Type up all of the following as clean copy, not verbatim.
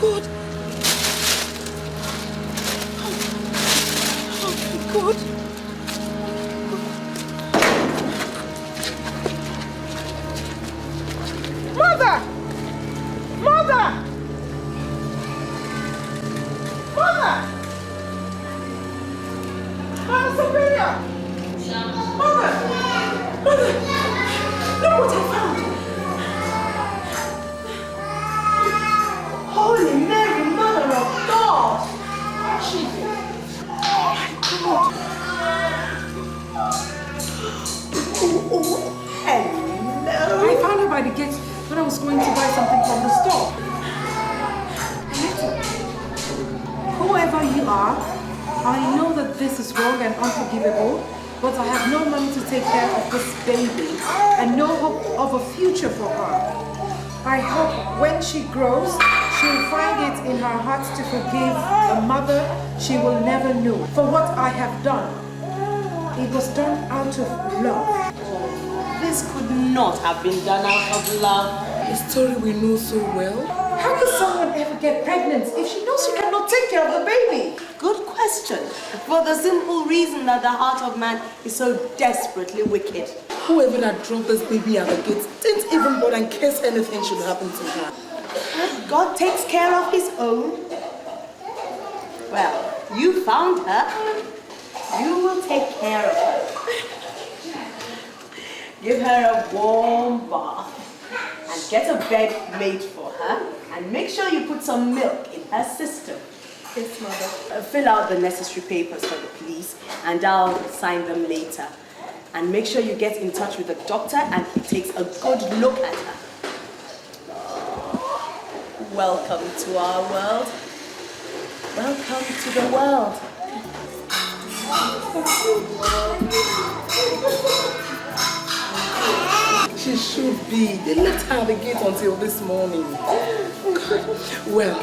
God. Oh God. Mother! Mother! Mother! Mother Superior! Mother! Mother! Look what I found! Holy Mary, Mother of God! Jesus! Oh my God! Oh, hello! I found her by the gate when I was going to buy something from the store. Whoever you are, I know that this is wrong and unforgivable, but I have no money to take care of this baby and no hope of a future for her. I hope when she grows, she will find it in her heart to forgive a mother she will never know for what I have done. It was done out of love. This could not have been done out of love. A story we know so well. How can someone ever get pregnant if she knows she cannot take care of the baby? Good question. For the simple reason that the heart of man is so desperately wicked. Whoever that dropped this baby at the gates didn't even bother in case anything should happen to her. God takes care of his own. Well, you found her. You will take care of her. Give her a warm bath and get a bed made for her and make sure you put some milk in her system. Yes, Mother. Fill out the necessary papers for the police and I'll sign them later. And make sure you get in touch with the doctor and he takes a good look at her. Welcome to our world. Welcome to the world. She should be. They left her at the gate until this morning. Well,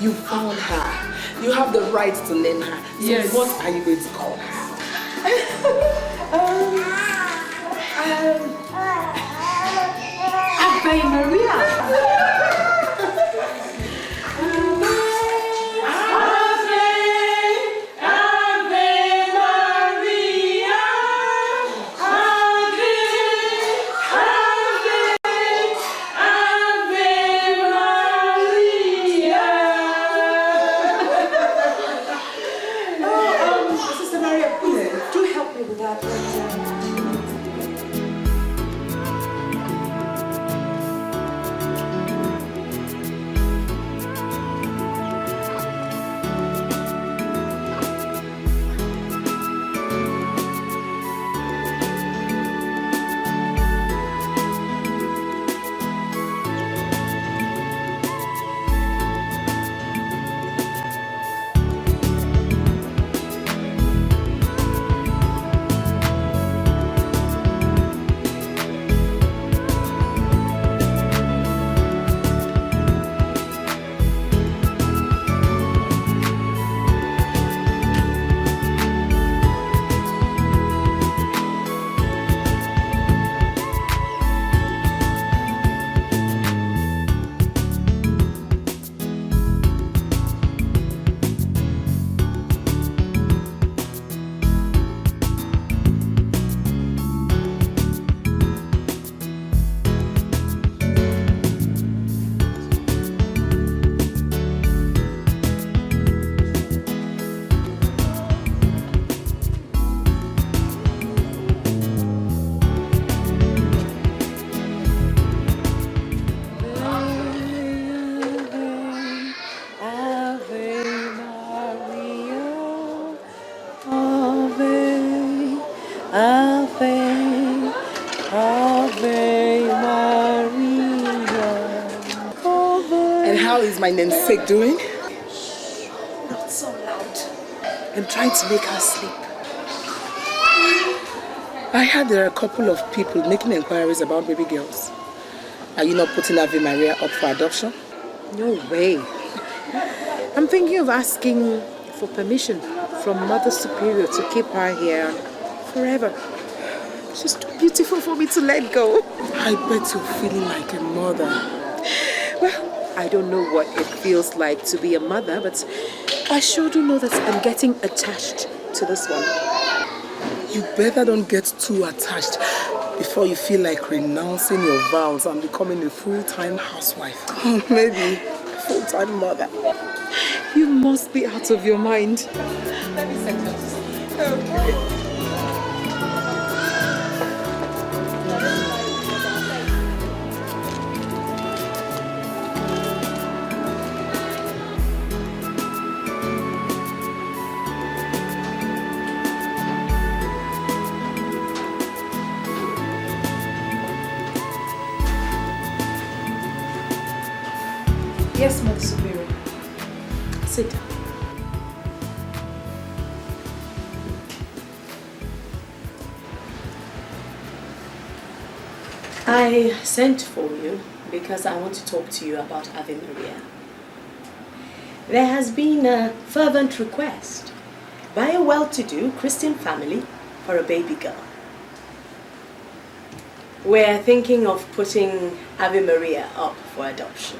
you found her. You have the right to name her. So yes. What are you going to call her? Ave Maria. My namesake doing? Not so loud. I'm trying to make her sleep. I heard there are a couple of people making inquiries about baby girls. Are you not putting Ave Maria up for adoption? No way. I'm thinking of asking for permission from Mother Superior to keep her here forever. She's too beautiful for me to let go. I bet you're feeling like a mother. Well, I don't know what it feels like to be a mother, but I sure do know that I'm getting attached to this one. You better don't get too attached before you feel like renouncing your vows and becoming a full-time housewife. Maybe full-time mother. You must be out of your mind. Let me set up. Yes, Mother Superior. Sit down. I sent for you because I want to talk to you about Ave Maria. There has been a fervent request by a well-to-do Christian family for a baby girl. We're thinking of putting Ave Maria up for adoption.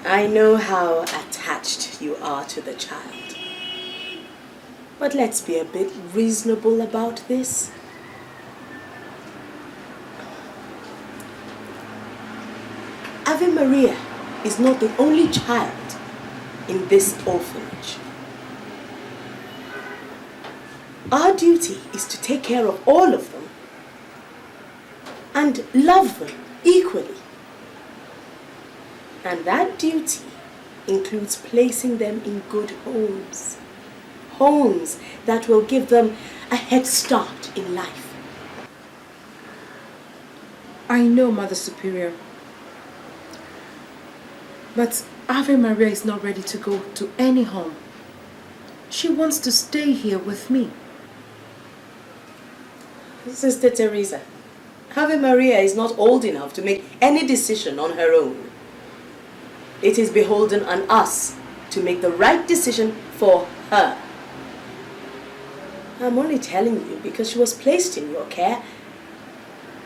I know how attached you are to the child. But let's be a bit reasonable about this. Ave Maria is not the only child in this orphanage. Our duty is to take care of all of them and love them equally. And that duty includes placing them in good homes. Homes that will give them a head start in life. I know, Mother Superior. But Ave Maria is not ready to go to any home. She wants to stay here with me. Sister Teresa, Ave Maria is not old enough to make any decision on her own. It is beholden on us to make the right decision for her. I'm only telling you because she was placed in your care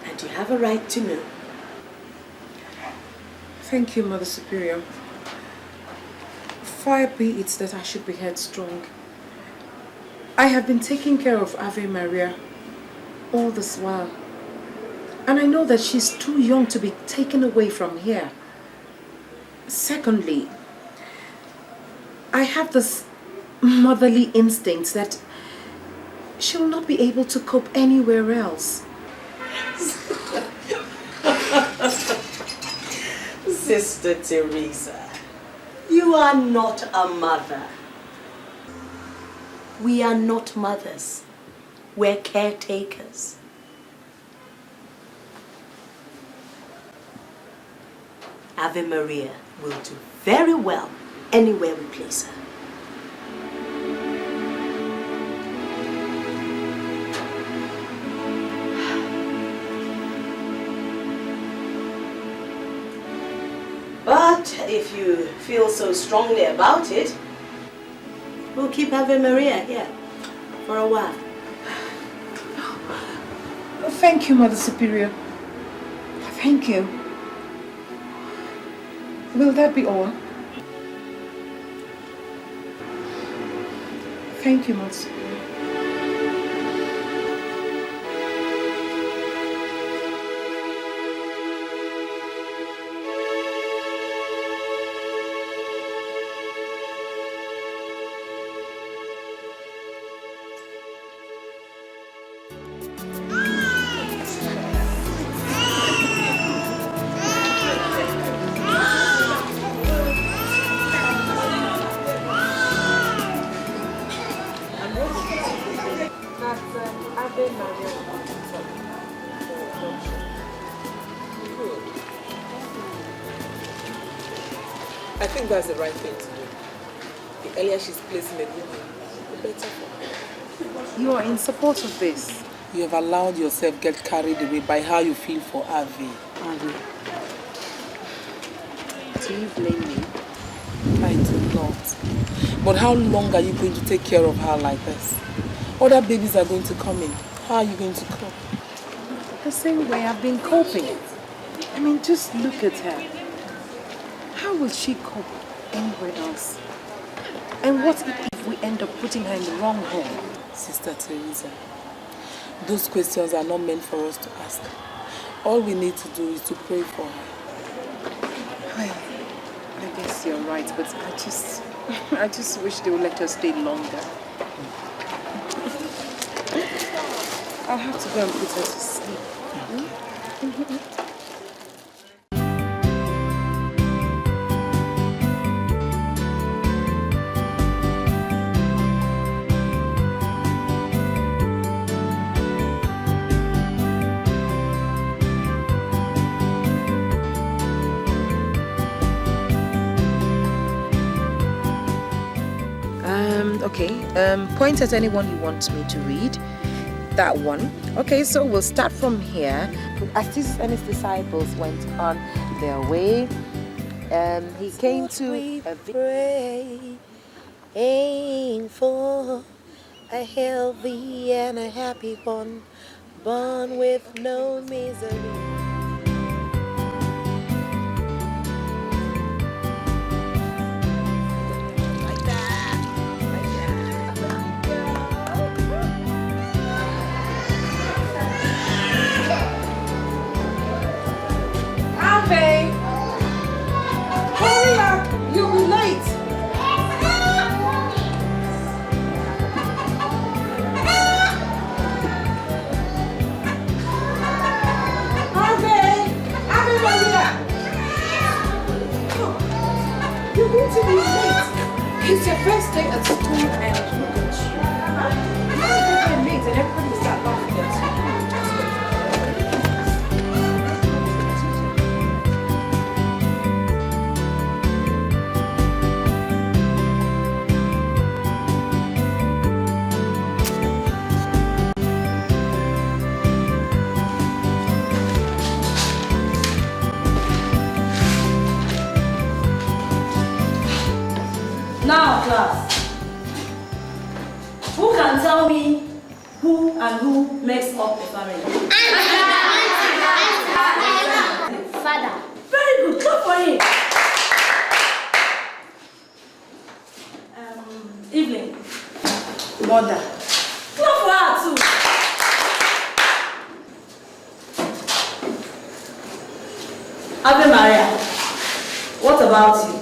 and you have a right to know. Thank you, Mother Superior. Far be it that I should be headstrong. I have been taking care of Ave Maria all this while. And I know that she's too young to be taken away from here. Secondly, I have this motherly instinct that she'll not be able to cope anywhere else. Sister Teresa, you are not a mother. We are not mothers. We're caretakers. Ave Maria will do very well anywhere we place her. But if you feel so strongly about it, we'll keep Ave Maria here for a while. Thank you, Mother Superior. Thank you. Will that be all? Thank you, Mother Superior. I think that's the right thing to do. The earlier she's placed in the woman, the better for her. You are in support of this. You have allowed yourself get carried away by how you feel for Avi. Do you blame me? I do not. But how long are you going to take care of her like this? Other babies are going to come in. How are you going to cope? the same way I've been coping. I mean, just look at her. How will she cope anywhere else? And what if we end up putting her in the wrong home? Sister Teresa, those questions are not meant for us to ask. All we need to do is to pray for her. I guess you're right, but I just wish they would let her stay longer. I'll have to go and put her to sleep. Okay, point at anyone you want me to read. That one. Okay, so we'll start from here. As Jesus and his disciples went on their way, he came to a praying for a healthy and a happy one, born with no misery. Hurry up! You'll be late! You're going to be late. It's your first day at school and look at you. You're going to be late and everybody will start laughing at you. Now, class, who can tell me who and who makes up a family? Father. Very good, clap for him. Evening. Mother. Clap for her too. Ave Maria, what about you?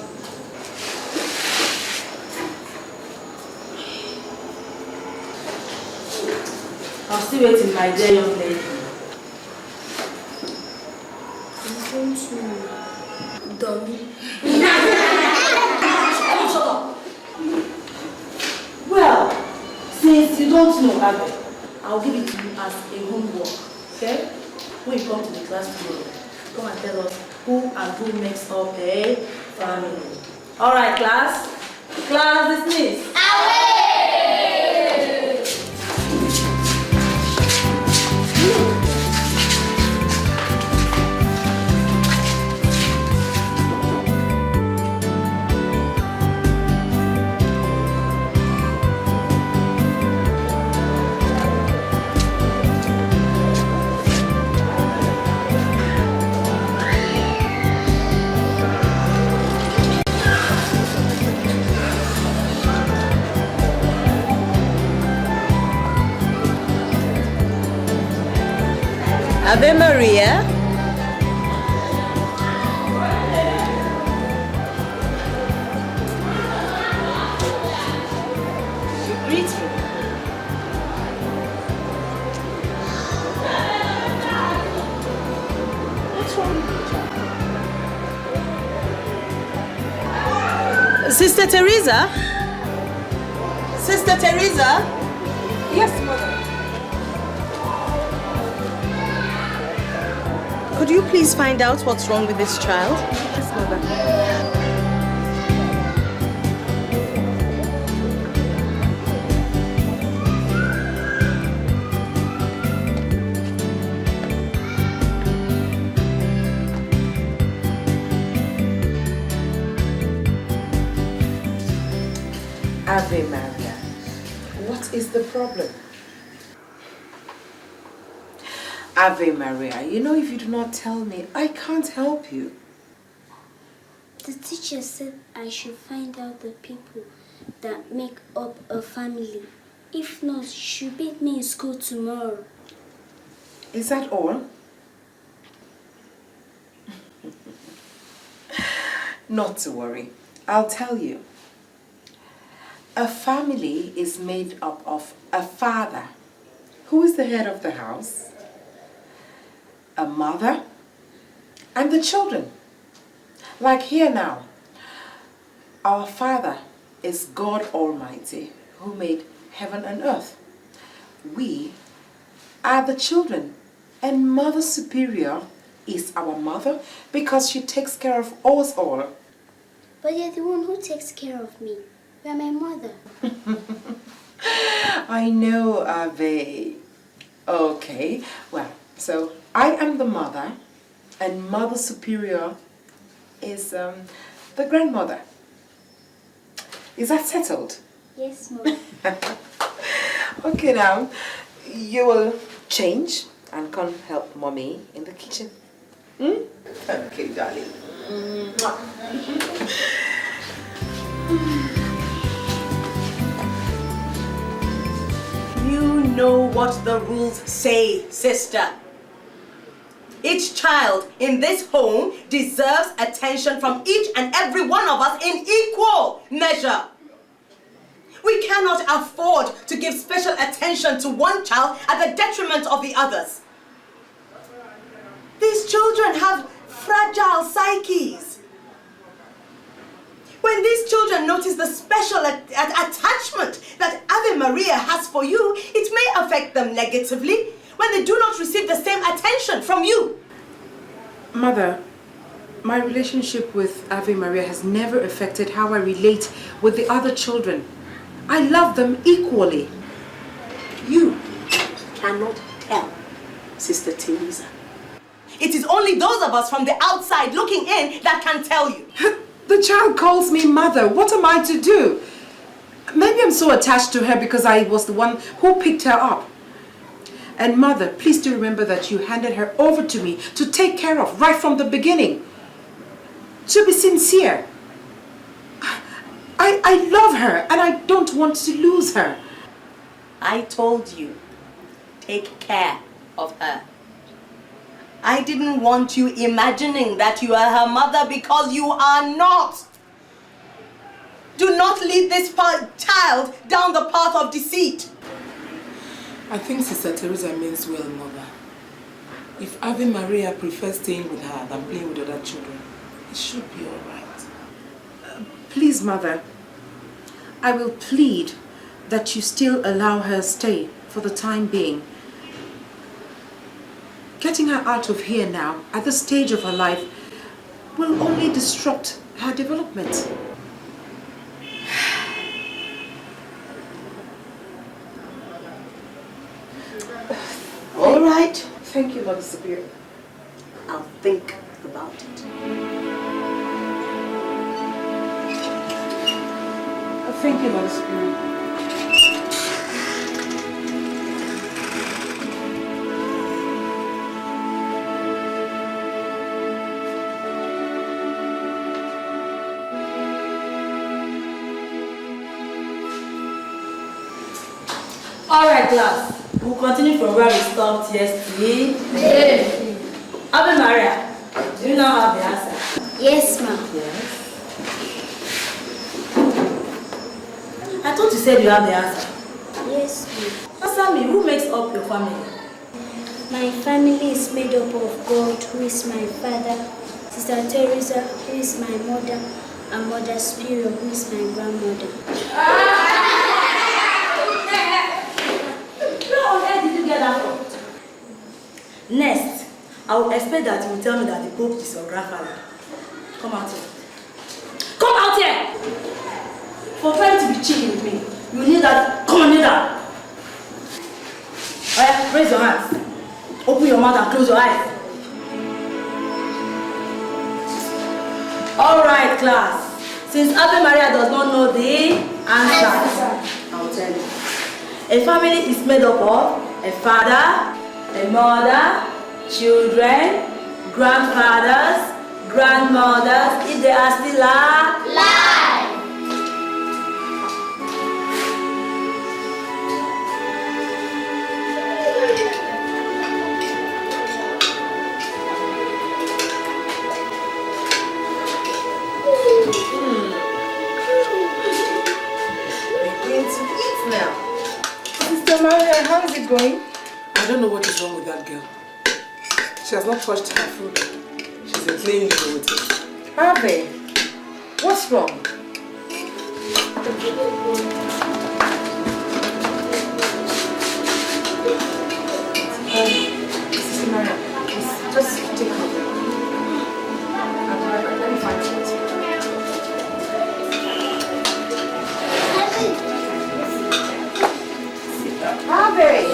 I'm still waiting, my dear young lady. I'm going to Dolly. Shut up. Well, since you don't know Abel, I'll give it to you as a homework. Okay? When you come to the class tomorrow, come and tell us who and who makes up a family. Alright, class? Class dismissed. Ave Maria. You greet me. What's wrong with you? Sister Teresa? Sister Teresa? Yes, mother. Could you please find out what's wrong with this child? Yes, mother. Ave Maria, what is the problem? Ave Maria, you know if you do not tell me, I can't help you. The teacher said I should find out the people that make up a family. If not, she'll beat me in school tomorrow. Is that all? Not to worry. I'll tell you. A family is made up of a father, who is the head of the house, a mother, and the children. Like here now, our Father is God Almighty, who made heaven and earth. We are the children, and Mother Superior is our mother because she takes care of us all. But you're the one who takes care of me. You're my mother. I know, Ave. Okay, well, so I am the mother, and Mother Superior is the grandmother. Is that settled? Yes, Mom. Okay, now, you will change and come help Mommy in the kitchen. Hmm? Okay, darling. You know what the rules say, sister. Each child in this home deserves attention from each and every one of us in equal measure. We cannot afford to give special attention to one child at the detriment of the others. These children have fragile psyches. When these children notice the special attachment that Ave Maria has for you, it may affect them negatively when they do not receive the same attention from you. Mother, my relationship with Ave Maria has never affected how I relate with the other children. I love them equally. You cannot tell, Sister Teresa. It is only those of us from the outside looking in that can tell you. The child calls me mother. What am I to do? Maybe I'm so attached to her because I was the one who picked her up. And mother, please do remember that you handed her over to me to take care of right from the beginning. To be sincere. I love her and I don't want to lose her. I told you, take care of her. I didn't want you imagining that you are her mother because you are not. Do not lead this child down the path of deceit. I think Sister Teresa means well, Mother. If Ave Maria prefers staying with her than playing with other children, it should be all right. Please, Mother, I will plead that you still allow her stay for the time being. Getting her out of here now, at this stage of her life, will only disrupt her development. All right. Thank you, Mother Superior. I'll think about it. Thank you, Mother Superior. Alright, class. We'll continue from where we stopped yesterday. Hey. Ave Maria, do you now have the answer? Yes, Mom. Yes. I thought you said you have the answer. Yes, Mom. Answer me, who makes up your family? My family is made up of God, who is my father, Sister Teresa, who is my mother, and Mother Superior, who is my grandmother. Next, I will expect that you will tell me that the Pope is your grandfather. Come out here. Come out here! For trying to be cheeky with me, you need that. Come on, need that. Alright, raise your hands. Open your mouth and close your eyes. Alright, class. Since Ave Maria does not know the answer, I will tell you. A family is made up of a father, a mother, children, grandfathers, grandmothers, if they are still alive. We're going to eat now. Sister Maria, how is it going? I don't know what is wrong with that girl. She has not touched her food. She's been playing with it. Harvey, what's wrong? Sister Maria, please, just take over. Let me find it. Harvey!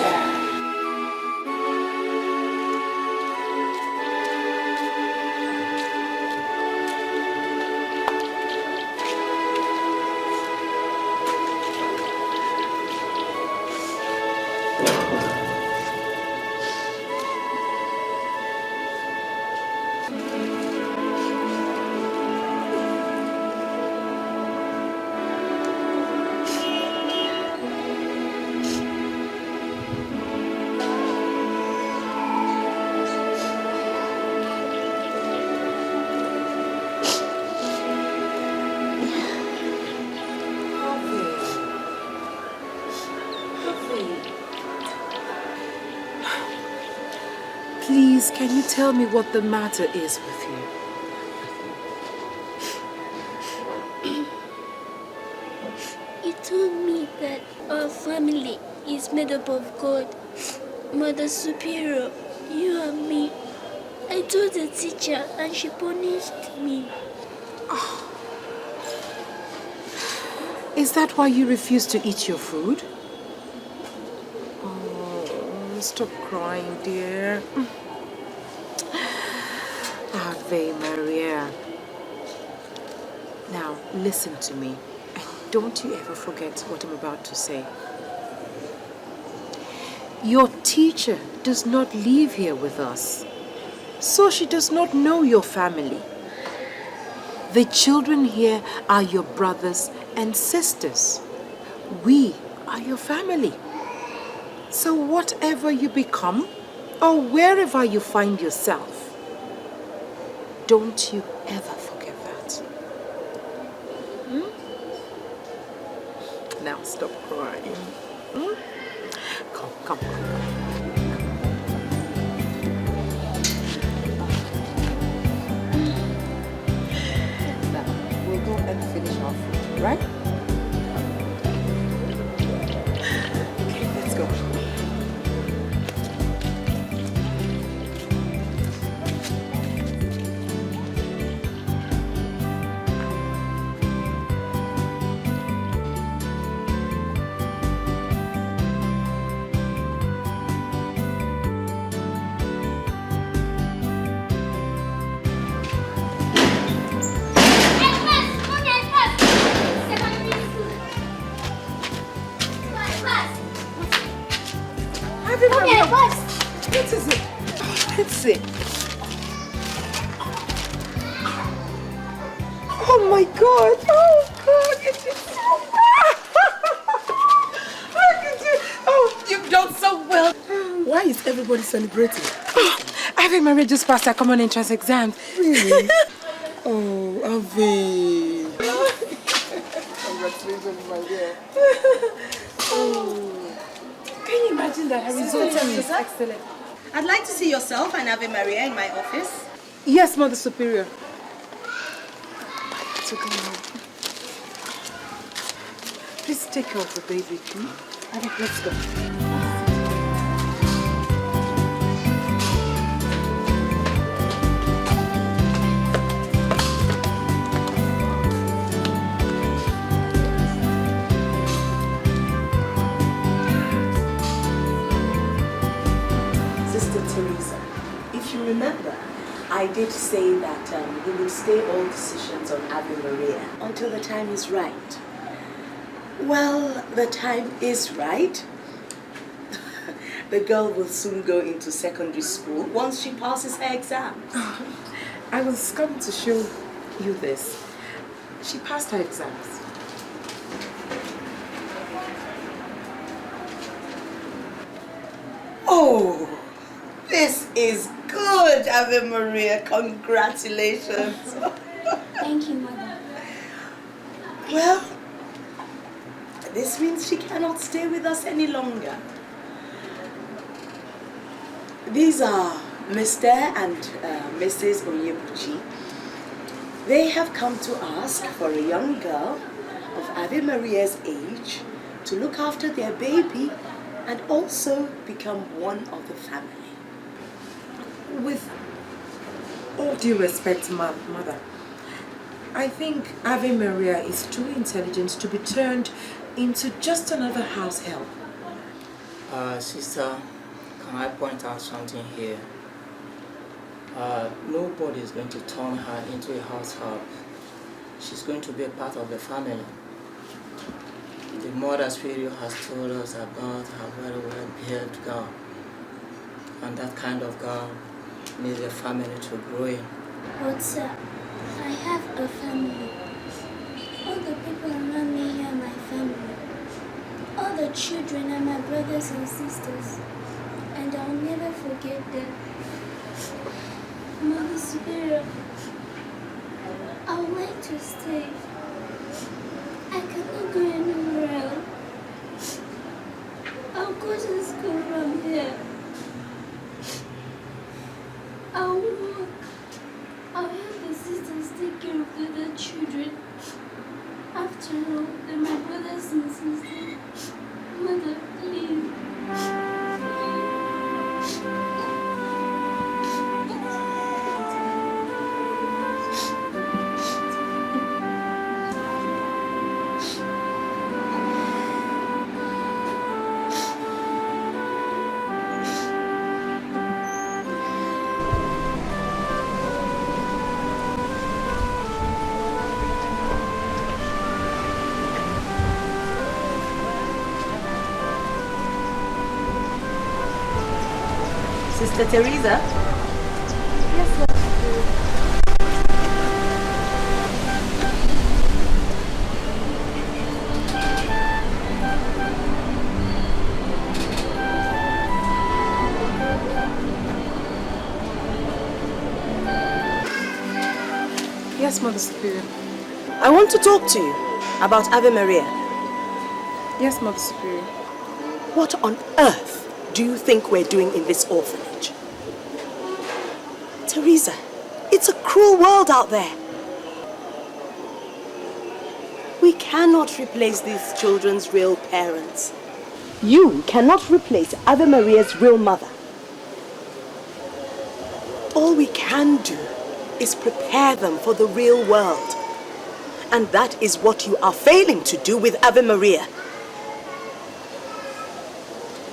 Please, can you tell me what the matter is with you? He told me that our family is made up of God, Mother Superior, you and me. I told the teacher and she punished me. Is that why you refuse to eat your food? Oh, stop crying, dear. Ave Maria. Now, listen to me. And don't you ever forget what I'm about to say. Your teacher does not live here with us, so she does not know your family. The children here are your brothers and sisters. We are your family. So whatever you become, or wherever you find yourself, don't you ever forget that. Hmm? Now stop crying. Hmm? Come. Now, we'll go and finish our food, right? Okay, let's go. What is it? Let's see. Oh my God! Oh God! It is so bad! How could you? Oh, you've done so well. Why is everybody celebrating? Ave Maria just passed her common entrance exam. Really? Oh, Ave. Congratulations, my dear. Can you imagine that her result is excellent? I'd like to see yourself and Ave Maria in my office. Yes, Mother Superior. So come on. Please take care of the baby. Let's go. Remember, I did say that we would stay all decisions on Ave Maria until the time is right. Well, the time is right. The girl will soon go into secondary school once she passes her exams. I was coming to show you this. She passed her exams. Oh, this is good, Ave Maria. Congratulations. Thank you, Mother. Well, this means she cannot stay with us any longer. These are Mr. and Mrs. Onyebuchi. They have come to ask for a young girl of Ave Maria's age to look after their baby and also become one of the family. With all due respect, Mother, I think Ave Maria is too intelligent to be turned into just another house help. Sister, can I point out something here? Nobody is going to turn her into a house help. She's going to be a part of the family. The mother spirit has told us about her very well-behaved girl. And that kind of girl needs a family to grow in. But sir, I have a family. All the people around me here are my family. All the children are my brothers and sisters. And I'll never forget them. Mother Superior, I would like to stay. I cannot go anywhere else. I'll go to school from here. I'll work. I'll help the sisters take care of the other children. After all, they're my brothers and sisters. Mother, please. Sister Teresa? Yes, Lord. Yes, Mother Superior. I want to talk to you about Ave Maria. Yes, Mother Superior. What on earth do you think we're doing in this orphanage? Teresa, it's a cruel world out there. We cannot replace these children's real parents. You cannot replace Ave Maria's real mother. All we can do is prepare them for the real world. And that is what you are failing to do with Ave Maria.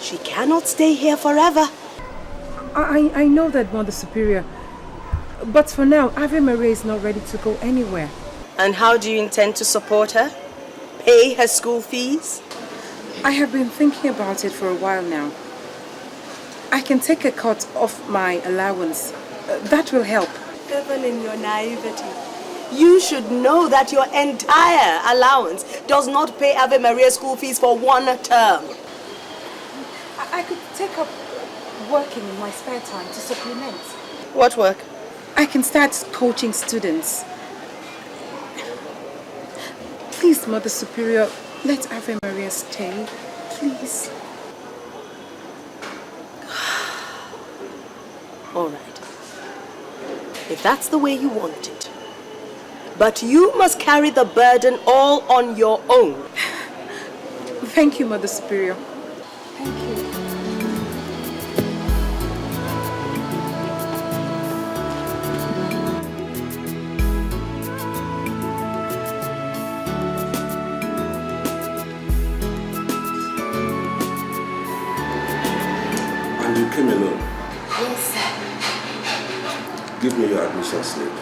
She cannot stay here forever. I know that, Mother Superior. But for now, Ave Maria is not ready to go anywhere. And how do you intend to support her? Pay her school fees? I have been thinking about it for a while now. I can take a cut off my allowance. That will help. Even in your naivety, you should know that your entire allowance does not pay Ave Maria's school fees for one term. I could take up working in my spare time to supplement. What work? I can start coaching students. Please, Mother Superior, let Ave Maria stay. Please. All right. If that's the way you want it. But you must carry the burden all on your own. Thank you, Mother Superior. Thank you. And you came alone? Yes, sir. Give me your admission slip.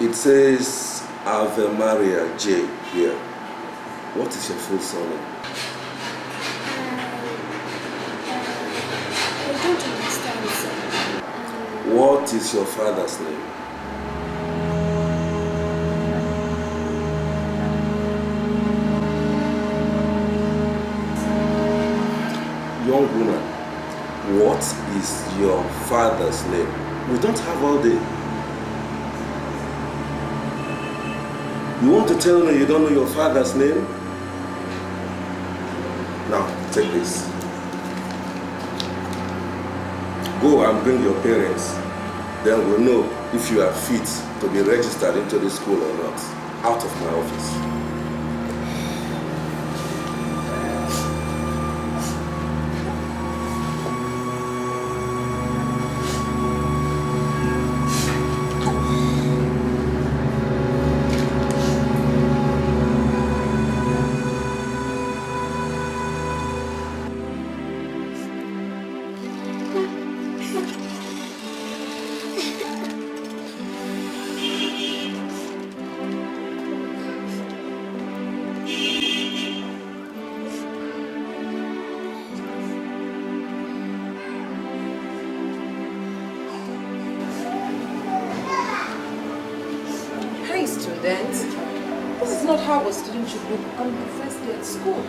It says Ave Maria J here. What is your full surname? I don't understand, sir. What is your father's name? Young woman, what is your father's name? We don't have all day. You want to tell me you don't know your father's name? Now, take this. Go and bring your parents. Then we'll know if you are fit to be registered into this school or not. Out of my office. Students, this is not how a student should look on the first day at school.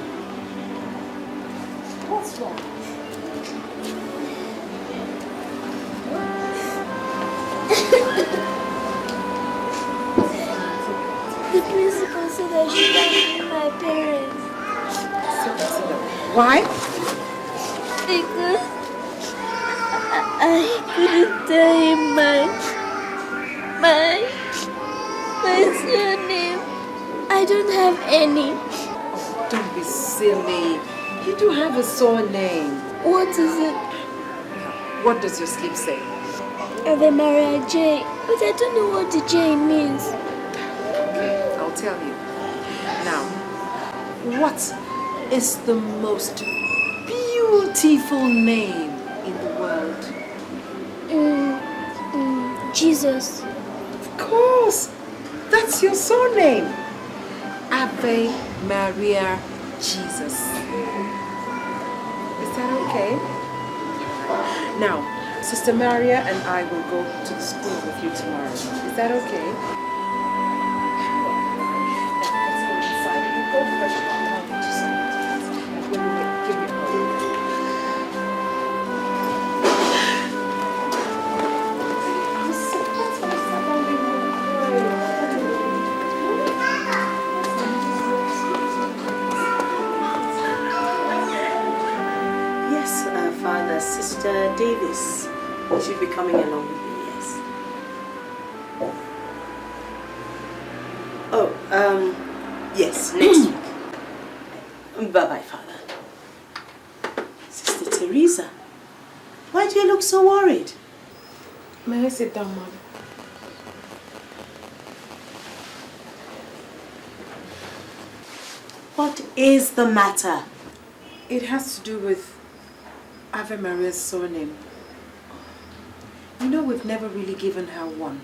What's wrong? The principal said I should thank my parents. Why? Because I couldn't tell him my surname. I don't have any. Oh, don't be silly. You do have a surname. What is it? What does your slip say? Ave Maria J. But I don't know what the J means. Okay, I'll tell you. Now, what is the most beautiful name in the world? Jesus. Of course. That's your surname. Ave Maria Jesus. Is that okay? Now, Sister Maria and I will go to the school with you tomorrow. Is that okay? Let's go inside. You go fresh up. I'll get you some. Give me a hug. I'm so Yes, Father, Sister Davis should be coming along with me, yes. Oh, yes, next week. Bye-bye, Father. Sister Teresa, why do you look so worried? May I sit down, Mom? What is the matter? It has to do with Ave Maria's surname. You know, we've never really given her one.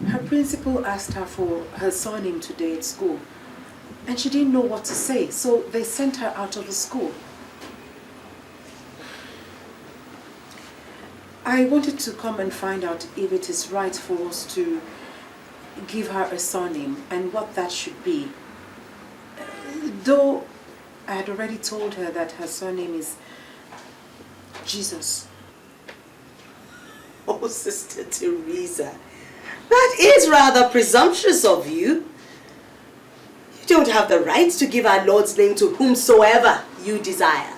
Her principal asked her for her surname today at school, and she didn't know what to say, so they sent her out of the school. I wanted to come and find out if it is right for us to give her a surname and what that should be. Though I had already told her that her surname is Jesus. Oh, Sister Teresa, that is rather presumptuous of you. You don't have the right to give our Lord's name to whomsoever you desire.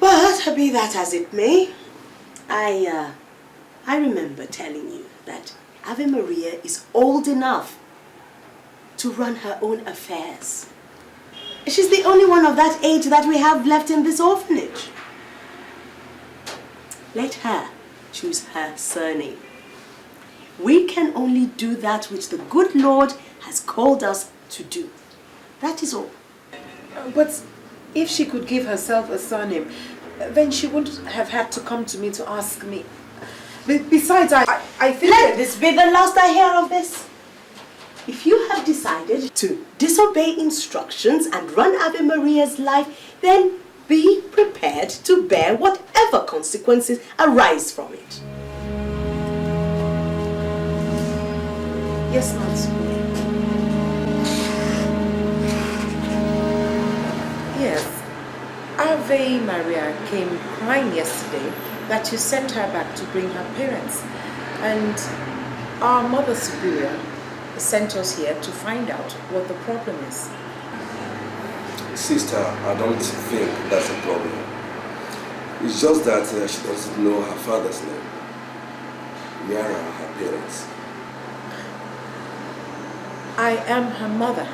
But be that as it may, I remember telling you that Ave Maria is old enough to run her own affairs. She's the only one of that age that we have left in this orphanage. Let her choose her surname. We can only do that which the good Lord has called us to do. That is all. But if she could give herself a surname, then she wouldn't have had to come to me to ask me. Besides, I think... Let this be the last I hear of this. If you have decided to disobey instructions and run Ave Maria's life, then be prepared to bear whatever consequences arise from it. Yes, ma'am. Yes. Ave Maria came crying yesterday that you sent her back to bring her parents. And our Mother Superior sent us here to find out what the problem is. Sister, I don't think that's a problem. It's just that she doesn't know her father's name. Where are her parents? I am her mother.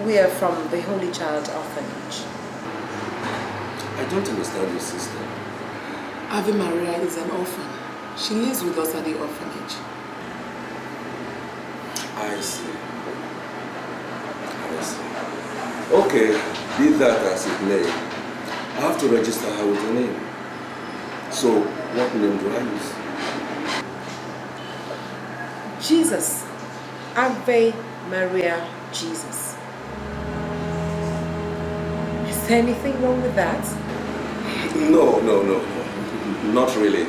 We are from the Holy Child Orphanage. I don't understand you, sister. Ave Maria is an orphan. She lives with us at the orphanage. I see. Okay, be that as it may, I have to register her with a name. So, what name do I use? Jesus. Ave Maria Jesus. Is there anything wrong with that? No. Not really.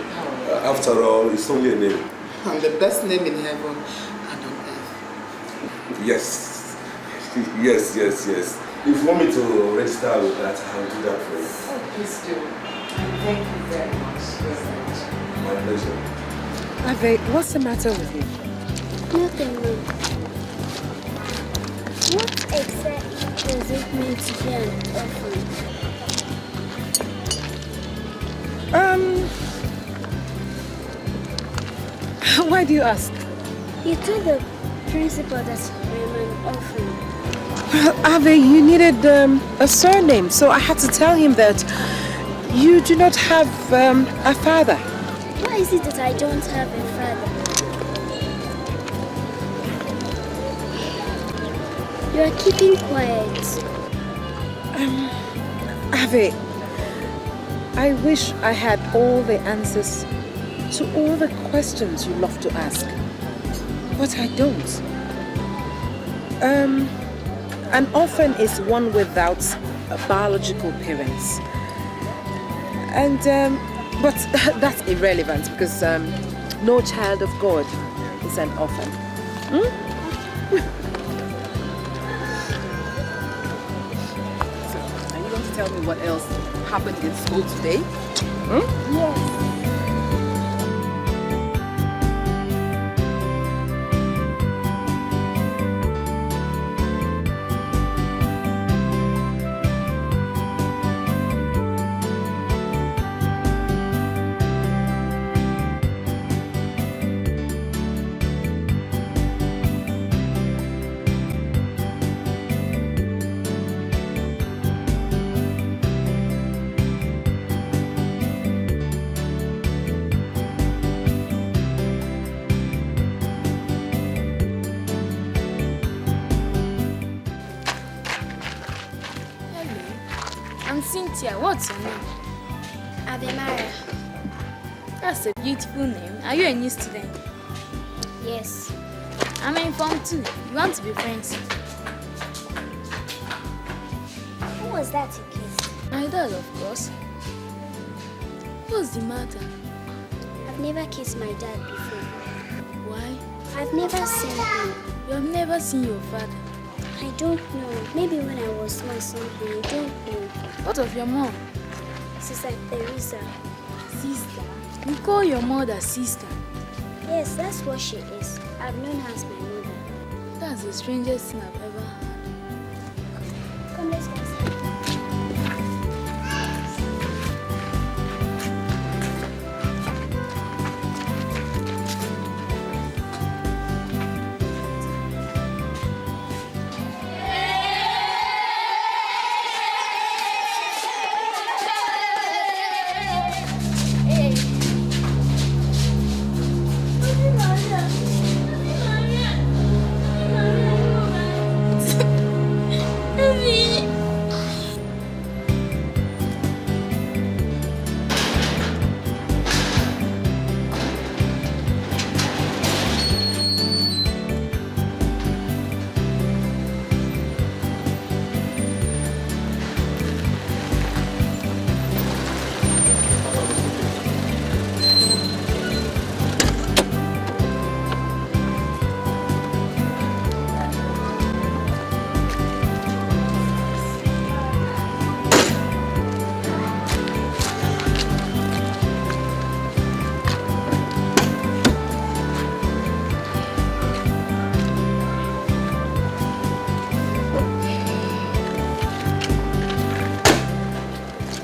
After all, it's only a name. And the best name in heaven and on earth. Yes. If you want me to register with that, I'll do that for you. Oh, please do. Thank you very much. My pleasure. Ave, what's the matter with you? Nothing, Mom. What exactly does it mean to be an orphan? Why do you ask? You told the principal that I'm an orphan. Ave, you needed a surname, so I had to tell him that you do not have a father. Why is it that I don't have a father? You are keeping quiet. Ave, I wish I had all the answers to all the questions you love to ask, but I don't. An orphan is one without biological parents. And, but that's irrelevant because no child of God is an orphan. So, are you going to tell me what else happened in school today? Yes. What's your name? Ave Maria. That's a beautiful name. Are you a new student? Yes. I'm in Form 2. You want to be friends? Who was that you kissed? My dad, of course. What's the matter? I've never kissed my dad before. Why? I've never seen him. You have never seen your father? I don't know. Maybe when I was small something. I don't know. What of your mom? Sister Teresa. Sister? You call your mother sister? Yes, that's what she is. I've known her as my mother. That's the strangest thing I've ever heard. Come, let's go.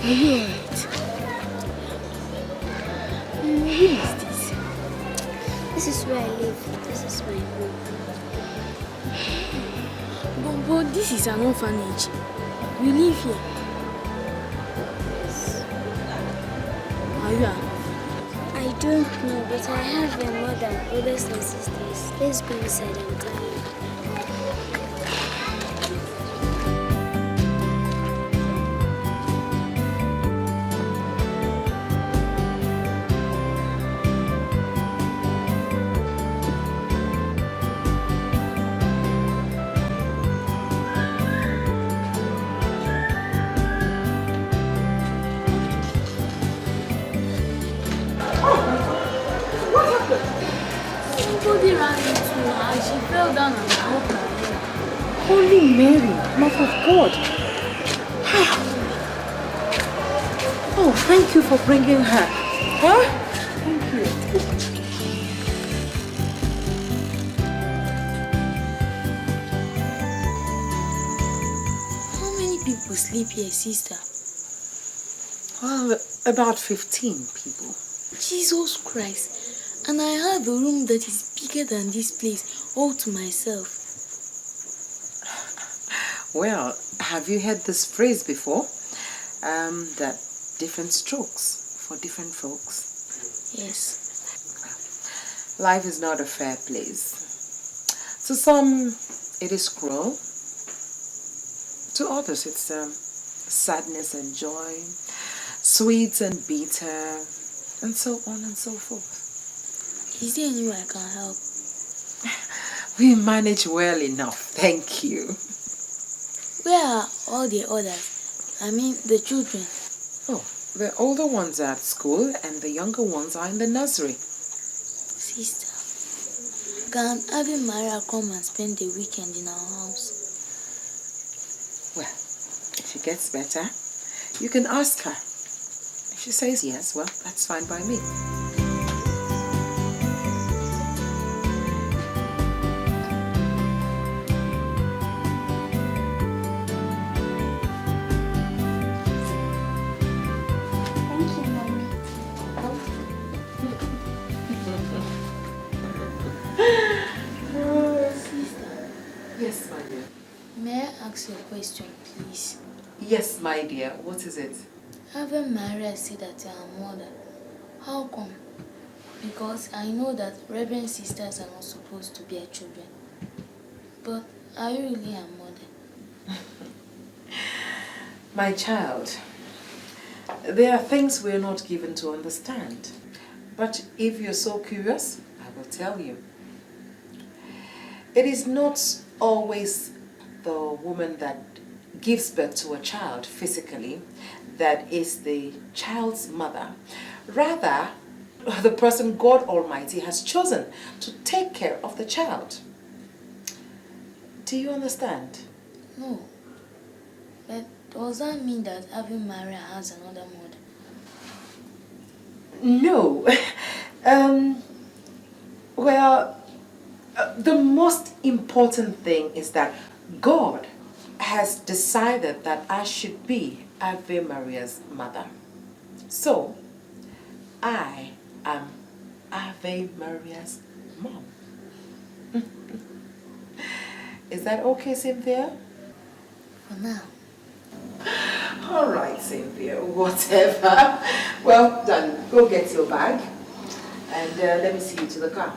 Are you alright? Who is this? This is where I live. This is my home. But this is an orphanage. You live here. Are you an I don't know, but I have a mother, brothers and sisters. Let's go inside and tell you. Somebody ran into her and she fell down and broke her head. Holy Mary, Mother of God. Oh, thank you for bringing her. Huh? Thank you. How many people sleep here, sister? Well, about 15 people. Jesus Christ. And I have a room that is bigger than this place, all to myself. Well, have you heard this phrase before? That different strokes for different folks. Yes. Life is not a fair place. To some, it is cruel. To others, it's sadness and joy, sweet and bitter, and so on and so forth. Is there any way I can help? We manage well enough, thank you. Where are all the others? I mean, the children. Oh, the older ones are at school and the younger ones are in the nursery. Sister, can Ave Maria come and spend the weekend in our house? Well, if she gets better, you can ask her. If she says yes, well, that's fine by me. Yes, my dear. May I ask you a question, please? Yes, my dear. What is it? Ave Maria said that you are a mother. How come? Because I know that reverend sisters are not supposed to be children. But are you really a mother? My child, there are things we're not given to understand. But if you're so curious, I will tell you. It is not always the woman that gives birth to a child physically that is the child's mother. Rather, the person God Almighty has chosen to take care of the child. Do you understand? No. But does that mean that Ave Maria has another mother? No. The most important thing is that God has decided that I should be Ave Maria's mother. So, I am Ave Maria's mom. Is that okay, Cynthia? For now. All right, Cynthia, whatever. Well, darling, go get your bag and let me see you to the car.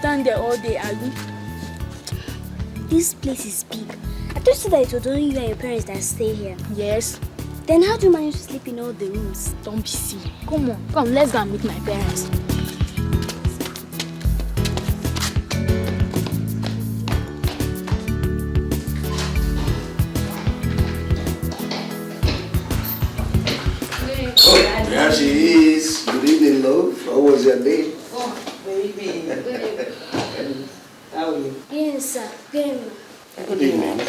Stand there all day, are you? This place is big I thought you that it was only you and your parents that stay here. Yes. Then how do you manage to sleep in all the rooms? Don't be silly. Come on, come, let's go and meet my parents. Oh, there she is. Good evening, love. How was your day? Oh, baby. How are you? Yes, sir. Very well. Good evening.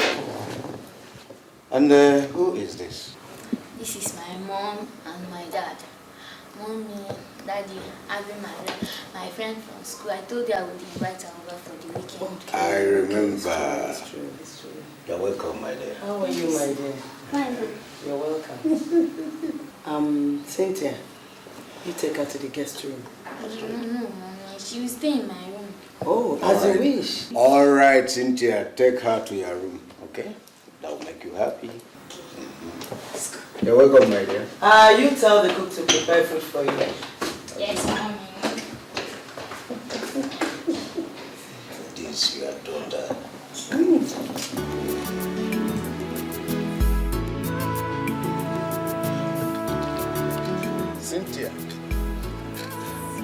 And who is this? This is my mom and my dad. Mommy, daddy, having my friend from school. I told you I would invite her over for the weekend. I remember. It's true. You're welcome, my dear. How are you, my dear? Fine. You're welcome. Cynthia, you take her to the guest room. No, mommy. She will stay in my room. Oh, as you wish. All right, Cynthia, take her to your room, okay? That will make you happy. You're welcome, my dear. You tell the cook to prepare food for you. Yes, mommy. This your daughter. Cynthia,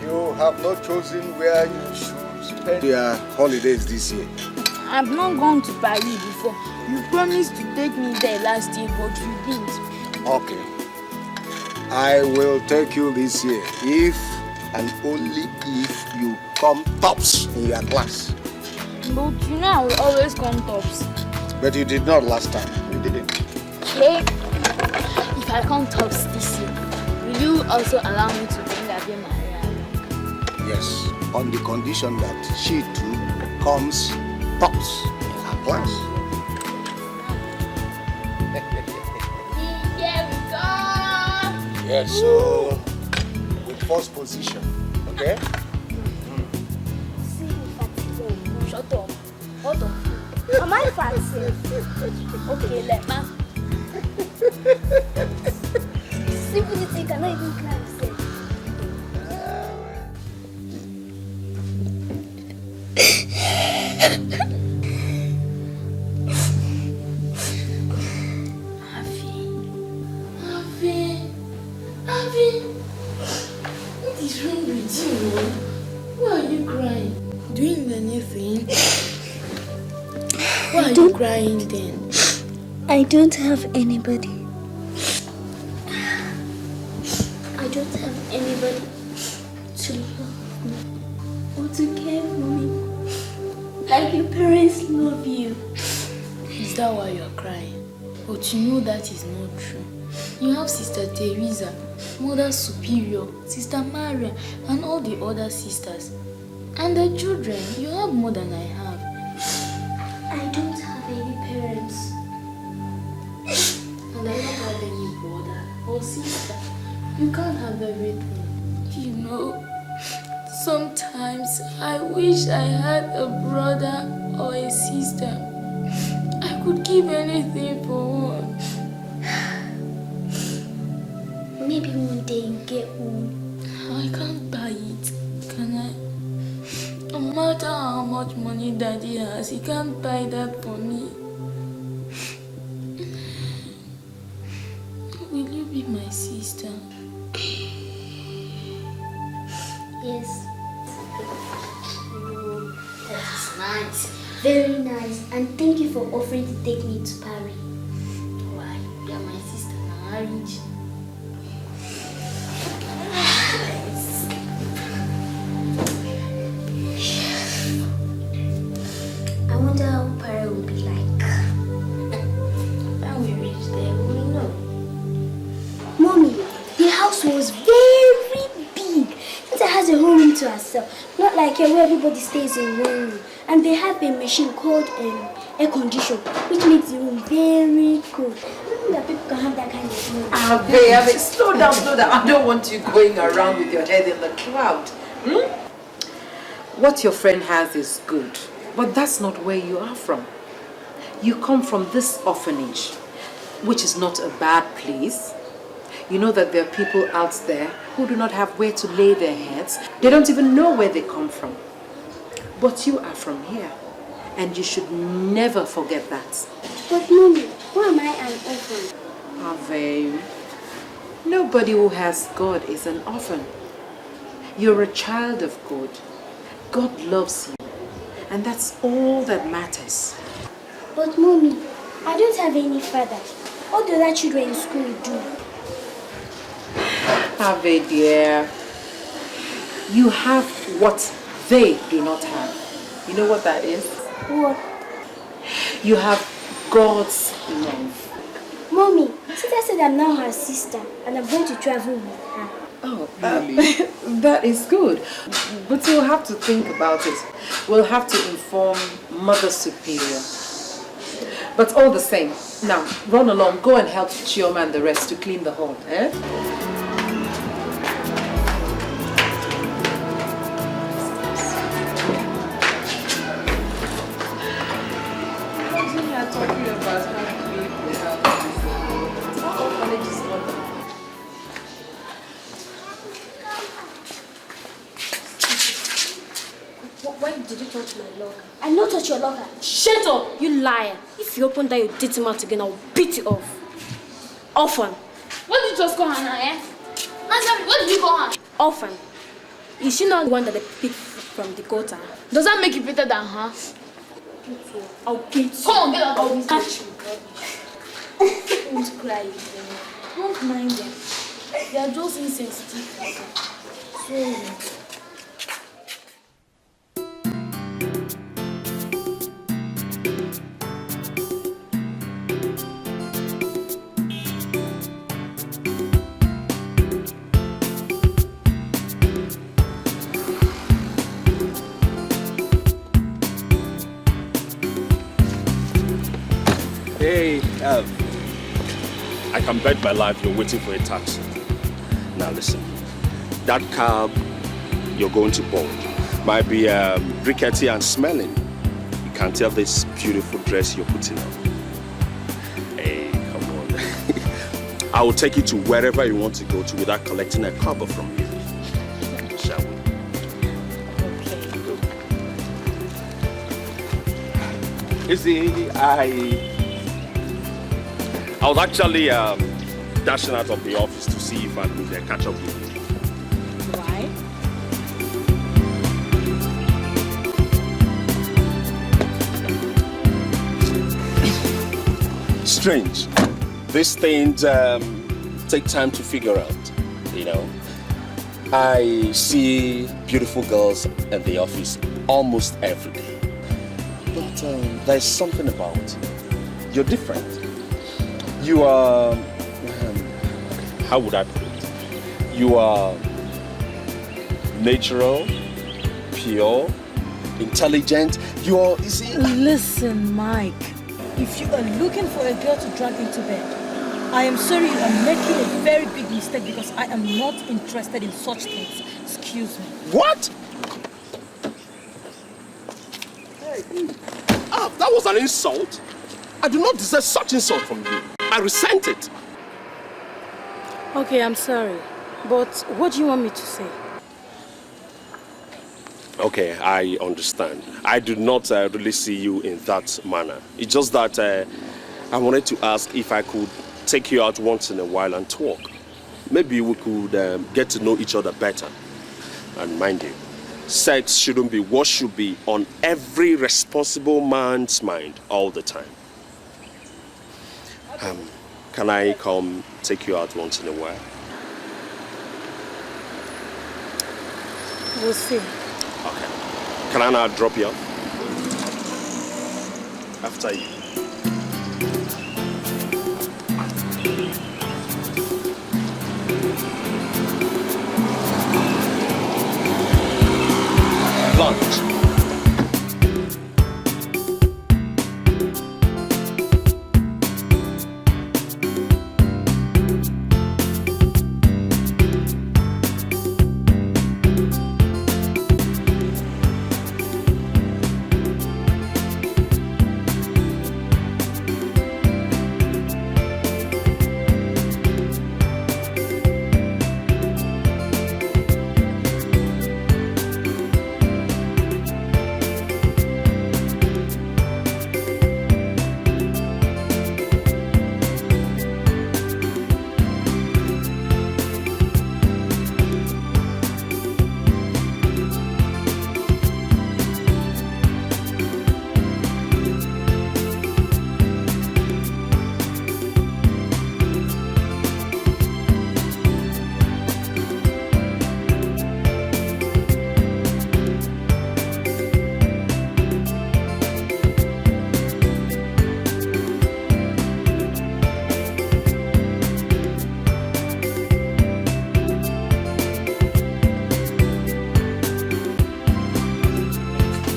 you have not chosen where you should spend your holidays this year. I've not gone to Paris before. You promised to take me there last year, but you didn't. Okay. I will take you this year if and only if you come tops in your class. But you know I will always come tops. But you did not last time. You didn't. Hey, if I come tops this year, will you also allow me to bring Ave Maria along? Yes, on the condition that she too comes tops in her class. Here we go! Yes, so with first position, okay? Shut up. Hold on. Am I fancy? Okay, let me. Simply cannot even climb stairs. Avi, what is wrong with you? Why are you crying? Doing anything? Why are you crying then? I don't have anybody. I don't have anybody to love me or to care for me like your parents love you. Is that why you're crying? But you know that is not true. You have Sister Teresa, Mother Superior, Sister Maria, and all the other sisters. And the children, you have more than I have. I don't have any parents. And I don't have any brother or sister. You can't have everything. You know, sometimes I wish I had a brother or a sister. I could give anything for one. Maybe one day you get one. I can't buy it, can I? No matter how much money Daddy has, he can't buy that for me. Will you be my sister? Yes. Oh, that is nice. Very nice. And thank you for offering to take me to Paris. Why? You are my sister now, aren't you? I wonder how Paris will be like. When we reach there, we will know. Mommy, the house was very big. It has a whole room to herself. Not like here where everybody stays in one room. And they have a machine called air condition, which makes the room very cool. I don't think that people can have that kind of room. Babe, slow down. I don't want you going around with your head in the cloud. What your friend has is good, but that's not where you are from. You come from this orphanage, which is not a bad place. You know that there are people out there who do not have where to lay their heads. They don't even know where they come from. But you are from here, and you should never forget that. But mommy, why am I an orphan? Ave, nobody who has God is an orphan. You're a child of God. God loves you. And that's all that matters. But mommy, I don't have any father. All the other children in school do. Ave, dear, you have what they do not have. You know what that is? What? You have God's love. Mommy, Sister said I'm now her sister and I'm going to travel with her. Oh, that is good. But we'll have to think about it. We'll have to inform Mother Superior. But all the same, now run along, go and help Chioma and the rest to clean the hall, eh? Talking about how clean the house is. How orphanage is not. Why did you touch my locker? I not touch your locker. Shut up, you liar. If you open that your dirty mouth again, I'll beat you off. Orphan. What did you just call her now, eh? Answer me, what did you call her? Orphan. Is she not the one that they picked from the gutter? Does that make you better than her? I'll beat you. Come on, get out of this. Catch you. Don't cry again. Don't mind them. They are just insensitive. So. Hey, I can bet my life you're waiting for a taxi. Now listen, that cab you're going to board might be rickety and smelling. You can't tell this beautiful dress you're putting on. Hey, come on. I will take you to wherever you want to go to without collecting a cover from you. Shall we? Okay. You see, I was actually dashing out of the office to see if I could catch up with you. Why? Strange. These things take time to figure out, you know. I see beautiful girls at the office almost every day. But there's something about you. You're different. You are, how would I put it? You are natural, pure, intelligent. You see... Listen, Mike. If you are looking for a girl to drag into bed, I am sorry, you are making a very big mistake because I am not interested in such things. Excuse me. What? Hey. That was an insult. I do not deserve such insult from you. I resent it. Okay, I'm sorry. But what do you want me to say? Okay, I understand. I do not really see you in that manner. It's just that I wanted to ask if I could take you out once in a while and talk. Maybe we could get to know each other better. And mind you, sex shouldn't be what should be on every responsible man's mind all the time. Can I come take you out once in a while? We'll see. Okay. Can I now drop you off? After you. Lunch.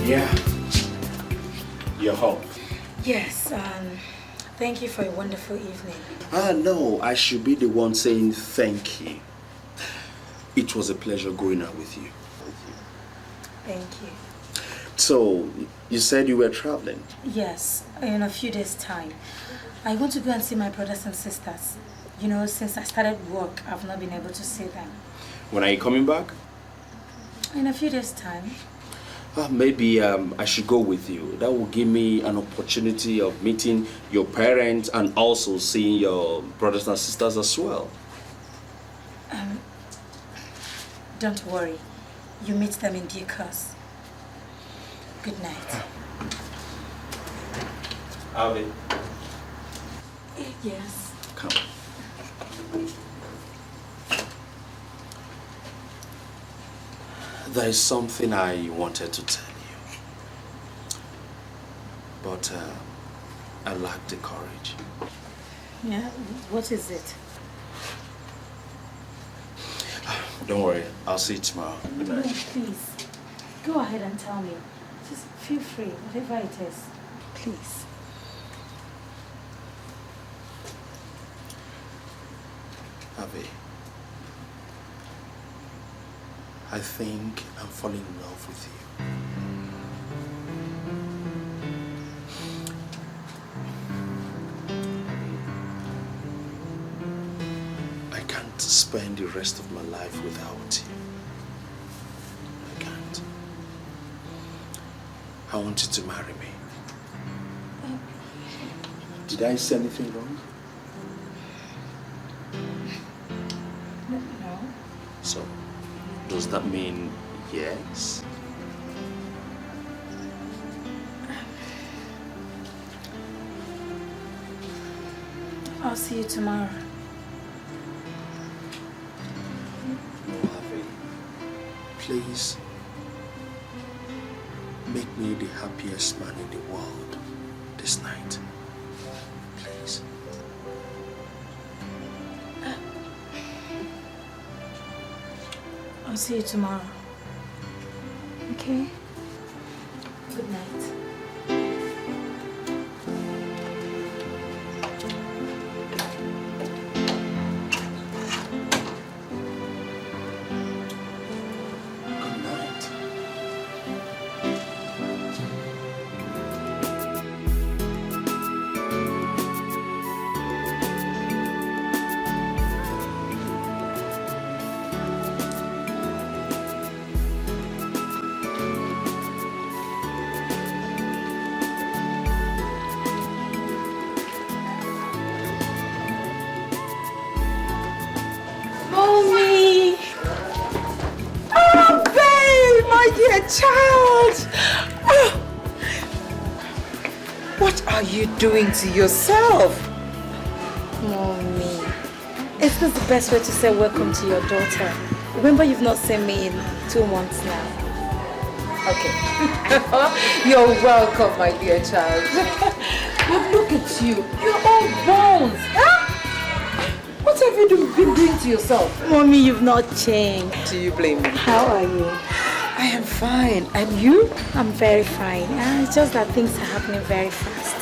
Yeah. Your home. Yes, thank you for a wonderful evening. No, I should be the one saying thank you. It was a pleasure going out with you. Thank you. So, you said you were traveling? Yes, in a few days' time. I want to go and see my brothers and sisters. You know, since I started work, I've not been able to see them. When are you coming back? In a few days' time. Maybe I should go with you. That will give me an opportunity of meeting your parents and also seeing your brothers and sisters as well. Don't worry. You meet them in due course. Good night. Alvin. Yes. Come. There is something I wanted to tell you, but I lack the courage. Yeah, what is it? Don't worry, I'll see you tomorrow. Good night. No, please. Go ahead and tell me. Just feel free, whatever it is. Please. Abby, I think I'm falling in love with you. I can't spend the rest of my life without you. I can't. I want you to marry me. Did I say anything wrong? No. So, does that mean yes? I'll see you tomorrow. Harvey, please make me the happiest man in the world this night. Please. I'll see you tomorrow. Okay? Good night. Mommy! Oh, babe, my dear child! Oh. What are you doing to yourself? Mommy, is this the best way to say welcome to your daughter? Remember, you've not seen me in 2 months now. Okay. You're welcome, my dear child. But look at you. You're all bones. Huh? What have you been doing to yourself? Mommy, you've not changed. Do you blame me? How are you? I am fine. And you? I'm very fine. It's just that things are happening very fast.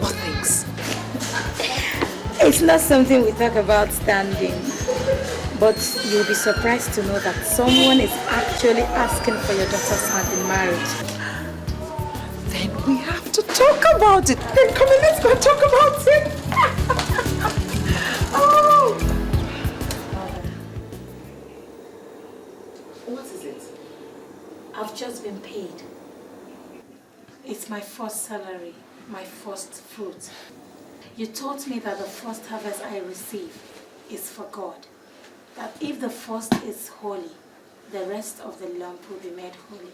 What things? It's not something we talk about standing. But you'll be surprised to know that someone is actually asking for your daughter's hand in marriage. Then we have to talk about it. Then come on, let's go and talk about it. Oh! What is it? I've just been paid. It's my first salary, my first fruit. You taught me that the first harvest I receive is for God. That if the first is holy, the rest of the lump will be made holy.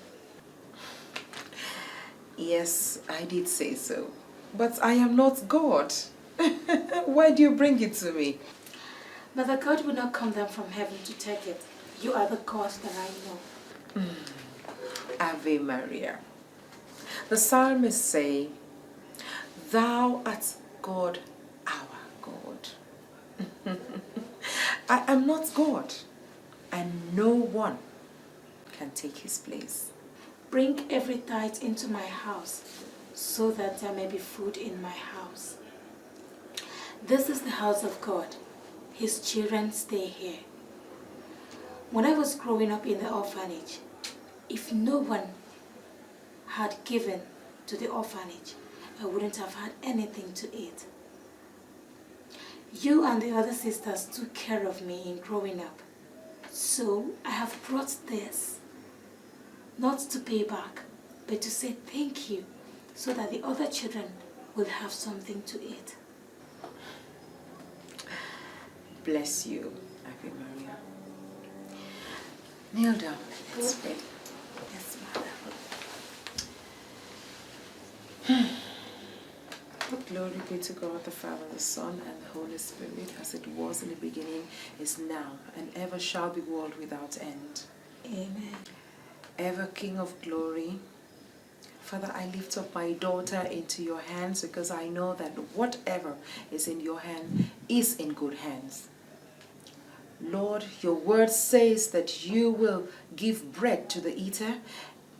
Yes, I did say so. But I am not God. Why do you bring it to me? But the God will not come down from heaven to take it. You are the God that I know. Ave Maria. The psalmists say, Thou art God, our God. I am not God, and no one can take his place. Bring every tithe into my house, so that there may be food in my house. This is the house of God. His children stay here. When I was growing up in the orphanage, if no one had given to the orphanage, I wouldn't have had anything to eat. You and the other sisters took care of me in growing up. So I have brought this, not to pay back, but to say thank you, so that the other children will have something to eat. Bless you, Ave Maria. Kneel down. Let's pray. Yes, Mother. Glory be to God, the Father, the Son, and the Holy Spirit, as it was in the beginning, is now, and ever shall be, world without end. Amen. Ever King of glory, Father, I lift up my daughter into your hands, because I know that whatever is in your hand is in good hands. Lord, your word says that you will give bread to the eater,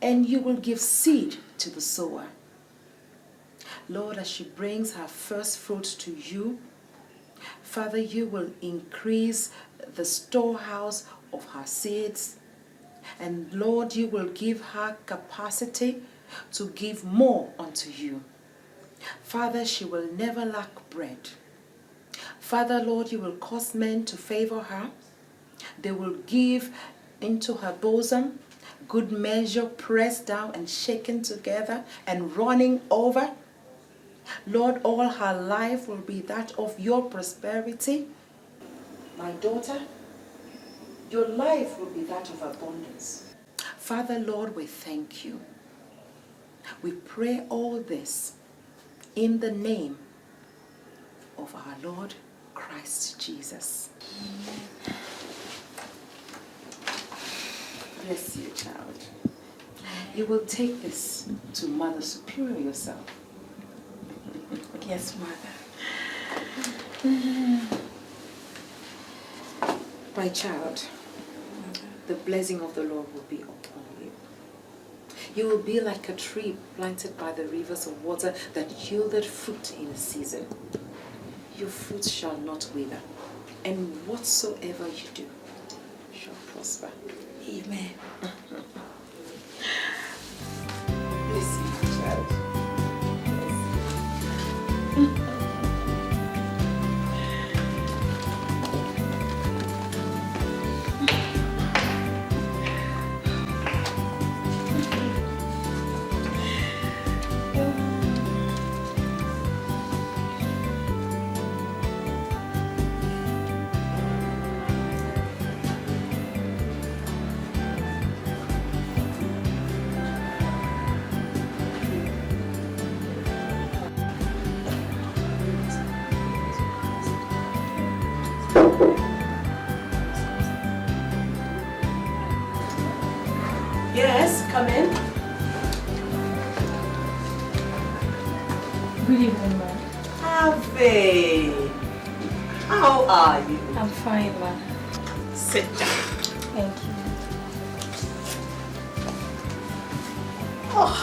and you will give seed to the sower. Lord, as she brings her first fruits to you, Father, you will increase the storehouse of her seeds. And Lord, you will give her capacity to give more unto you. Father, she will never lack bread. Father, Lord, you will cause men to favor her. They will give into her bosom good measure, pressed down and shaken together and running over. Lord, all her life will be that of your prosperity. My daughter, your life will be that of abundance. Father, Lord, we thank you. We pray all this in the name of our Lord Christ Jesus. Amen. Bless you, child. You will take this to Mother Superior yourself. Yes, Mother. My child, the blessing of the Lord will be upon you. You will be like a tree planted by the rivers of water that yielded fruit in a season. Your fruit shall not wither, and whatsoever you do shall prosper. Amen. Bless you, child. Yes, come in. Good evening, ma'am. Ave, how are you? I'm fine, ma'am. Sit down. Thank you. Oh,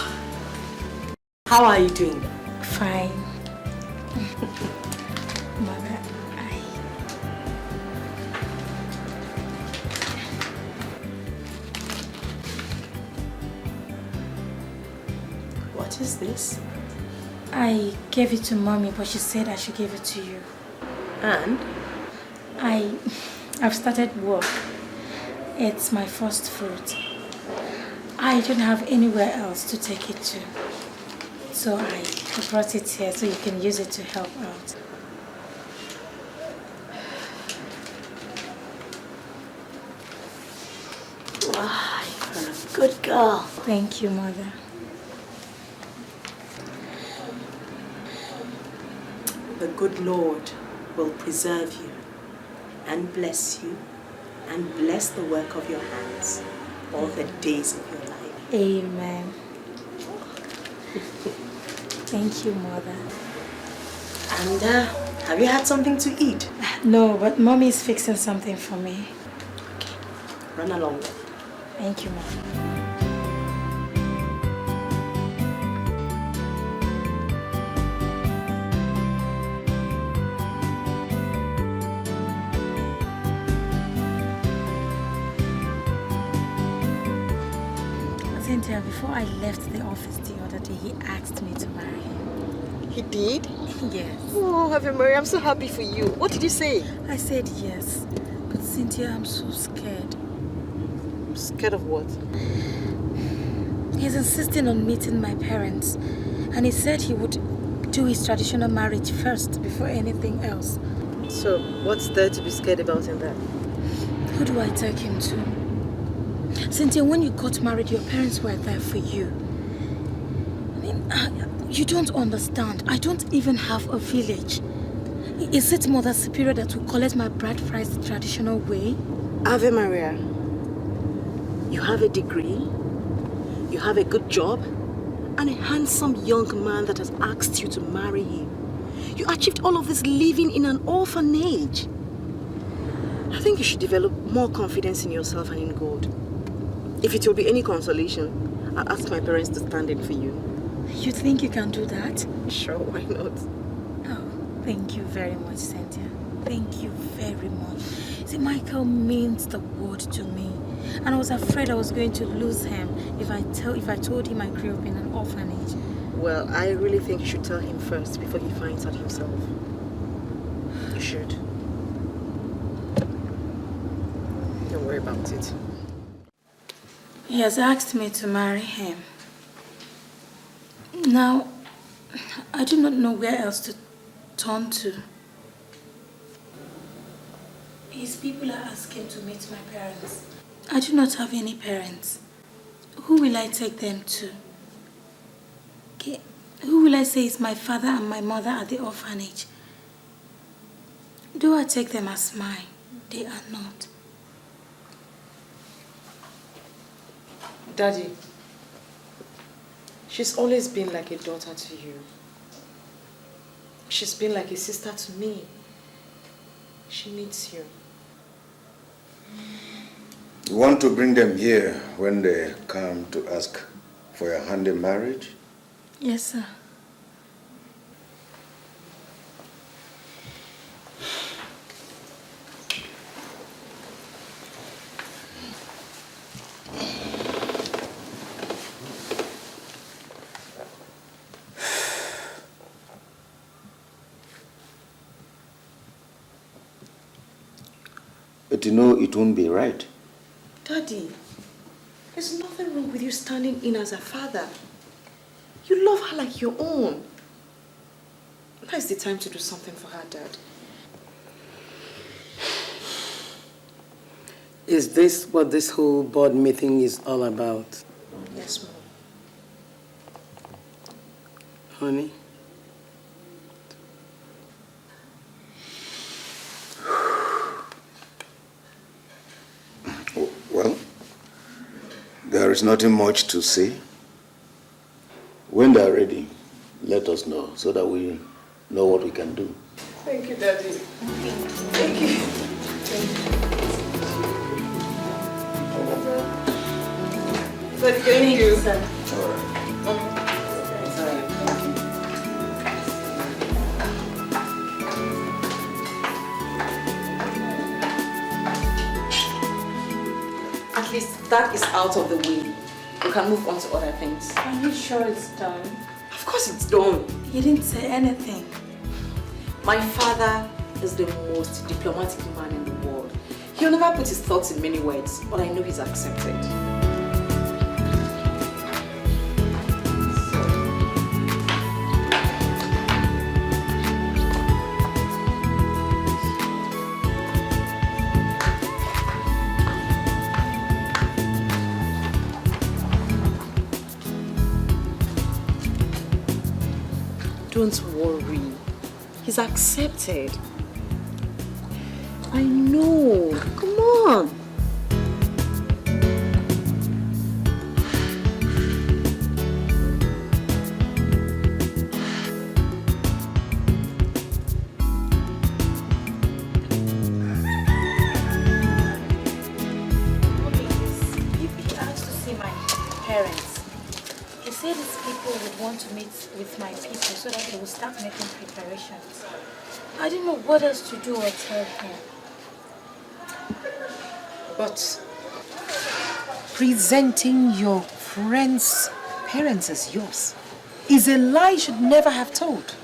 how are you doing? Fine. Mother, What is this? I gave it to Mommy, but she said I should give it to you. And? I've started work. It's my first fruit. I don't have anywhere else to take it to. So I brought it here so you can use it to help out. Wow, you're a good girl. Thank you, Mother. The good Lord will preserve you and bless you and bless the work of your hands all the days of your life. Amen. Thank you, Mother. And have you had something to eat? No, but Mommy is fixing something for me. Okay, run along then. Thank you, Mom. Cynthia, before I left the office the other day, he asked me to marry him. He did? Yes. Oh, Ave Maria, I'm so happy for you. What did you say? I said yes. But Cynthia, I'm so scared. Scared of what? He's insisting on meeting my parents. And he said he would do his traditional marriage first before anything else. So, what's there to be scared about in that? Who do I take him to? Cynthia, when you got married, your parents were there for you. I mean, you don't understand. I don't even have a village. Is it Mother Superior that will collect my bride price the traditional way? Ave Maria, you have a degree, you have a good job, and a handsome young man that has asked you to marry him. You achieved all of this living in an orphanage. I think you should develop more confidence in yourself and in God. If it will be any consolation, I'll ask my parents to stand in for you. You think you can do that? Sure, why not? Oh, thank you very much, Cynthia. Thank you very much. See, Michael means the world to me. And I was afraid I was going to lose him if I told him I grew up in an orphanage. Well, I really think you should tell him first before he finds out himself. You should. Don't worry about it. He has asked me to marry him. Now, I do not know where else to turn to. His people are asking to meet my parents. I do not have any parents. Who will I take them to? Okay. Who will I say is my father and my mother at the orphanage? Do I take them as mine? They are not. Daddy, she's always been like a daughter to you. She's been like a sister to me. She needs you. You want to bring them here when they come to ask for your hand in marriage? Yes, sir. But you know it won't be right. Daddy, there's nothing wrong with you standing in as a father. You love her like your own. Now is the time to do something for her, Dad. Is this what this whole board meeting is all about? Yes, Mom. Honey? Well, there is nothing much to say. When they are ready, let us know so that we know what we can do. Thank you, Daddy. Thank you. Thank you. All right. At least that is out of the way. We can move on to other things. Are you sure it's done? Of course it's done. He didn't say anything. My father is the most diplomatic man in the world. He'll never put his thoughts in many words, but I know he's accepted. Don't worry. He's accepted. I know. Come on. He asked to see my parents. He said his people would want to meet with my people so that they will start making preparations. I didn't know what else to do or tell him. But presenting your friend's parents as yours is a lie you should never have told.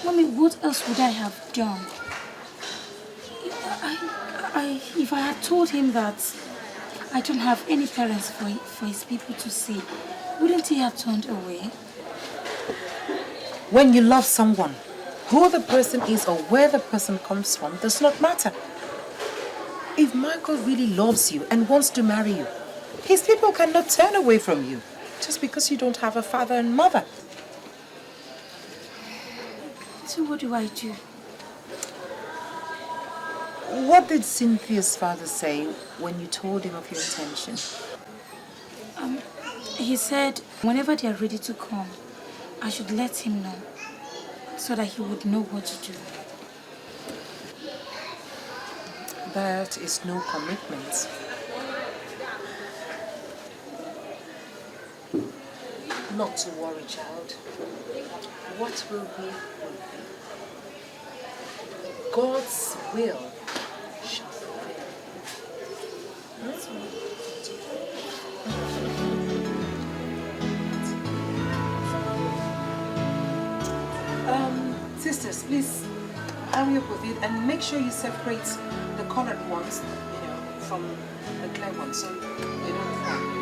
Mommy, what else would I have done? If I had told him that I don't have any parents for his people to see, wouldn't he have turned away? When you love someone, who the person is or where the person comes from does not matter. If Michael really loves you and wants to marry you, his people cannot turn away from you just because you don't have a father and mother. So what do I do? What did Cynthia's father say when you told him of your intention? He said whenever they are ready to come, I should let him know so that he would know what to do. That is no commitment. Not to worry, child. What will be, will be. God's will shall prevail. That's sisters, please hurry up with it and make sure you separate the colored ones, from the clear ones, so they don't fall.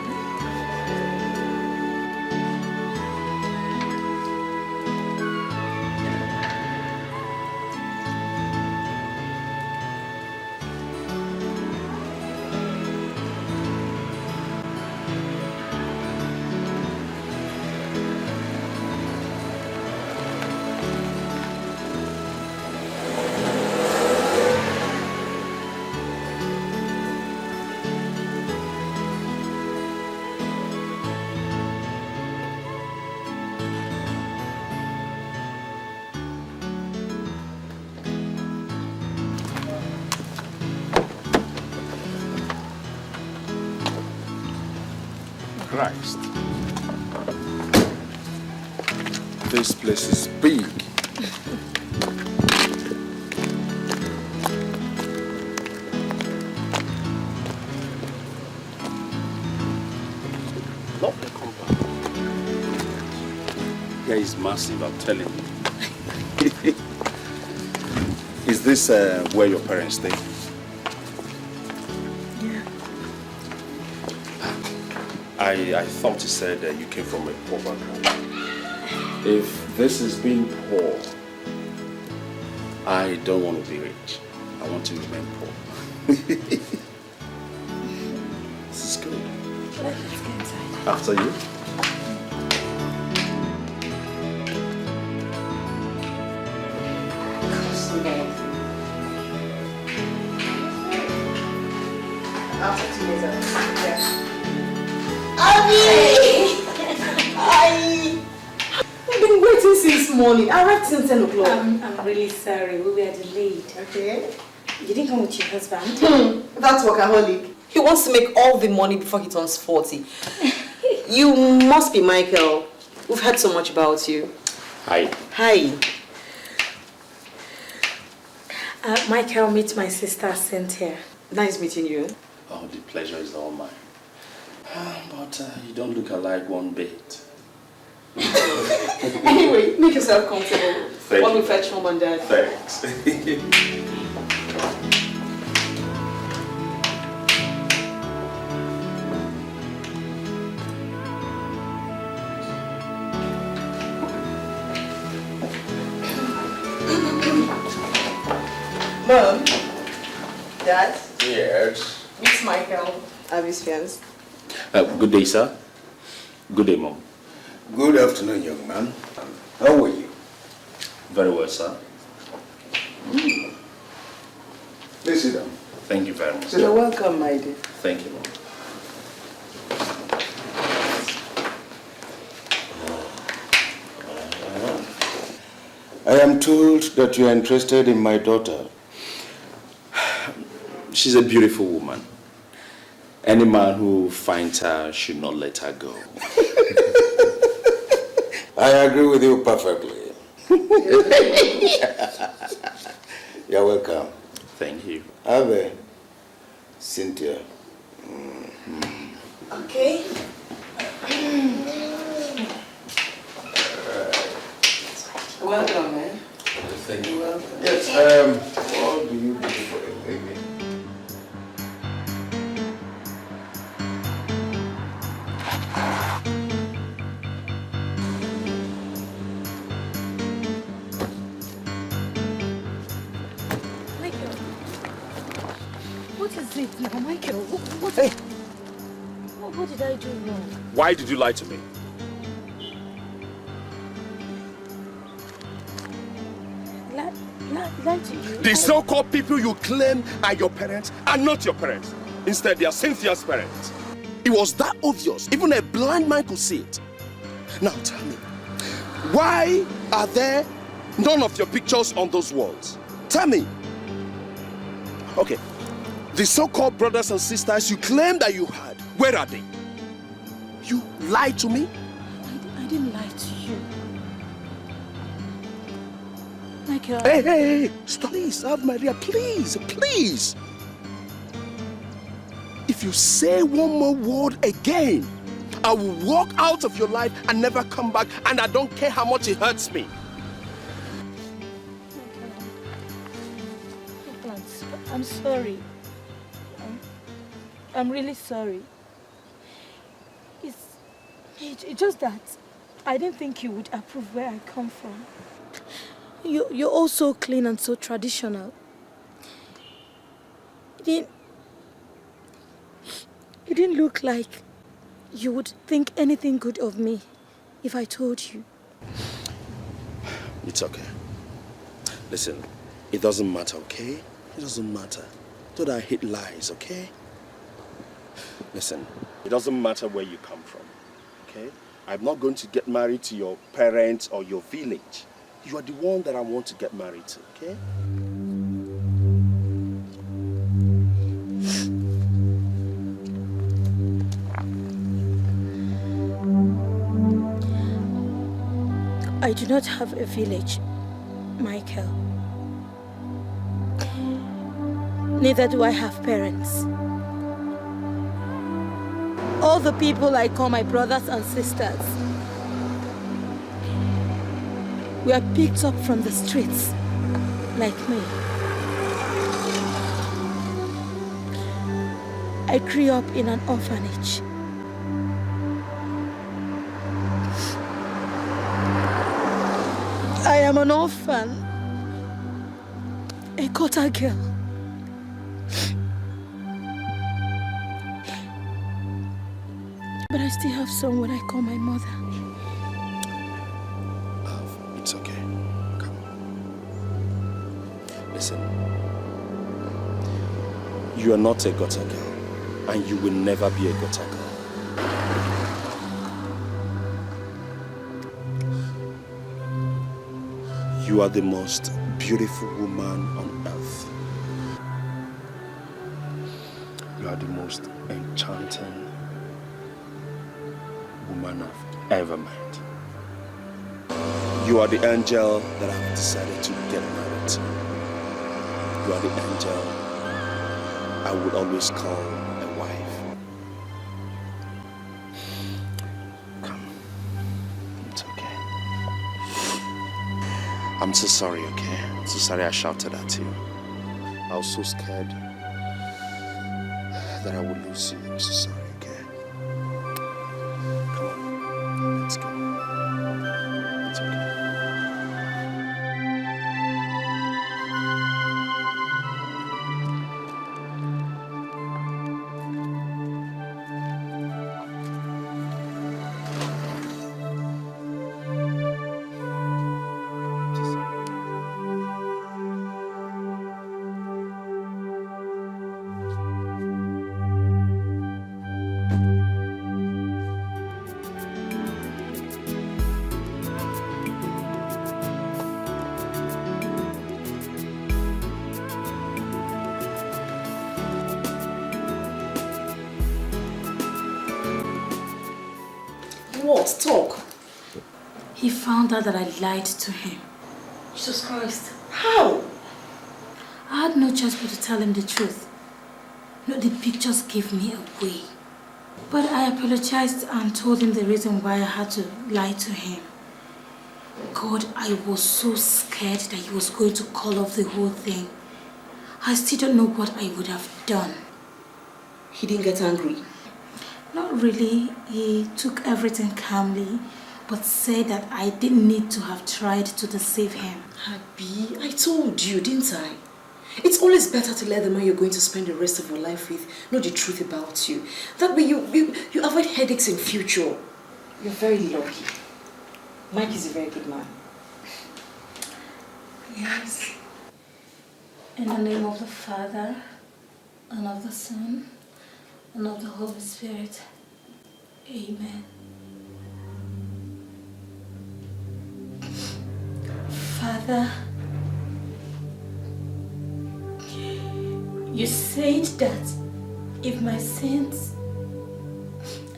Christ. This place is big. Lovely compound. Here is massive, I'm telling you. Is this where your parents stay? I thought you said that you came from a poor background. If this is being poor, I don't want to be rich. I want to remain poor. This is good. Let's go inside. After you. After 2 days, yeah. Abby! I've been waiting since morning. I arrived since 10 o'clock. I'm really sorry. We were delayed. Okay. You didn't come with your husband? That's workaholic. He wants to make all the money before he turns 40. You must be Michael. We've heard so much about you. Hi. Hi. Michael, meet my sister Cynthia. Nice meeting you. Oh, the pleasure is all mine. But you don't look alike one bit. Anyway, make yourself comfortable. While we fetch home and dad. Thanks. Mom, Dad. Yes. Meet Michael, Abby's fiance. Good day, sir. Good day, Mom. Good afternoon, young man. How are you? Very well, sir. Please sit down. Thank you very much. You're welcome, my dear. Thank you, Mom. I am told that you are interested in my daughter. She's a beautiful woman. Any man who finds her should not let her go. I agree with you perfectly. You're welcome. Thank you. Ave, Cynthia. Okay. Welcome, man. Thank you. Welcome. Yes, what do you do for a living? Michael, what is it now, Michael? What did I do wrong? Why did you lie to me? Lie to you? The so-called people you claim are your parents are not your parents. Instead, they are Cynthia's parents. It was that obvious. Even a blind man could see it. Now tell me, why are there none of your pictures on those walls? Tell me. Okay, the so-called brothers and sisters you claim that you had, where are they? You lied to me? I didn't lie to you. Michael. Hey, stop. Please, Ave Maria, please. If you say one more word again, I will walk out of your life and never come back, and I don't care how much it hurts me. I'm sorry. I'm really sorry. It's just that I didn't think you would approve where I come from. You're all so clean and so traditional. It didn't look like you would think anything good of me if I told you. It's okay. Listen, it doesn't matter, okay? It doesn't matter. Don't I hate lies, okay? Listen, it doesn't matter where you come from, okay? I'm not going to get married to your parents or your village. You are the one that I want to get married to, okay? I do not have a village, Michael. Neither do I have parents. All the people I call my brothers and sisters were picked up from the streets, like me. I grew up in an orphanage. I am an orphan, a gutter girl. But I still have someone I call my mother. It's okay. Come on. Listen. You are not a gutter girl, and you will never be a gutter girl. You are the most beautiful woman on earth. You are the most enchanting woman I've ever met. You are the angel that I've decided to get married to. You are the angel I would always call a wife. Come. It's okay. I'm so sorry, okay? I'm so sorry I shouted at you. I was so scared that I would lose you. I'm so sorry, okay? Come on. Let's go. It's okay. What? Talk. He found out that I lied to him. Jesus Christ. How? I had no choice but to tell him the truth. No, the pictures gave me away. But I apologized and told him the reason why I had to lie to him. God, I was so scared that he was going to call off the whole thing. I still don't know what I would have done. He didn't get angry? Not really. He took everything calmly, but said that I didn't need to have tried to deceive him. Abby, I told you, didn't I? It's always better to let the man you're going to spend the rest of your life with know the truth about you. That way you avoid headaches in future. You're very lucky. Mike is a very good man. Yes. In the name of the Father, and of the Son, and of the Holy Spirit. Amen. Father, you said that if my sins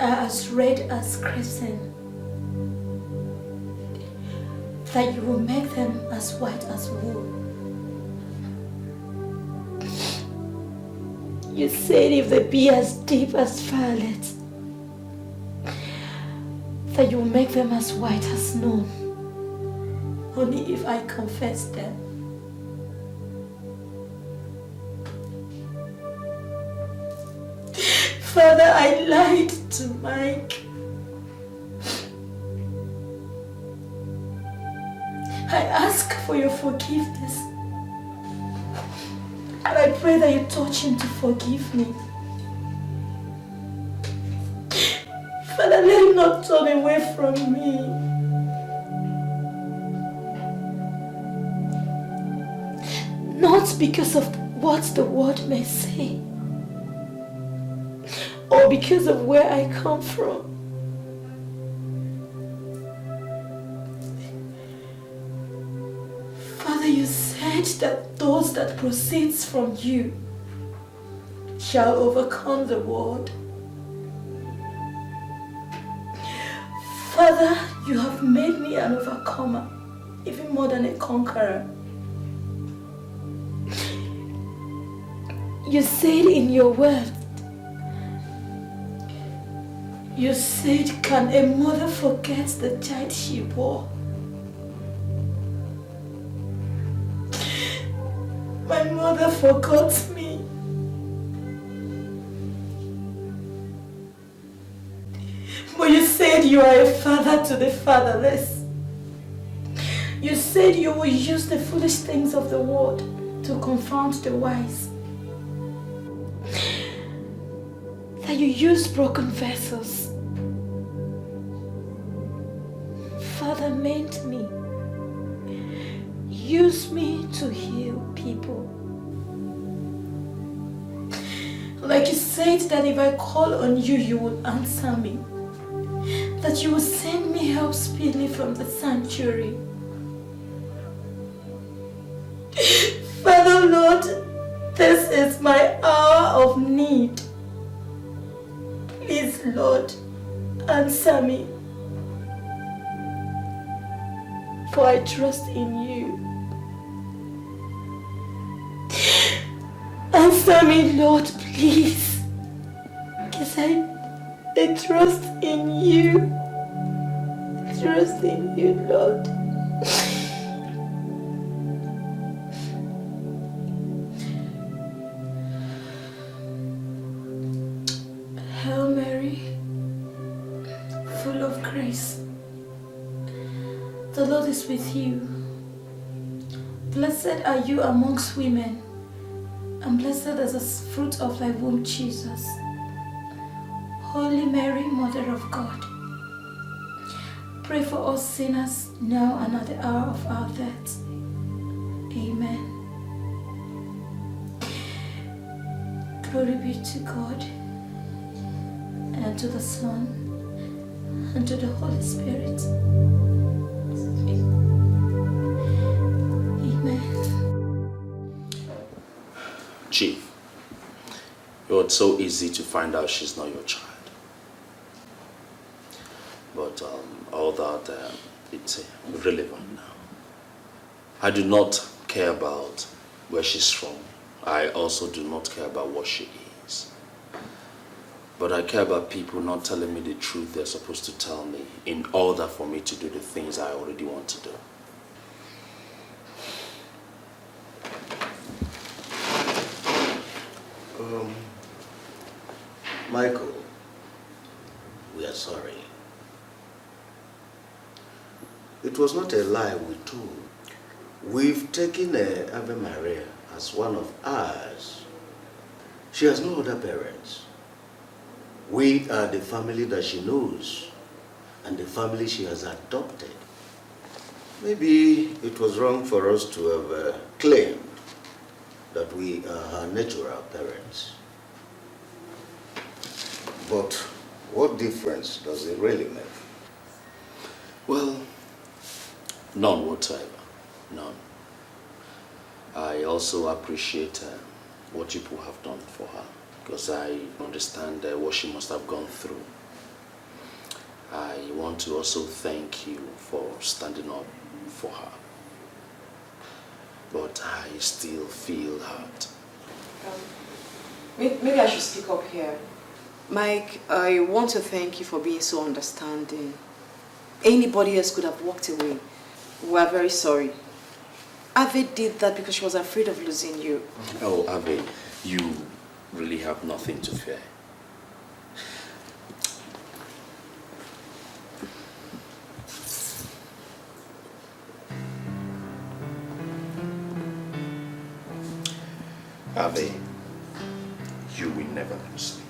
are as red as crimson, that you will make them as white as wool. You said if they be as deep as violet, that you will make them as white as snow, only if I confess them. Father, I lied to Mike. I ask for your forgiveness. And I pray that you touch him to forgive me. Father, let him not turn away from me. Not because of what the world may say, or because of where I come from. Father, you said that those that proceeds from you shall overcome the world. Father, you have made me an overcomer, even more than a conqueror. You said in your word, you said, can a mother forget the child she bore? My mother forgot me. But you said you are a father to the fatherless. You said you will use the foolish things of the world to confound the wise. That you use broken vessels. Father, mend me. Use me to heal people. Like you said that if I call on you, you will answer me. That you will send me help speedily from the sanctuary. Father, Lord, this is my hour of need. Please, Lord, answer me. For I trust in you. Answer me, Lord, please. Because I trust in you. Trust in you, Lord. Hail Mary, full of grace. The Lord is with you. Blessed are you amongst women, and blessed is the fruit of thy womb, Jesus. Holy Mary, Mother of God, pray for us sinners now and at the hour of our death. Amen. Glory be to God, and to the Son, and to the Holy Spirit. Chief, it's so easy to find out she's not your child. But all that, it's irrelevant now. I do not care about where she's from. I also do not care about what she is. But I care about people not telling me the truth they're supposed to tell me in order for me to do the things I already want to do. Michael, we are sorry. It was not a lie we told. We've taken Ave Maria as one of ours. She has no other parents. We are the family that she knows and the family she has adopted. Maybe it was wrong for us to have claimed that we are her natural parents. But what difference does it really make? Well, none whatsoever. None. I also appreciate what you people have done for her, because I understand what she must have gone through. I want to also thank you for standing up for her. But I still feel hurt. Maybe I should speak up here. Mike, I want to thank you for being so understanding. Anybody else could have walked away. We are very sorry. Ave did that because she was afraid of losing you. Oh, Ave, you really have nothing to fear. Ave, you will never lose me.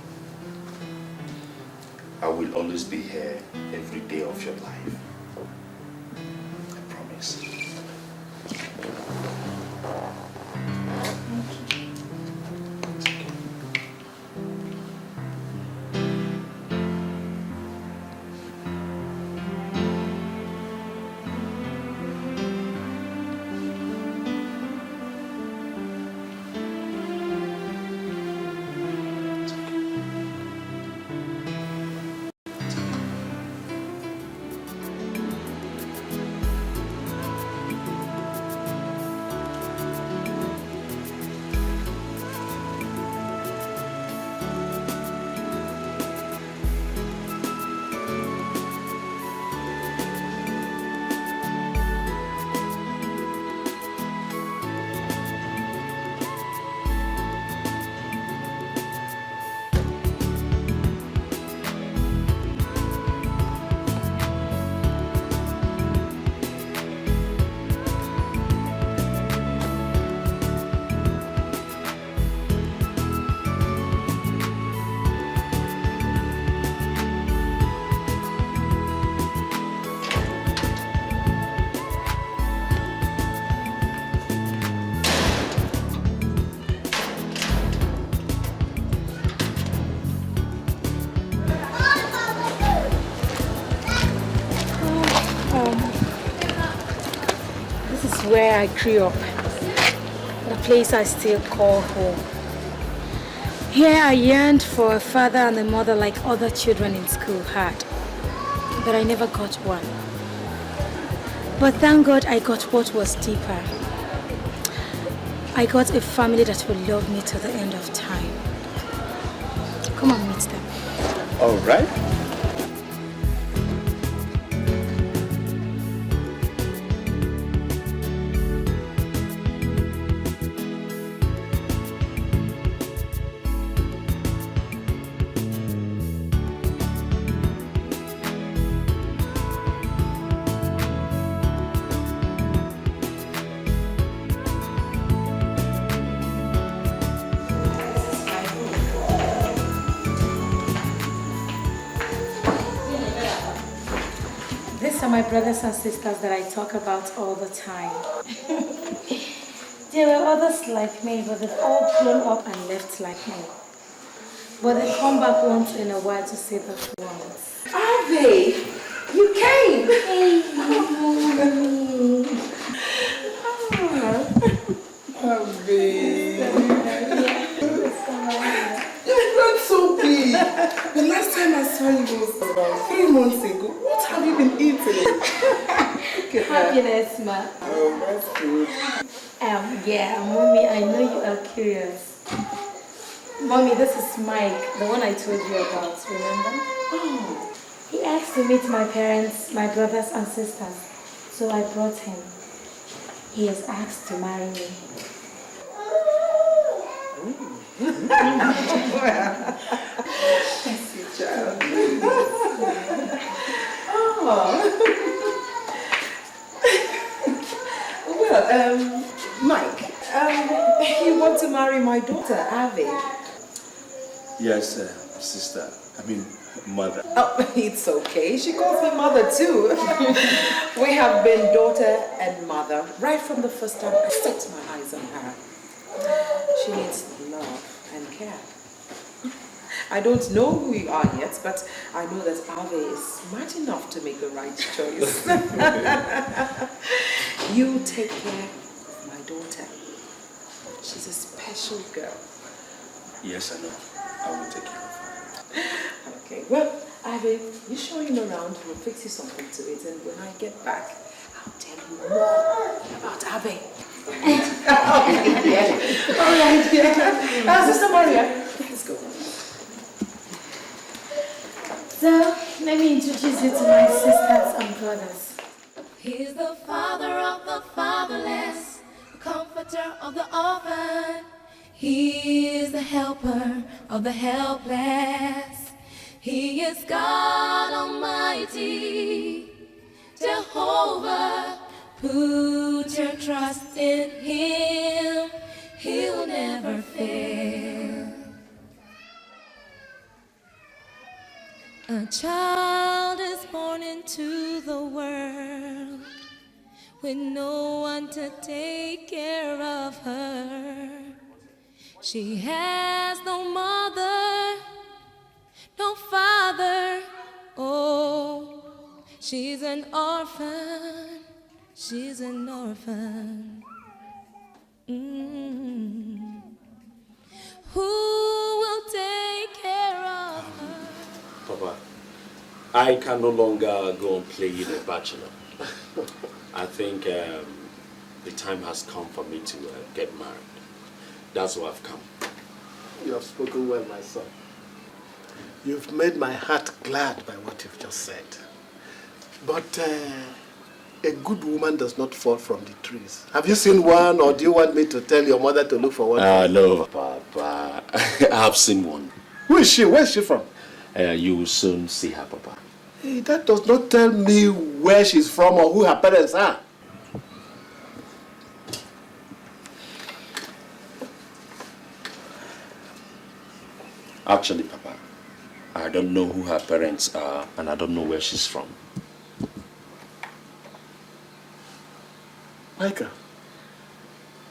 I will always be here every day of your life. I promise. Where I grew up, the place I still call home. Here I yearned for a father and a mother like other children in school had, but I never got one. But thank God I got what was deeper. I got a family that will love me to the end of time. Come and meet them. All right. My brothers and sisters that I talk about all the time. There were others like me, but they've all grown up and left like me. But they come back once in a while to see the ones. Ave, you came! Hey, mommy. You're so big. The last time I saw you was about 3 months ago. What have you been eating? Happiness, ma. Oh, that's good. Yeah, mommy, I know you are curious. Mommy, this is Mike, the one I told you about, remember? Oh. He asked to meet my parents, my brothers and sisters, so I brought him. He has asked to marry me. Yes, you child. Well, Mike, you want to marry my daughter, Avi? Yes, sister. I mean, mother. Oh, it's okay. She calls me mother too. We have been daughter and mother right from the first time I set my eyes on her. She needs love and care. I don't know who you are yet, but I know that Ave is smart enough to make the right choice. You take care of my daughter. She's a special girl. Yes, I know. I will take care of her. Okay, well, Ivy, you show him around, we'll fix you something to eat, and when I get back, I'll tell you more about Ivy. Yeah. All right, yeah. Sister Maria, let's go. So, let me introduce you to my sisters and brothers. He's the father of the fatherless, comforter of the orphan. He is the helper of the helpless. He is God Almighty, Jehovah. Put your trust in Him, He'll never fail. A child is born into the world with no one to take care of her. She has no mother, no father. Oh, she's an orphan. She's an orphan. Who will take care of her? Papa, I can no longer go on playing a bachelor. I think the time has come for me to get married. That's why I've come. You have spoken well, my son. You've made my heart glad by what you've just said. But a good woman does not fall from the trees. Have you seen one, or do you want me to tell your mother to look for one? No, Papa. I have seen one. Who is she? Where is she from? You will soon see her, Papa. Hey, that does not tell me where she's from or who her parents are. Actually, Papa, I don't know who her parents are, and I don't know where she's from. Micah,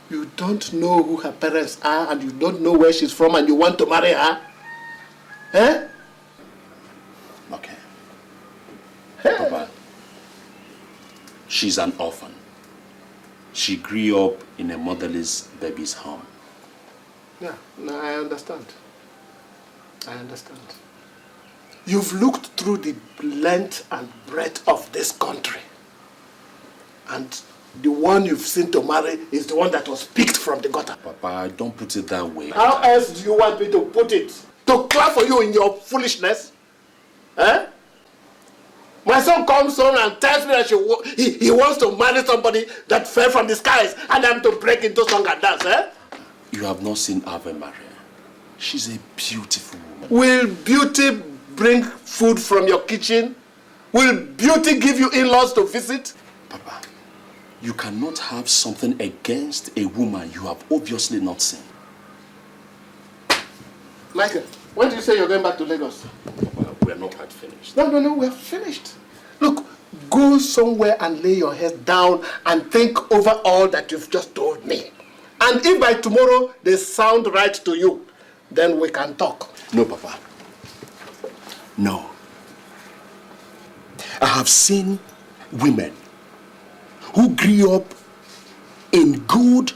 you don't know who her parents are, and you don't know where she's from, and you want to marry her? Eh? Okay. Hey. Papa, she's an orphan. She grew up in a motherless baby's home. Yeah, no, I understand. I understand. You've looked through the length and breadth of this country, and the one you've seen to marry is the one that was picked from the gutter. Papa, don't put it that way. How else do you want me to put it? To clap for you in your foolishness? Eh? My son comes home and tells me that he wants to marry somebody that fell from the skies, and I'm to break into song and dance, eh? You have not seen Ave Maria. She's a beautiful woman. Will beauty bring food from your kitchen? Will beauty give you in-laws to visit? Papa, you cannot have something against a woman you have obviously not seen. Michael, when did you say you're going back to Lagos? Papa, we are not quite finished. No, we're finished. Look, go somewhere and lay your head down and think over all that you've just told me. And if by tomorrow they sound right to you, then we can talk. No, Papa. No. I have seen women who grew up in good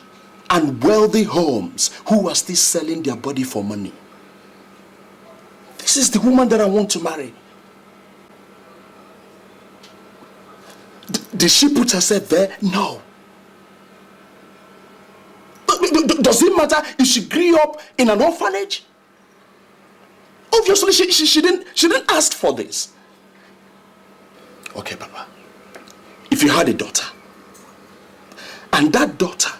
and wealthy homes who are still selling their body for money. This is the woman that I want to marry. Did she put herself there? No. Does it matter if she grew up in an orphanage? Obviously, she didn't ask for this. Okay, Papa. If you had a daughter, and that daughter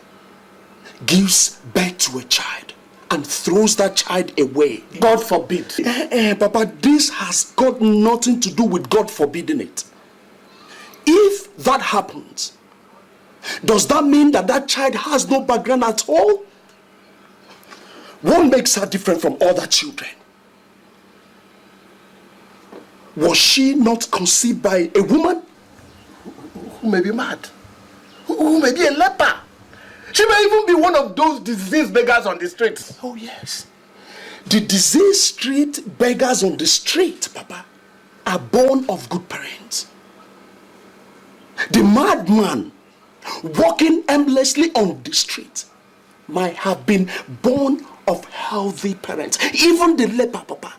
gives birth to a child and throws that child away, God forbid. Papa, this has got nothing to do with God forbidding it. If that happens, does that mean that that child has no background at all? What makes her different from other children? Was she not conceived by a woman? Who may be mad? Who may be a leper? She may even be one of those diseased beggars on the streets. Oh yes. The diseased street beggars on the street, Papa, are born of good parents. The madman walking aimlessly on the street might have been born of healthy parents. Even the leper, Papa,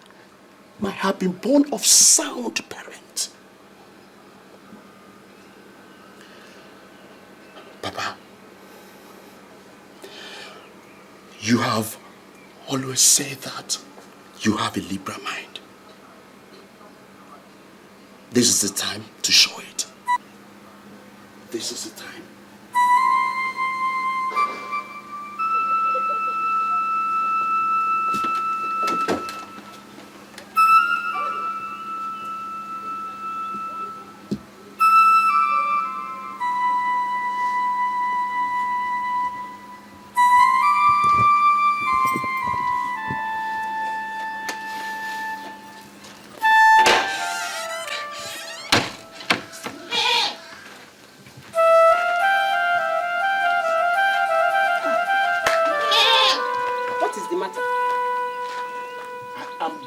might have been born of sound parents. Papa, you have always said that you have a liberal mind. This is the time to show it. This is the time.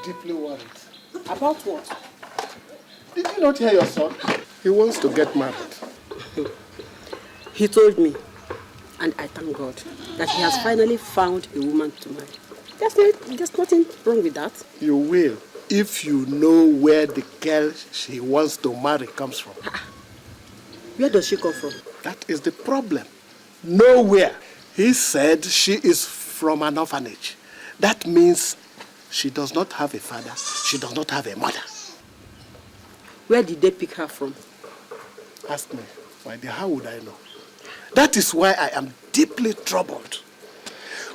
Deeply worried. About what? Did you not hear your son? He wants to get married. He told me, and I thank God, that he has finally found a woman to marry. There's nothing wrong with that. You will, if you know where the girl she wants to marry comes from. Where does she come from? That is the problem. Nowhere. He said she is from an orphanage. That means she does not have a father. She does not have a mother. Where did they pick her from? Ask me. Why, how would I know? That is why I am deeply troubled.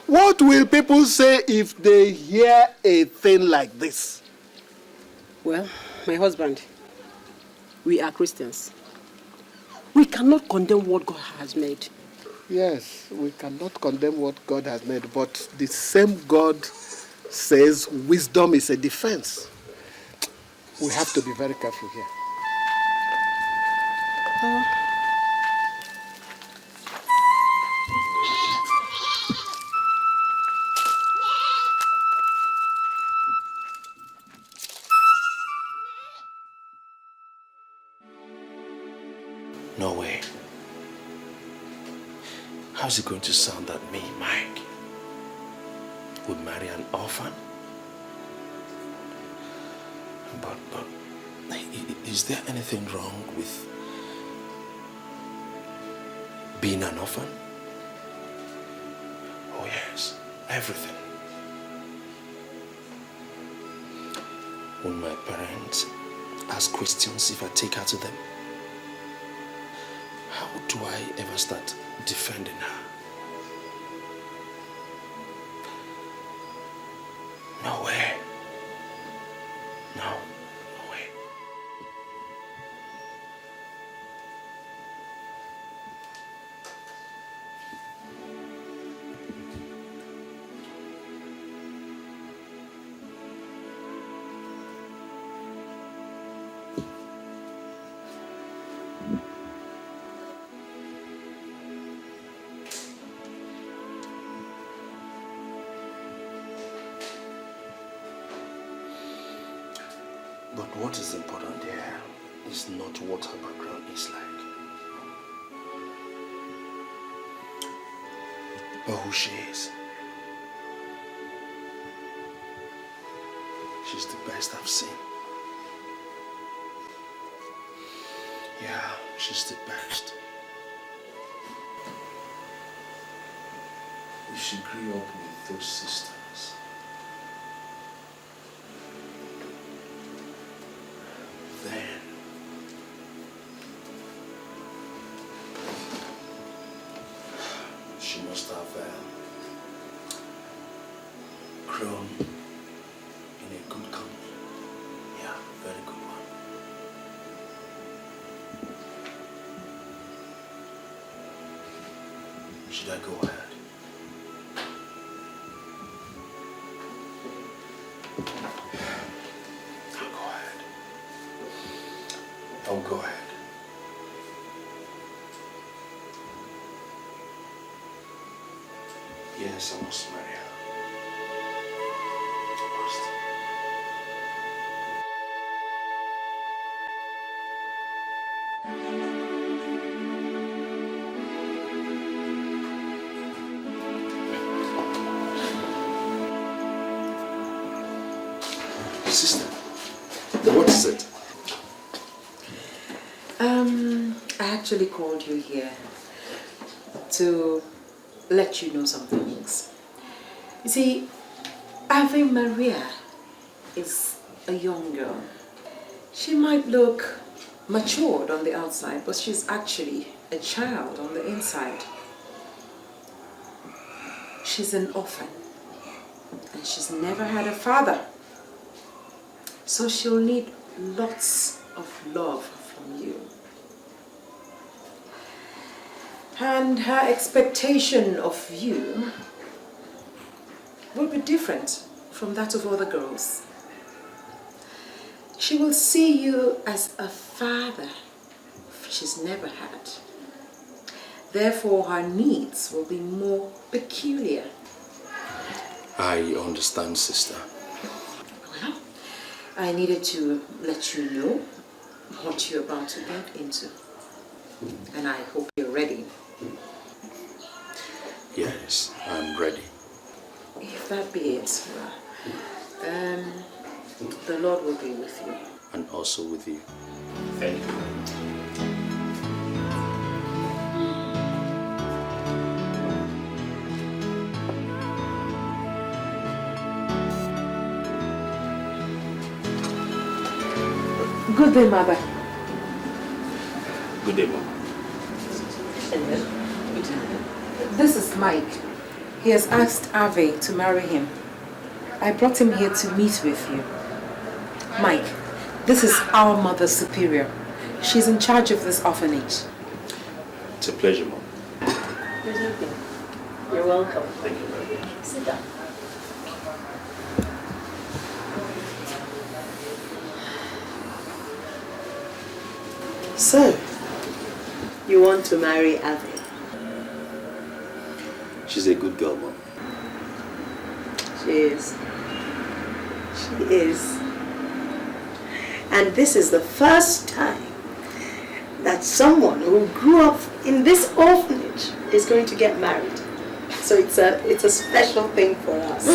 What will people say if they hear a thing like this? Well, my husband, we are Christians. We cannot condemn what God has made. Yes, we cannot condemn what God has made, but the same God says wisdom is a defense. We have to be very careful here. No way. How's it going to sound that me, Mike, would marry an orphan? But is there anything wrong with being an orphan? Oh yes, everything. When my parents ask questions if I take her to them, how do I ever start defending her? No way. No way. But what is important here is not what her background is like, but who she is. She's the best I've seen. Yeah, she's the best. If she grew up with those sisters, must have grown in a good company. Yeah, very good one. Should I go ahead? I'll go ahead. Yes, I must marry her. I must. Sister, what is it? I actually called you here to let you know some things. You see, Ave Maria is a young girl. She might look matured on the outside, but she's actually a child on the inside. She's an orphan, and she's never had a father. So she'll need lots of love from you. And her expectation of you will be different from that of other girls. She will see you as a father she's never had. Therefore, her needs will be more peculiar. I understand, sister. Well, I needed to let you know what you're about to get into. And I hope you're ready. Yes, I'm ready. If that be it, the Lord will be with you. And also with you. Thank you. Good day, Mother. Good day, Mom. This is Mike. He has asked Ave to marry him. I brought him here to meet with you. Mike, this is our Mother Superior. She's in charge of this orphanage. It's a pleasure, Mom. Good evening. You're welcome. Thank you very much. Sit down. So, you want to marry Ave? She's a good girl, Mom. She is. She is. And this is the first time that someone who grew up in this orphanage is going to get married. So it's a special thing for us.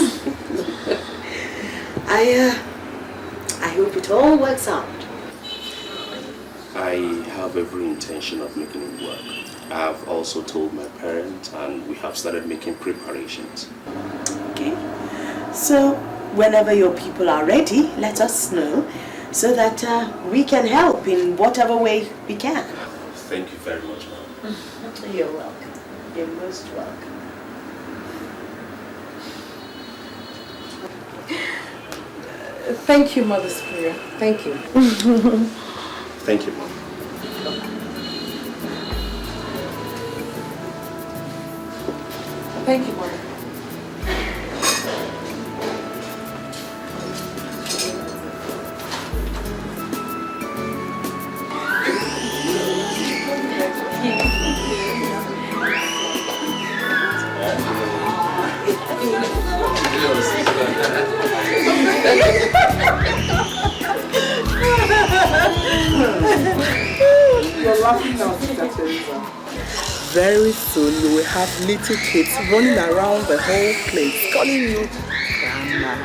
I hope it all works out. I have every intention of making it work. I have also told my parents and we have started making preparations. Okay. So whenever your people are ready, let us know so that we can help in whatever way we can. Thank you very much, Mom. You're welcome. You're most welcome. Thank you, Mother Superior. Thank you. Thank you, Mom. Thank you, Mother. You're laughing now, Sister Teresa. Very soon you will have little kids running around the whole place calling you Grandma.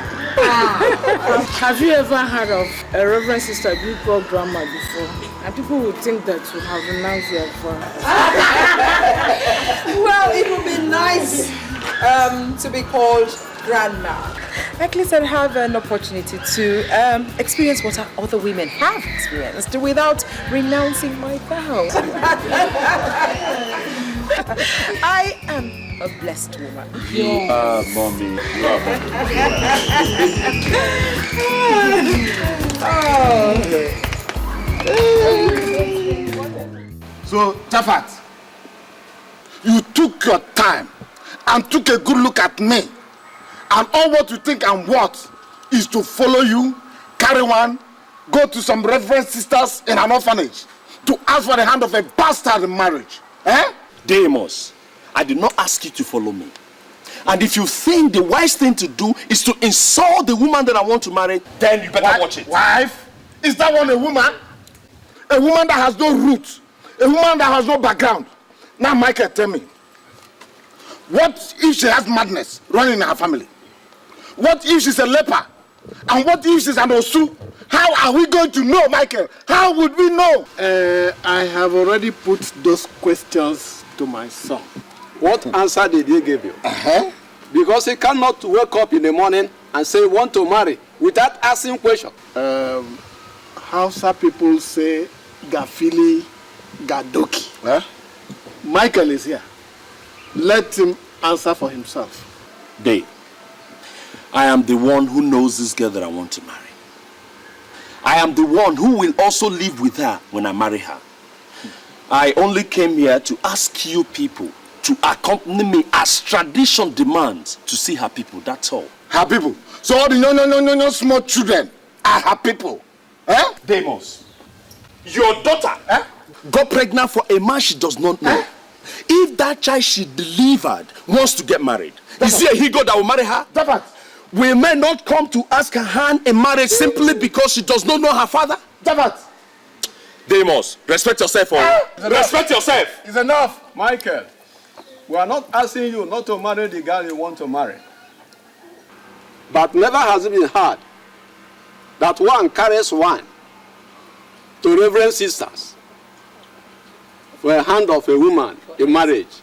Have you ever heard of a Reverend Sister being called Grandma before? And people would think that you have renounced your father. Well, it would be nice to be called Grandma. At least I'd have an opportunity to experience what other women have experienced without renouncing my vows. I am a blessed woman. You are mommy. You are So, Jafat, you took your time and took a good look at me. And all what you think I'm worth is to follow you, carry one, go to some reverend sisters in an orphanage to ask for the hand of a bastard in marriage. Eh? Deimos, I did not ask you to follow me. And if you think the wise thing to do is to insult the woman that I want to marry, then you better watch it. Wife? Is that one a woman? A woman that has no roots. A woman that has no background. Now, Michael, tell me. What if she has madness running in her family? What if she's a leper? And what if she's an Osu? How are we going to know, Michael? How would we know? I have already put those questions to my son. What answer did he give you? Because he cannot wake up in the morning and say, want to marry, without asking question. Hausa people say, Gafili Gadoki. Michael is here. Let him answer for himself. Dave, I am the one who knows this girl that I want to marry. I am the one who will also live with her when I marry her. I only came here to ask you people to accompany me as tradition demands to see her people, that's all. Her people? So all the no small children are her people? Deimos, your daughter got pregnant for a man she does not know. If that child she delivered wants to get married, is there a he-god that will marry her? Will men not come to ask her hand in marriage simply because she does not know her father? Deimos, respect yourself. Respect yourself. It's enough, Michael. We are not asking you not to marry the girl you want to marry. But never has it been heard that one carries one to reverend sisters for a hand of a woman in marriage.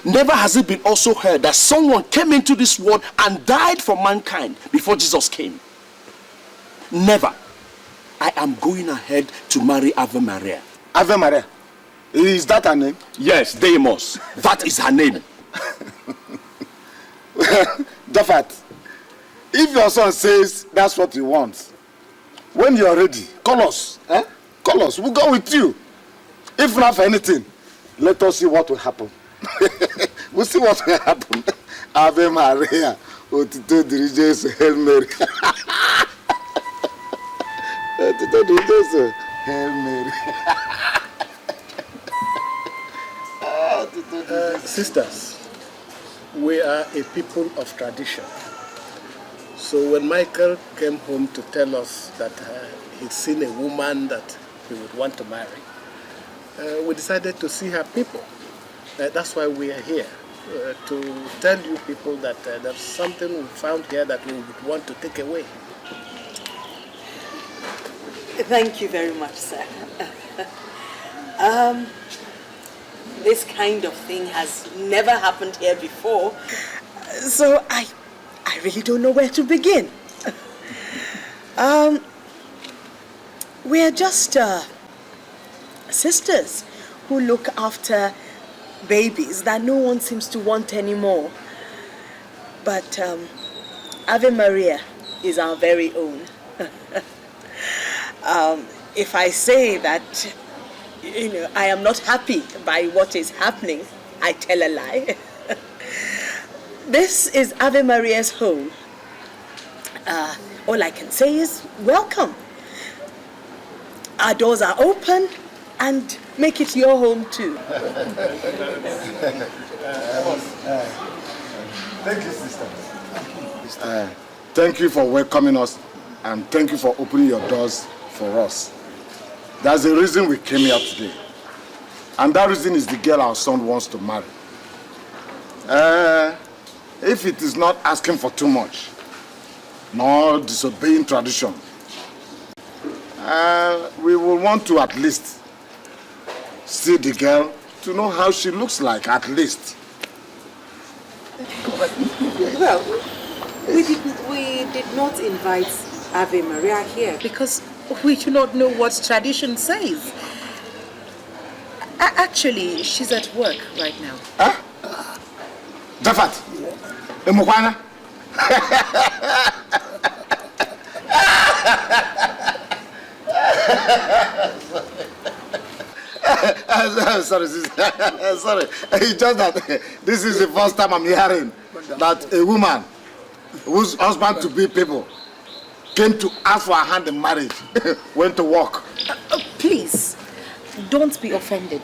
Never has it been also heard that someone came into this world and died for mankind before Jesus came. Never. I am going ahead to marry Ave Maria. Ave Maria? Is that her name? Yes, Deimos. That is her name. Jafat, if your son says that's what he wants, when you're ready, call us. Call us. We'll go with you. If not for anything, let us see what will happen. We'll see what will happen. Ave Maria. Otito diriges Hail Mary. Otito diriges Hail Mary. Sisters, we are a people of tradition. So when Michael came home to tell us that he'd seen a woman that he would want to marry, we decided to see her people. That's why we are here, to tell you people that there's something we found here that we would want to take away. Thank you very much, sir. This kind of thing has never happened here before, so I really don't know where to begin. We're just sisters who look after babies that no one seems to want anymore. But Ave Maria is our very own. If I say that, I am not happy by what is happening, I tell a lie. This is Ave Maria's home. All I can say is welcome. Our doors are open, and make it your home too. Thank you, sister. Thank you for welcoming us, and thank you for opening your doors for us. That's the reason we came here today. And that reason is the girl our son wants to marry. If it is not asking for too much, nor disobeying tradition, we will want to at least see the girl to know how she looks like, at least. Well, we did not invite Ave Maria here because we do not know what tradition says. Actually, she's at work right now. Huh? Jafat, Emokwana. Sorry, sister. Sorry. It's just that this is the first time I'm hearing that a woman whose husband to be people came to ask for her hand in marriage, went to work. Please, don't be offended.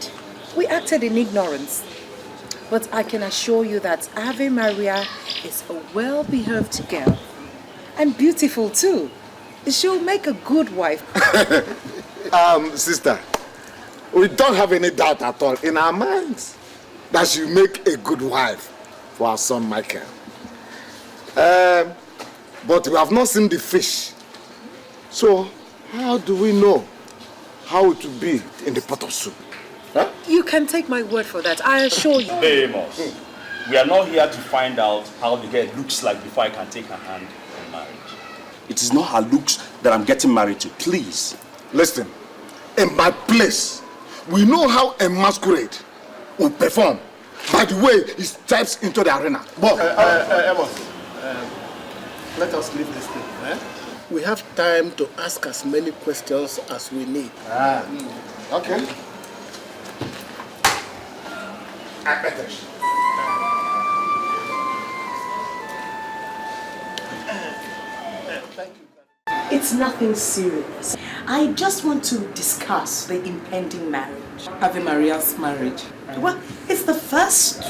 We acted in ignorance. But I can assure you that Ave Maria is a well-behaved girl. And beautiful too. She'll make a good wife. Sister, we don't have any doubt at all in our minds that she'll make a good wife for our son Michael. But we have not seen the fish. So, how do we know how it will be in the pot of soup? Huh? You can take my word for that, I assure you. Amos, we are not here to find out how the girl looks like before I can take her hand in marriage. It is not her looks that I'm getting married to, please. Listen, in my place, we know how a masquerade will perform by the way he steps into the arena. But, Amos, let us leave this thing. Eh? We have time to ask as many questions as we need. Okay. It's nothing serious. I just want to discuss the impending marriage. Ave Maria's marriage. Well, it's the first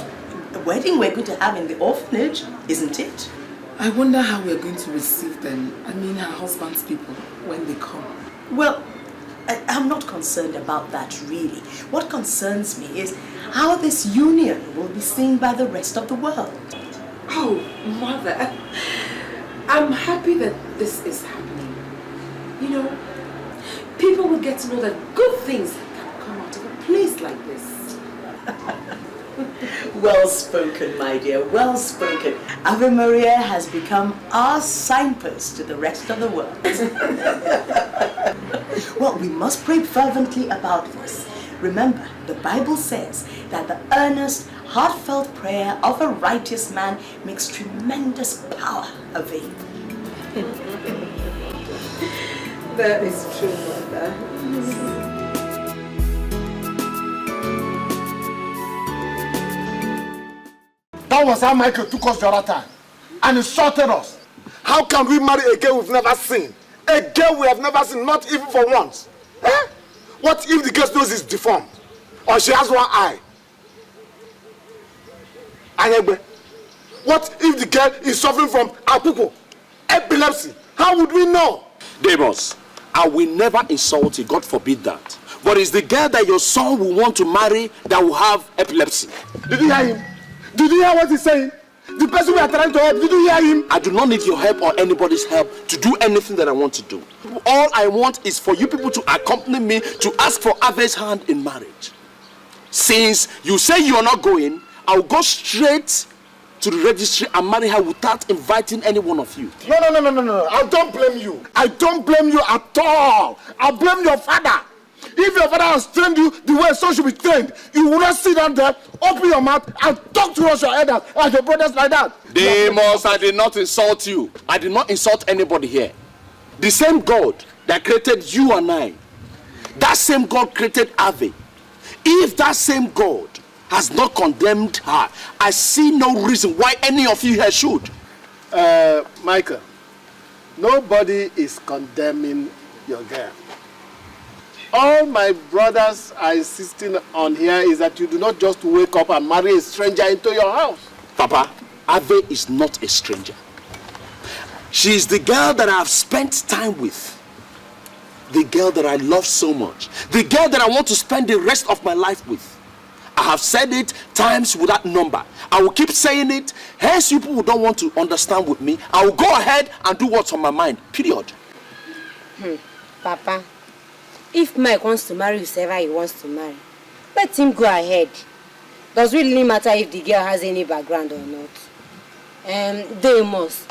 wedding we're going to have in the orphanage, isn't it? I wonder how we're going to receive them, I mean her husband's people, when they come. Well, I'm not concerned about that really. What concerns me is how this union will be seen by the rest of the world. Oh, Mother, I'm happy that this is happening. You know, people will get to know that good things can come out of a place like this. Well spoken, my dear, well spoken. Ave Maria has become our signpost to the rest of the world. Well, we must pray fervently about this. Remember, the Bible says that the earnest, heartfelt prayer of a righteous man makes tremendous power avail. That is true, Mother. That was how Michael took us the other time and insulted us. How can we marry a girl we've never seen? A girl we have never seen, not even for once. Eh? What if the girl's nose is deformed? Or she has one eye? Anyegbe, what if the girl is suffering from akuko, epilepsy? How would we know? Deimos, I will never insult you, God forbid that. But it's the girl that your son will want to marry that will have epilepsy. Did you hear him? Did you hear what he's saying? The person we are trying to help, did you hear him? I do not need your help or anybody's help to do anything that I want to do. All I want is for you people to accompany me to ask for Ave's hand in marriage. Since you say you are not going, I'll go straight to the registry and marry her without inviting any one of you. No. I don't blame you. I don't blame you at all. I blame your father. If your father has trained you the way a son should be trained, you will not sit down there, open your mouth, and talk to us, your elders, and your brothers like that. Deimos, I did not insult you. I did not insult anybody here. The same God that created you and I, that same God created Ave. If that same God has not condemned her, I see no reason why any of you here should. Michael, nobody is condemning your girl. All my brothers are insisting on here is that you do not just wake up and marry a stranger into your house. Papa, Ave is not a stranger. She is the girl that I have spent time with. The girl that I love so much. The girl that I want to spend the rest of my life with. I have said it times without number. I will keep saying it. Hence, you people who don't want to understand with me, I will go ahead and do what's on my mind. Period. Papa, if Mike wants to marry whoever he wants to marry, let him go ahead. Does it really matter if the girl has any background or not? Deimos,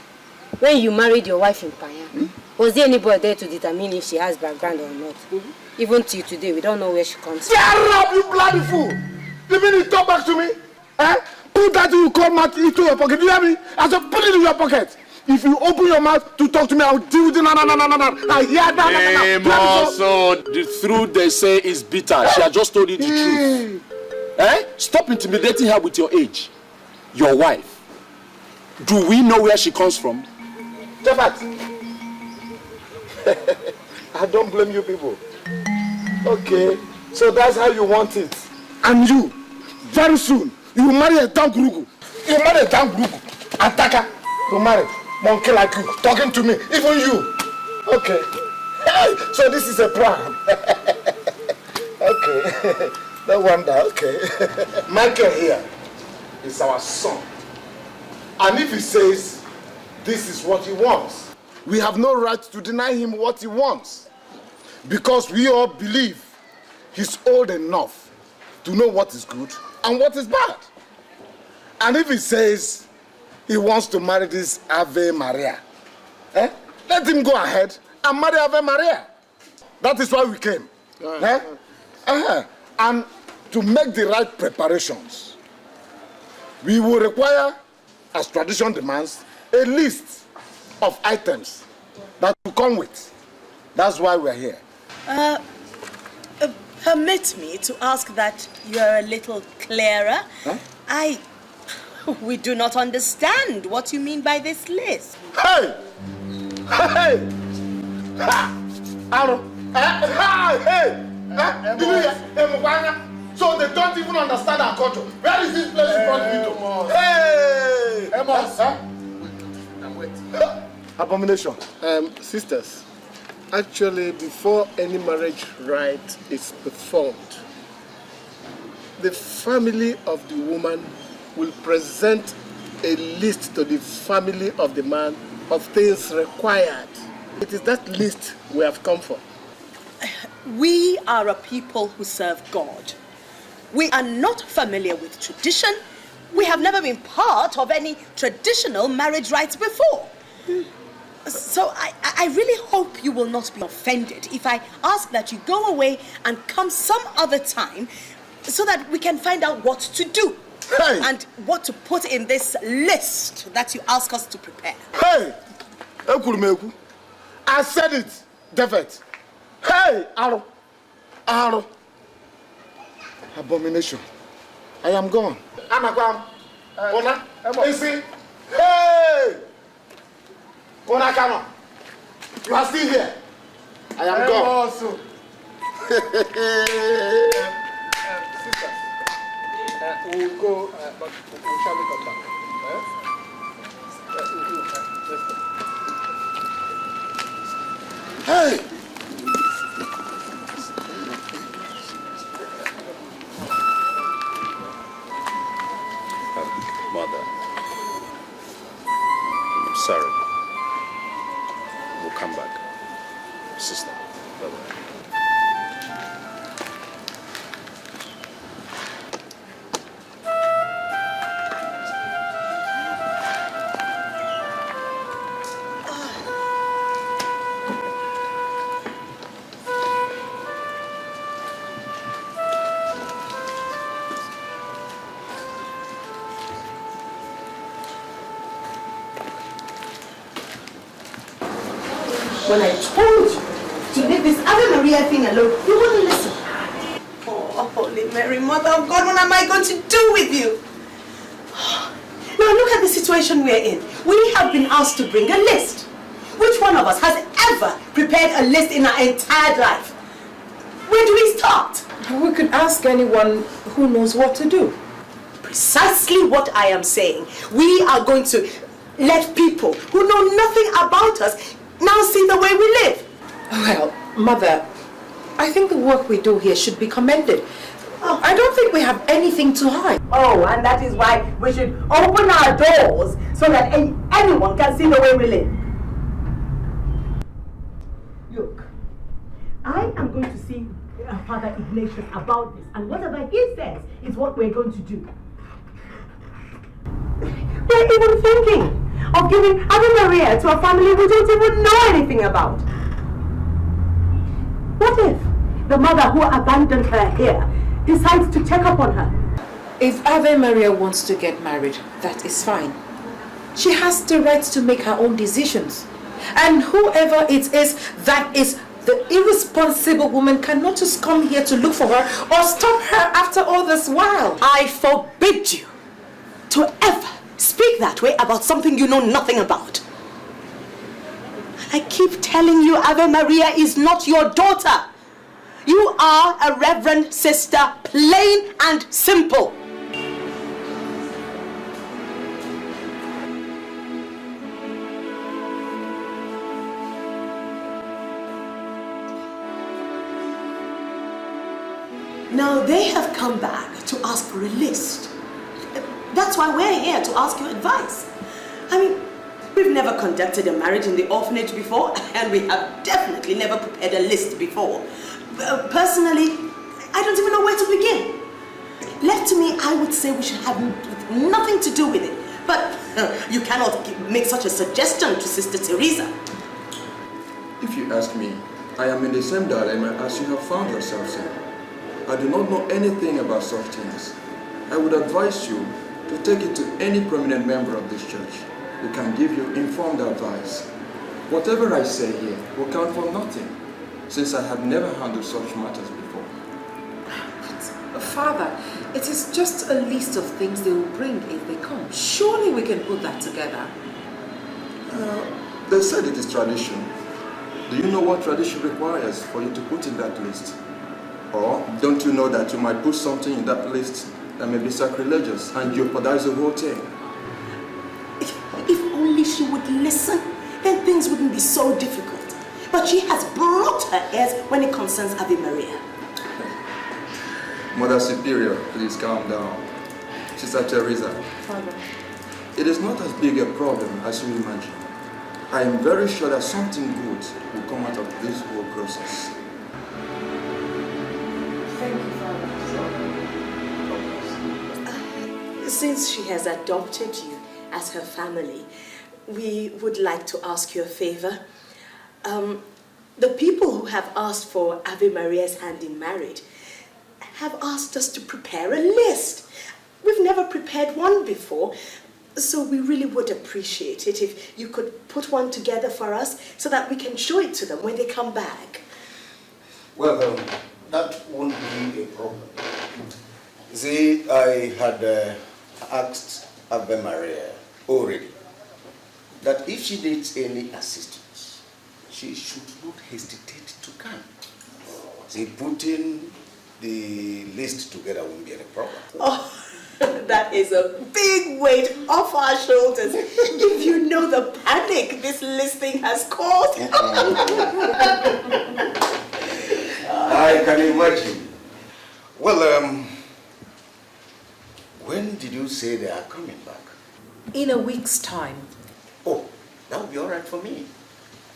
when you married your wife in Panya, Was there anybody there to determine if she has background or not? Even till today, we don't know where she comes from. Shut up, you bloody fool! You mean you talk back to me? Eh? Put that you call Matt into your pocket. Do you hear me? I said put it in your pocket. If you open your mouth to talk to me, I'll deal with it. No. I hear that. So the truth they say is bitter. She has just told you the truth. Eh? Stop intimidating her with your age. Your wife. Do we know where she comes from? Jafat. I don't blame you people. Okay, so that's how you want it. And you, very soon, you will marry a tangurugu. You marry a tangurugu. Attacker. You marry. Monkey like you. Talking to me. Even you. Okay. So this is a plan. Okay. No wonder. Okay. Michael here is our son. And if he says this is what he wants, we have no right to deny him what he wants. Because we all believe he's old enough to know what is good and what is bad. And if he says he wants to marry this Ave Maria, let him go ahead and marry Ave Maria. That is why we came. And to make the right preparations, we will require, as tradition demands, a list of items that will come with. That's why we're here. Permit me to ask that you're a little clearer. Huh? We do not understand what you mean by this list. Hey! Hey! Ha! Hey! So they don't even understand our culture. Where is this place you brought me to? Hey! Abomination. Sisters, actually, before any marriage rite is performed, the family of the woman will present a list to the family of the man of things required. It is that list we have come for. We are a people who serve God. We are not familiar with tradition. We have never been part of any traditional marriage rites before. So I really hope you will not be offended if I ask that you go away and come some other time so that we can find out what to do. Hey. And what to put in this list that you ask us to prepare. Hey! I said it, David. Hey! Aro. Abomination. I am gone. Anakwam. Ona. Isi. Hey! Ona Kano. You are still here. I am gone. Also. Sisters, we'll go, but we shall come back. Hey! Mother, I'm sorry. We'll come back. Sister, bye-bye. When I told you to leave this Ave Maria thing alone, you wouldn't listen. Oh, Holy Mary, Mother of God, what am I going to do with you? Now look at the situation we're in. We have been asked to bring a list. Which one of us has ever prepared a list in our entire life? Where do we start? We could ask anyone who knows what to do. Precisely what I am saying. We are going to let people who know nothing about us now see the way we live. Well, Mother, I think the work we do here should be commended. I don't think we have anything to hide. Oh, and that is why we should open our doors so that anyone can see the way we live. Look, I am going to see Father Ignatius about this, and whatever he says is what we're going to do. We're even thinking of giving Ave Maria to a family we don't even know anything about? What if the mother who abandoned her here decides to check up on her? If Ave Maria wants to get married, that is fine. She has the right to make her own decisions. And whoever it is that is the irresponsible woman cannot just come here to look for her or stop her after all this while. I forbid you to ever speak that way about something you know nothing about. I keep telling you, Ave Maria is not your daughter. You are a reverend sister, plain and simple. Now they have come back to ask for a list. That's why we're here, to ask your advice. I mean, we've never conducted a marriage in the orphanage before, and we have definitely never prepared a list before. Personally, I don't even know where to begin. Left to me, I would say we should have nothing to do with it. But you cannot make such a suggestion to Sister Teresa. If you ask me, I am in the same dilemma as you have found yourself in. I do not know anything about such things. I would advise you to take it to any prominent member of this church who can give you informed advice. Whatever I say here will count for nothing, since I have never handled such matters before. But Father, it is just a list of things they will bring if they come. Surely we can put that together. They said it is tradition. Do you know what tradition requires for you to put in that list? Or don't you know that you might put something in that list that may be sacrilegious and jeopardize the whole thing? If only she would listen, then things wouldn't be so difficult. But she has blocked her ears when it concerns Ave Maria. Mother Superior, please calm down. Sister Teresa, Father, it is not as big a problem as you imagine. I am very sure that something good will come out of this whole process. thank you, Father. Since she has adopted you as her family, we would like to ask you a favor. The people who have asked for Ave Maria's hand in marriage have asked us to prepare a list. We've never prepared one before, so we really would appreciate it if you could put one together for us so that we can show it to them when they come back. Well, that won't be a problem. See, I had asked Ave Maria already that if she needs any assistance, she should not hesitate to come. See, putting the list together won't be any problem. Oh, that is a big weight off our shoulders. If you know the panic this listing has caused. I can imagine. Well, when did you say they are coming back? In a week's time. Oh, that would be all right for me.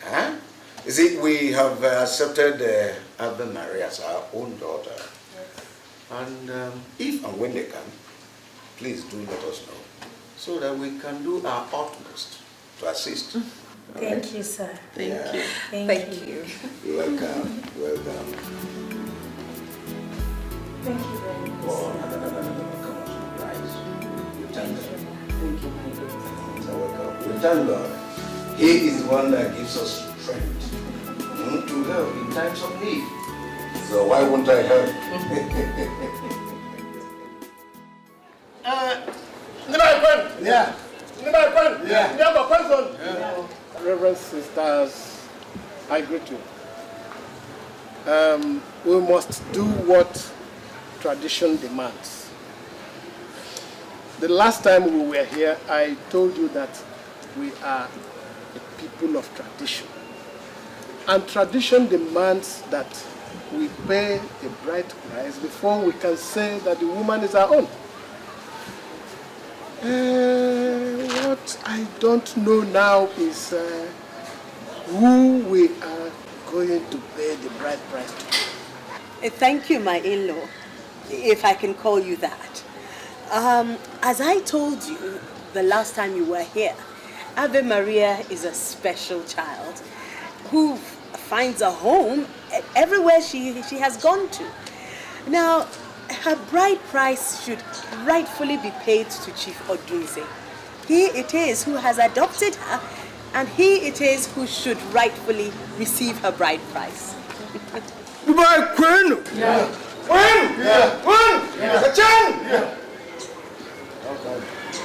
Huh? You see, we have accepted Ave Maria as our own daughter. Yes. And if and when they come, please do let us know so that we can do our utmost to assist. Thank you, sir. Thank you. Thank you. You're welcome. Welcome. Thank you very much. Oh, no. Come on, rise. We thank God. Thank you, my good. You're welcome. We thank God. He is the one that gives us strength to help in times of need. So why won't I help? Yeah. Yeah. Reverend sisters, I greet you. We must do what tradition demands. The last time we were here, I told you that we are a people of tradition. And tradition demands that we pay a bride price before we can say that the woman is our own. What I don't know now is who we are going to pay the bride price to. Thank you, my in-law, if I can call you that. As I told you the last time you were here, Ave Maria is a special child who finds a home everywhere she has gone to. Now, her bride price should rightfully be paid to Chief Odunze. He it is who has adopted her, and he it is who should rightfully receive her bride price.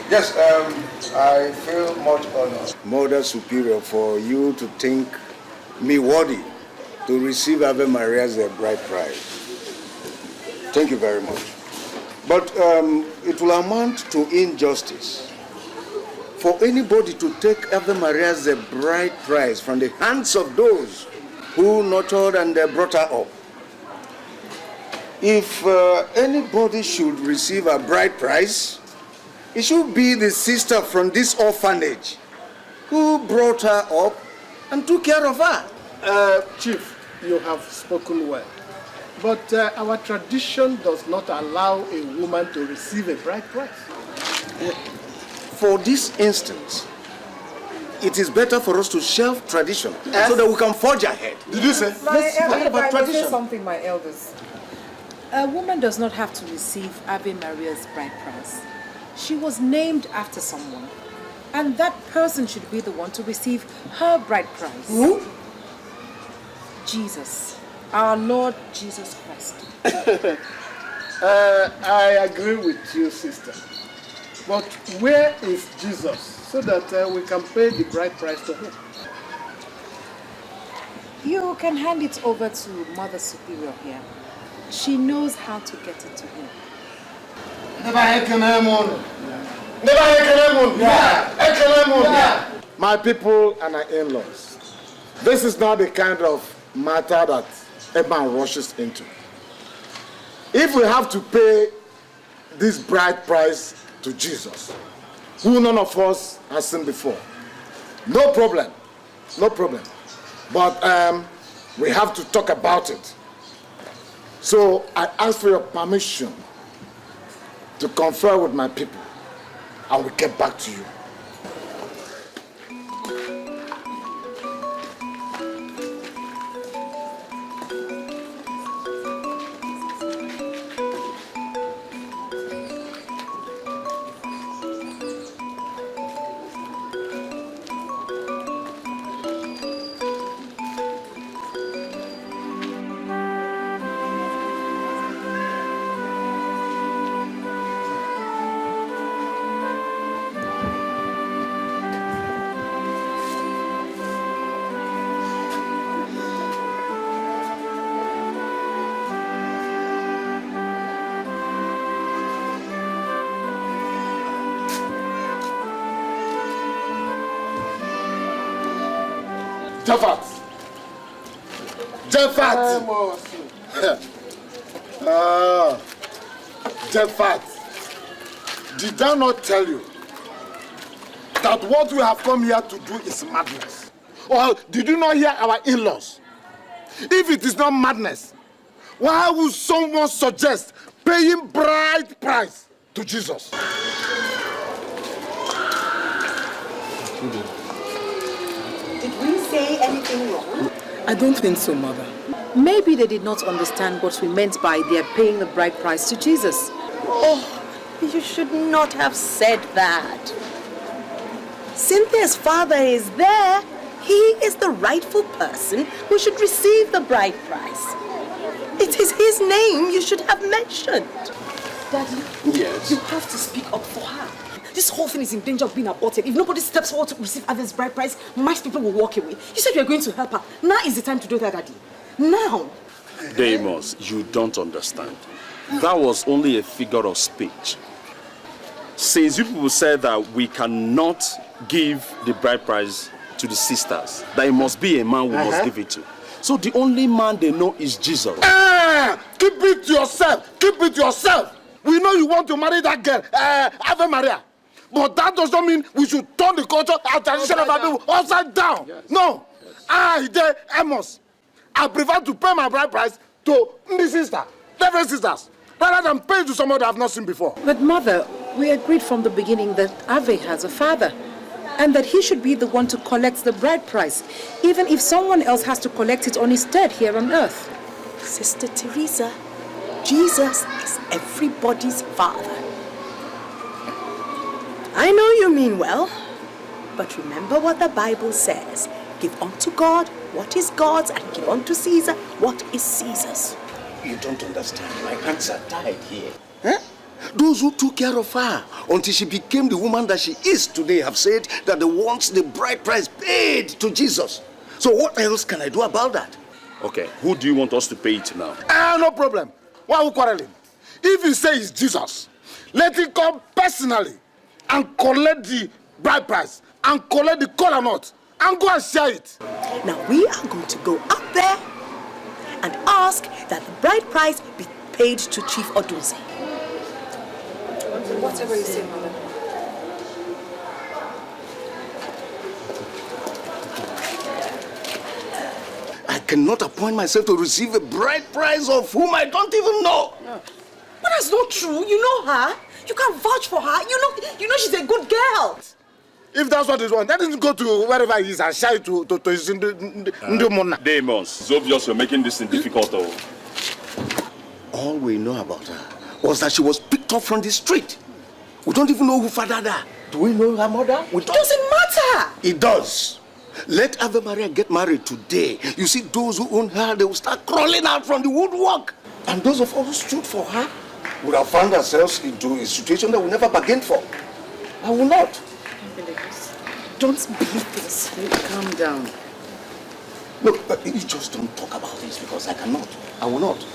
Yes, I feel much honored, Mother Superior, for you to think me worthy to receive Ave Maria as a bride price. Thank you very much. But it will amount to injustice for anybody to take Ave Maria as a bride price from the hands of those who nurtured and brought her up. If anybody should receive a bride price, it should be the sister from this orphanage who brought her up and took care of her. Chief, you have spoken well. But our tradition does not allow a woman to receive a bride price. For this instance, it is better for us to shelve tradition so that we can forge ahead. Did you say? Let's talk about tradition. Something, my elders. A woman does not have to receive Ave Maria's bride price. She was named after someone, and that person should be the one to receive her bride price. Who? Jesus, our Lord Jesus Christ. I agree with you, sister. But where is Jesus so that we can pay the bride price to him? You can hand it over to Mother Superior here. She knows how to get it to him. My people and our in-laws, this is not the kind of matter that a man rushes into. If we have to pay this bride price to Jesus, who none of us has seen before, no problem, no problem. But we have to talk about it. So I ask for your permission to confer with my people. I will get back to you. Jafat! Jafat, did I not tell you that what we have come here to do is madness? Or did you not hear our in-laws? If it is not madness, why would someone suggest paying bride price to Jesus? Did we say anything wrong? I don't think so, Mother. Maybe they did not understand what we meant by their paying the bride price to Jesus. Oh, you should not have said that. Cynthia's father is there. He is the rightful person who should receive the bride price. It is his name you should have mentioned. Daddy, yes. You have to speak up for her. This whole thing is in danger of being aborted. If nobody steps forward to receive Ave's bride price, most people will walk away. You said you were going to help her. Now is the time to do that, Daddy. Now. Deimos, you don't understand. That was only a figure of speech. Since you people said that we cannot give the bride price to the sisters, that it must be a man we must give it to. So the only man they know is Jesus. Keep it to yourself. Keep it to yourself. We know you want to marry that girl, Ave Maria. But that does not mean we should turn the culture and tradition of our people upside down. Yes. No. Yes. Amos, I prefer to pay my bride price to my sister, different sisters, rather than pay to someone that I have not seen before. But Mother, we agreed from the beginning that Ave has a father. and that he should be the one to collect the bride price, even if someone else has to collect it on his stead here on earth. Sister Teresa, Jesus is everybody's father. I know you mean well, but remember what the Bible says. Give unto God what is God's and give unto Caesar what is Caesar's. You don't understand. My hands are tied here. Eh? Those who took care of her until she became the woman that she is today have said that they want the bride price paid to Jesus. So what else can I do about that? Okay, who do you want us to pay it now? No problem. Why are we quarreling? If you say it's Jesus, let him come personally and collect the bride price and collect the kola nut and go and share it. Now we are going to go up there and ask that the bride price be paid to Chief Odunze. Whatever you say, Mother. I cannot appoint myself to receive a bride price of whom I don't even know. No. But that's not true. You know her. You can vouch for her. You know she's a good girl. If that's what you want, let him go to wherever he is and share it to his Ndumona. Demons, it's obvious you're making this thing difficult, though. All we know about her was that she was picked up from the street. We don't even know who fathered her. Do we know her mother? It doesn't matter. It does. Let Ave Maria get married today. You see, those who own her, they will start crawling out from the woodwork. And those of us who stood for her would have found ourselves into a situation that we never bargained for. I will not. Don't believe this. Calm down. Look, you just don't talk about this because I cannot. I will not.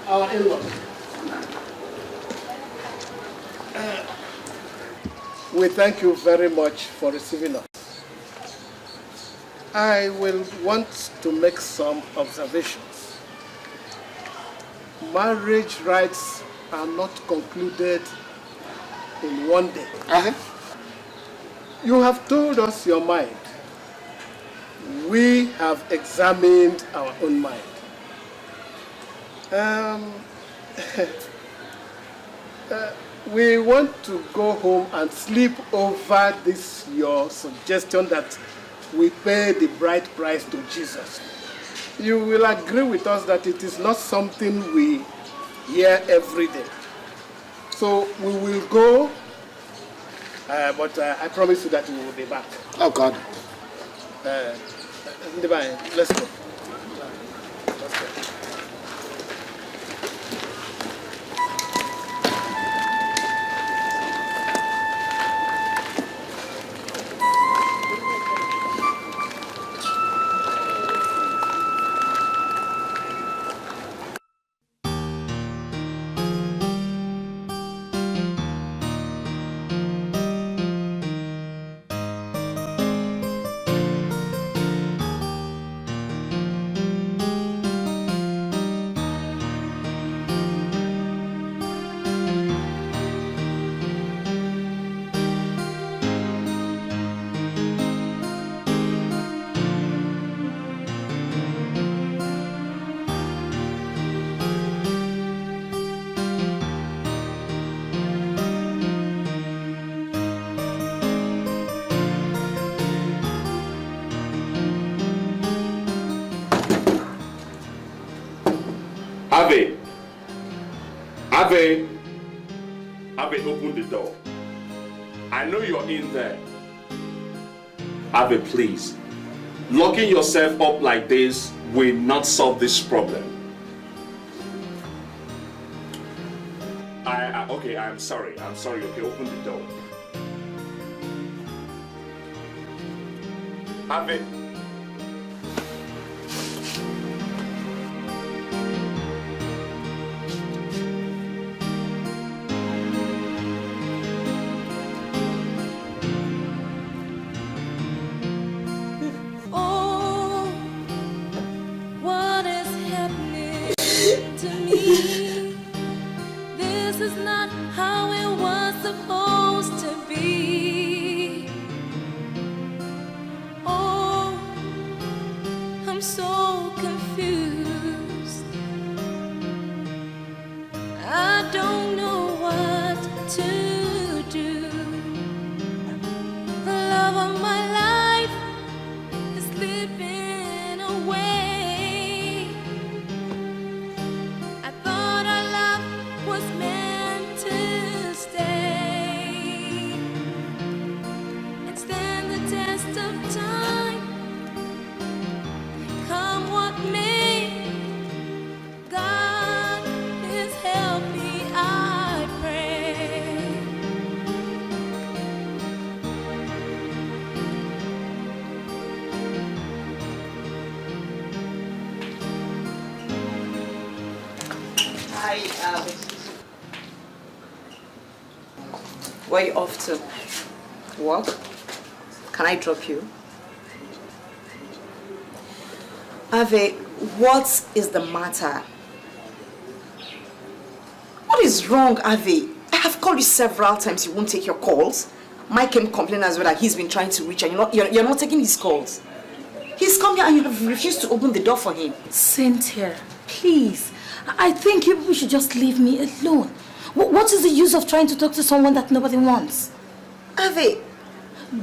Our in-law. We thank you very much for receiving us. I will want to make some observations. Marriage rites are not concluded in one day. You have told us your mind. We have examined our own mind. We want to go home and sleep over this your suggestion that we pay the bride price to Jesus. You will agree with us that it is not something we hear every day. So we will go, but I promise you that we will be back. Oh God. Let's go. Let's go. Ave! Ave! Ave, open the door. I know you're in there. Ave, please. Locking yourself up like this will not solve this problem. Okay, I'm sorry. Okay, open the door. Ave. Oh, what is happening to me? This is not how it was supposed to be. Oh, I'm so confused. I don't know what to do. The love of my life is slipping away. I thought our love was meant to stay and stand the test of time. Come what may, God, please help me, I pray. Hi, where are you off to? Work? Can I drop you? Ave, what is the matter? What is wrong, Ave? I have called you several times, you won't take your calls. Mike came complaining as well that he's been trying to reach and you're not taking his calls. He's come here and you have refused to open the door for him. Cynthia, please. I think you should just leave me alone. What is the use of trying to talk to someone that nobody wants? Ave,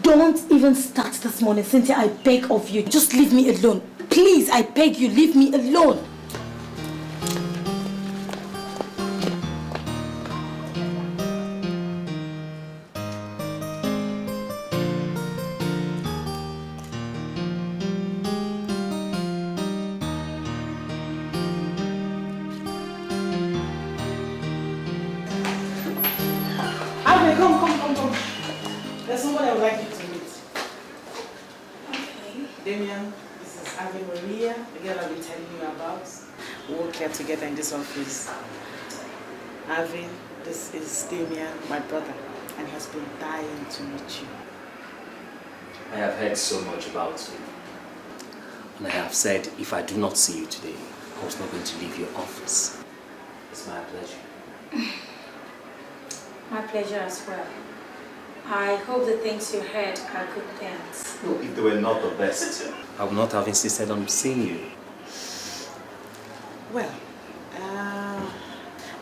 don't even start this morning, Cynthia. I beg of you. Just leave me alone. Please, I beg you, leave me alone. Ave, come. There's someone I would like you to meet. Okay. Damien, this is Ave Maria, the girl I've been telling you about. We work here together in this office. Ave, this is Damien, my brother, and he has been dying to meet you. I have heard so much about you. And I have said if I do not see you today, I was not going to leave your office. It's my pleasure. My pleasure as well. I hope the things you heard are good things. No, if they were not the best, I would not have insisted on seeing you. Well,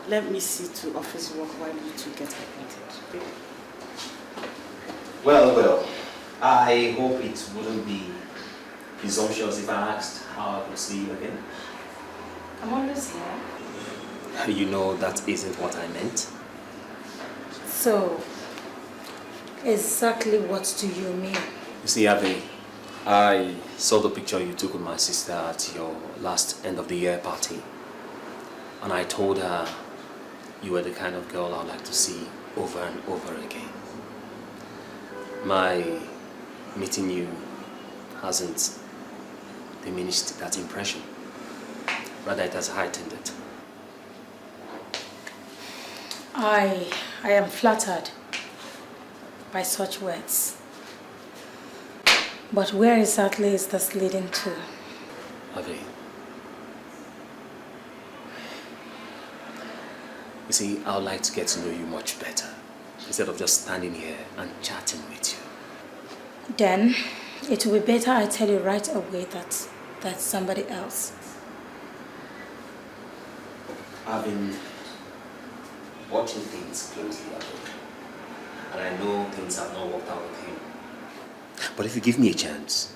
let me see to office work while you two get acquainted. Okay? Well, I hope it wouldn't be presumptuous if I asked how I could see you again. I'm always here. You know that isn't what I meant. So, exactly what do you mean? You see, Ave, I saw the picture you took with my sister at your last end of the year party. And I told her you were the kind of girl I'd like to see over and over again. My meeting you hasn't diminished that impression. Rather, it has heightened it. I am flattered by such words. But where exactly is this leading to? Ave, you see, I would like to get to know you much better instead of just standing here and chatting with you. Then it will be better I tell you right away that that's somebody else. I've been watching things closely, and I know things have not worked out with him. But if you give me a chance,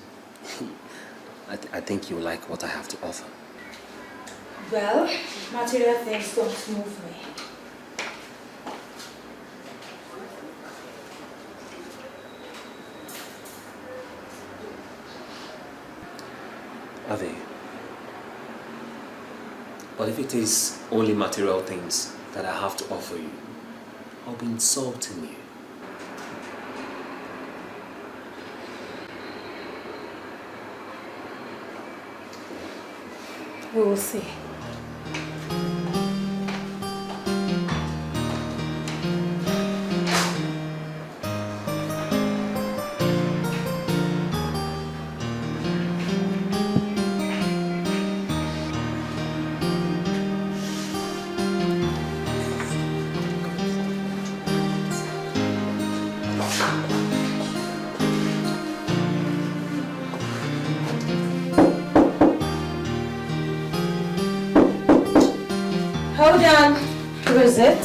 I think you'll like what I have to offer. Well, material things don't move me. Are they? But if it is only material things that I have to offer you, I'll be insulting you. We will see. Hold on. Who is it?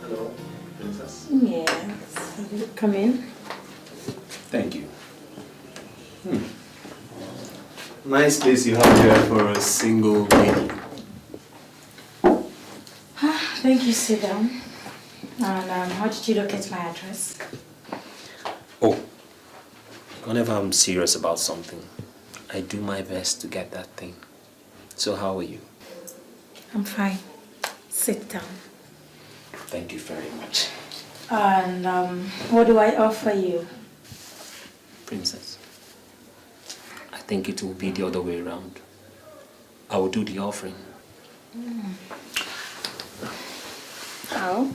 Hello, Princess. Yes. Come in. Thank you. Nice place you have here for a single lady. Thank you. Sit down. And how did you locate my address? Oh, whenever I'm serious about something, I do my best to get that thing. So how are you? I'm fine. Sit down. Thank you very much. And what do I offer you? Princess, I think it will be the other way around. I will do the offering. How?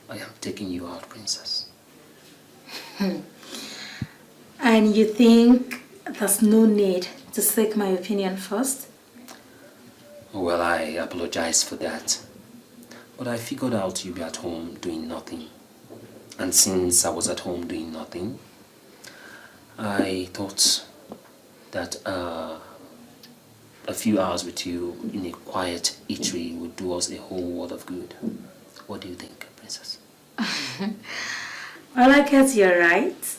I am taking you out, Princess. And you think there's no need to seek my opinion first? Well, I apologize for that. But I figured out you'd be at home doing nothing. And since I was at home doing nothing, I thought that a few hours with you in a quiet eatery would do us a whole world of good. What do you think, Princess? Well, I guess you're right.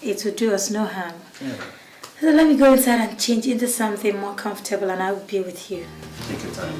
It would do us no harm. Yeah. So let me go inside and change into something more comfortable and I will be with you. Take your time.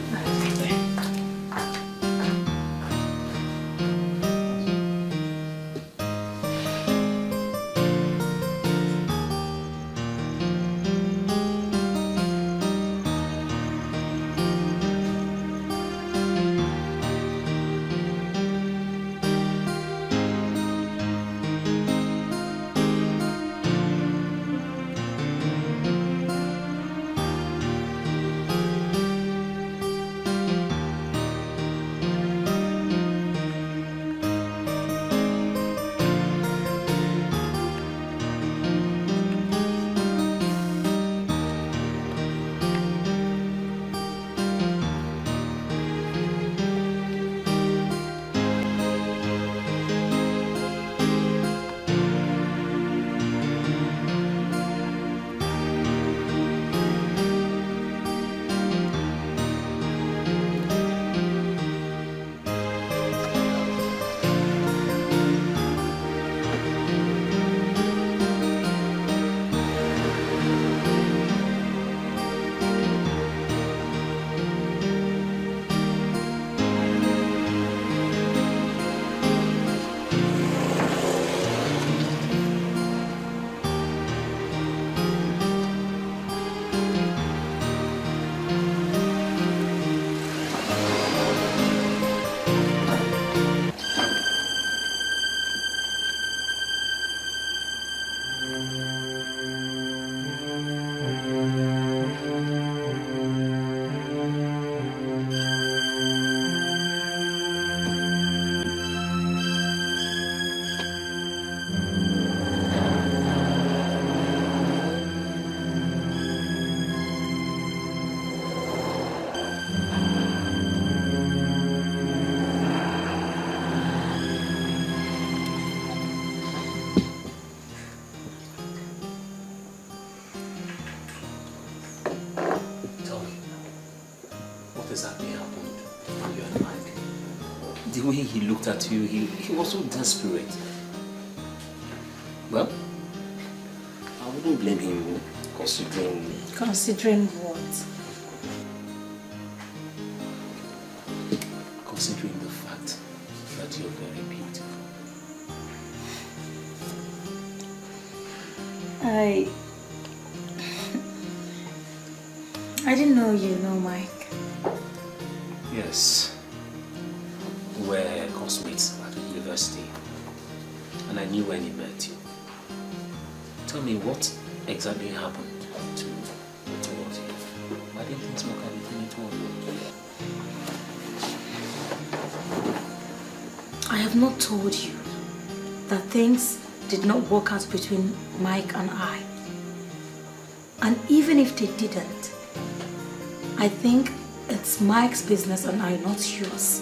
exactly happened on your mind? The way he looked at you, he was so desperate. Well, wouldn't blame him considering... Considering what? Considering the fact that you're very beautiful. I didn't know you know Mike. Yes. We were classmates at the university. And I knew when he met you. Tell me, what exactly happened towards you? Why didn't things work out between you? I have not told you that things did not work out between Mike and I. And even if they didn't, I think it's Mike's business and I, not yours.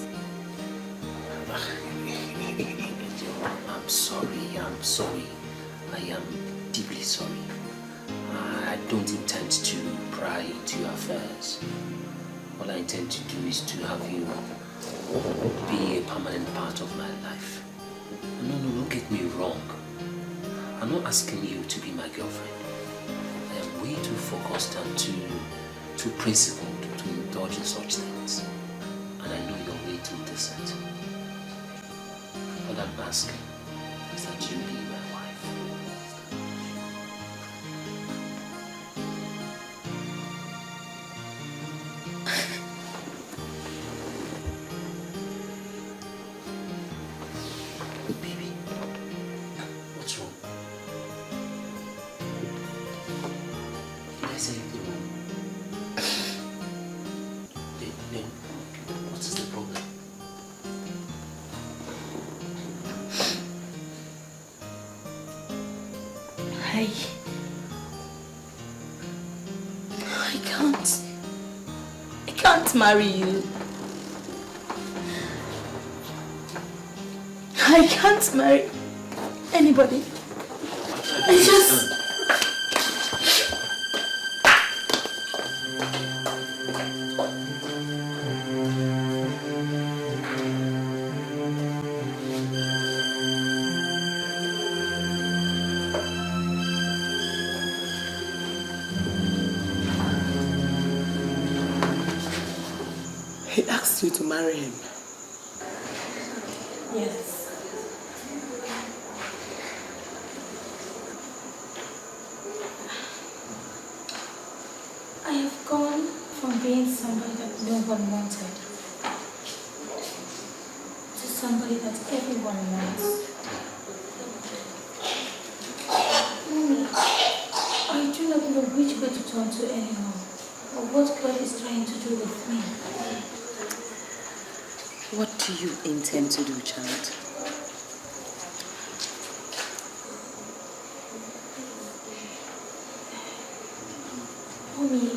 I'm sorry. I am deeply sorry. I don't intend to pry into your affairs. All I intend to do is to have you be a permanent part of my life. No, don't get me wrong. I'm not asking you to be my girlfriend. I am way too focused and too principled to indulge in such things. And I know you're way too decent. All I'm asking is that you be my wife. Baby, what's wrong? Did I say anything wrong? Then, what is the problem? I can't marry you. I can't marry anybody. I just... He asked you to marry him. Yes. I have gone from being somebody that no one wanted to somebody that everyone wants. Mommy, I do not know which way to turn to anymore, or what God is trying to do with me. What do you intend to do, child? Mommy,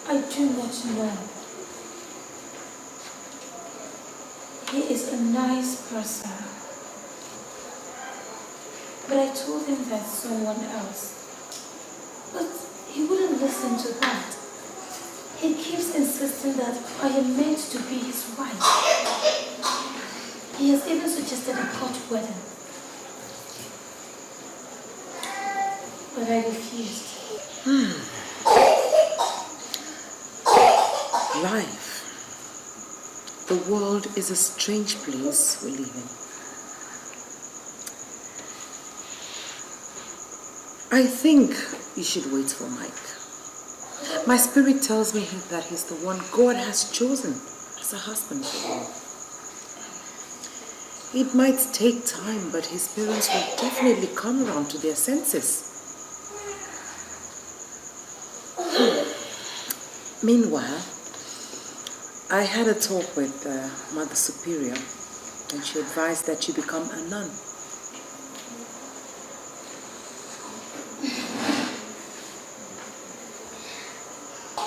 I do not know. He is a nice person. But I told him that's someone else. But he wouldn't listen to that. He keeps insisting that I am meant to be his wife. He has even suggested a court wedding. But I refused. Life. The world is a strange place we live in. I think you should wait for Mike. My spirit tells me that he's the one God has chosen as a husband for you. It might take time, but his parents will definitely come around to their senses. Meanwhile, I had a talk with Mother Superior, and she advised that you become a nun.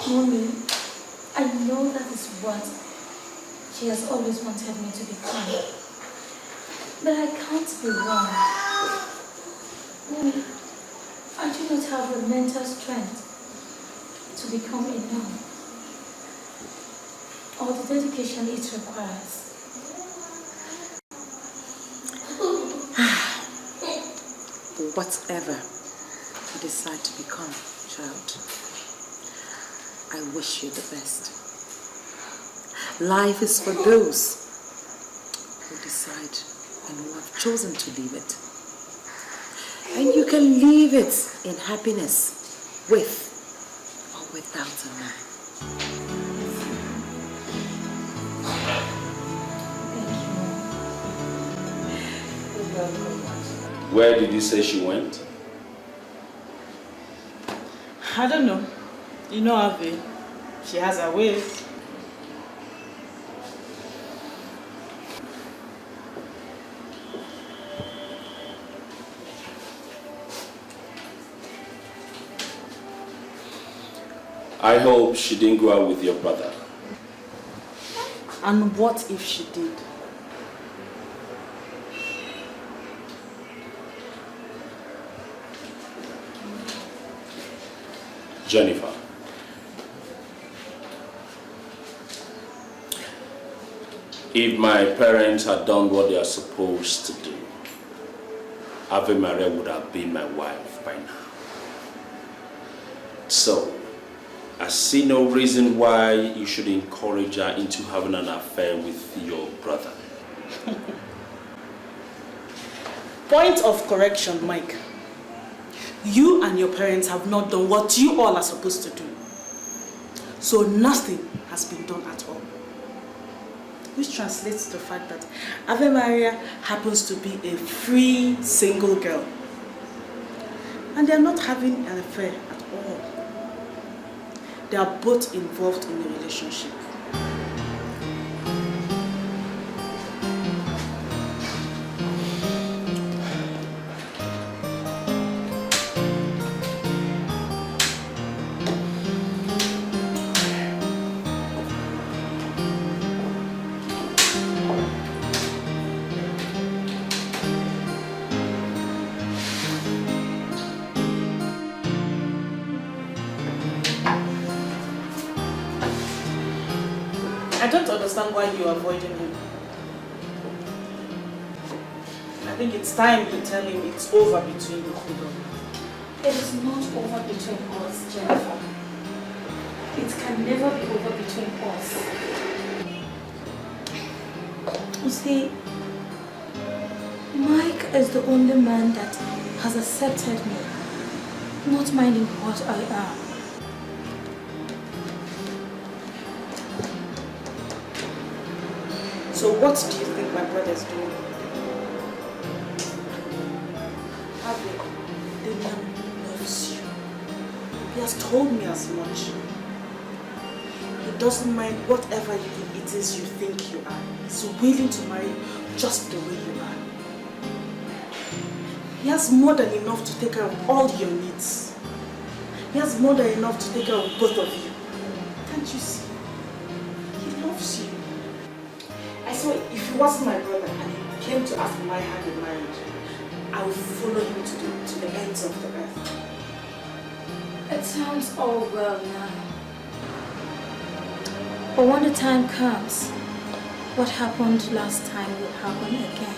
Mommy, I know that is what she has always wanted me to become. But I can't be wrong. Mommy, I do not have the mental strength to become a nun, or the dedication it requires. Whatever you decide to become, child, I wish you the best. Life is for those who decide and who have chosen to live it. And you can live it in happiness with or without a man. Where did you say she went? I don't know. You know Ave. She has her ways. I hope she didn't go out with your brother. And what if she did? Jennifer. If my parents had done what they are supposed to do, Ave Maria would have been my wife by now. So, I see no reason why you should encourage her into having an affair with your brother. Point of correction, Mike. You and your parents have not done what you all are supposed to do. So nothing has been done at all. Which translates to the fact that Ave Maria happens to be a free, single girl. And they are not having an affair at all. They are both involved in a relationship. I don't understand why you are avoiding him. I think it's time you tell him it's over between you two. It is not over between us, Jennifer. It can never be over between us. You see, Mike is the only man that has accepted me, not minding what I am. So what do you think my brother is doing? Ave, the man loves you. He has told me as much. He doesn't mind whatever it is you think you are. He's willing to marry you just the way you are. He has more than enough to take care of all your needs. He has more than enough to take care of both of you. Can't you see? He loves you. I swear, if he wasn't my brother and he came to ask my hand in marriage, I would follow him to the ends of the earth. It sounds all well now. But when the time comes, what happened last time will happen again.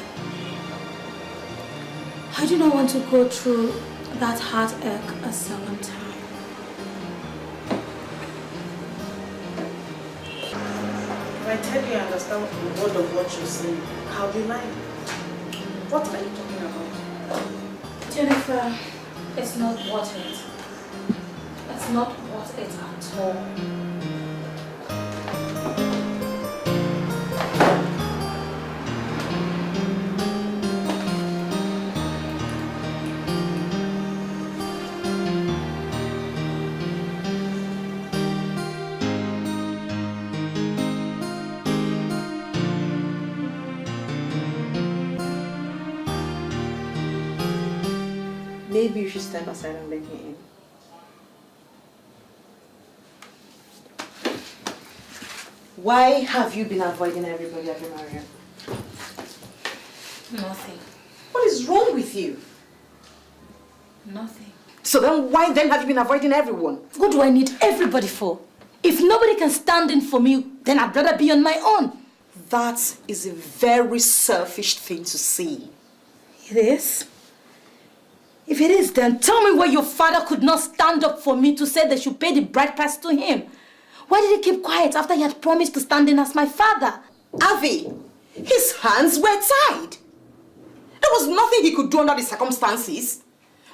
I do not want to go through that heartache a second time. If I tell you I understand the word of what you're saying, I'll be lying. What are you talking about? Jennifer, it's not worth it. It's not worth it at all. Maybe you should step aside and let me in. Why have you been avoiding everybody, Ave Maria? Nothing. What is wrong with you? Nothing. So then why then have you been avoiding everyone? What do I need everybody for? If nobody can stand in for me, then I'd rather be on my own. That is a very selfish thing to say. It is? If it is, then tell me why your father could not stand up for me to say they should pay the bride price to him. Why did he keep quiet after he had promised to stand in as my father? Avi, his hands were tied. There was nothing he could do under the circumstances.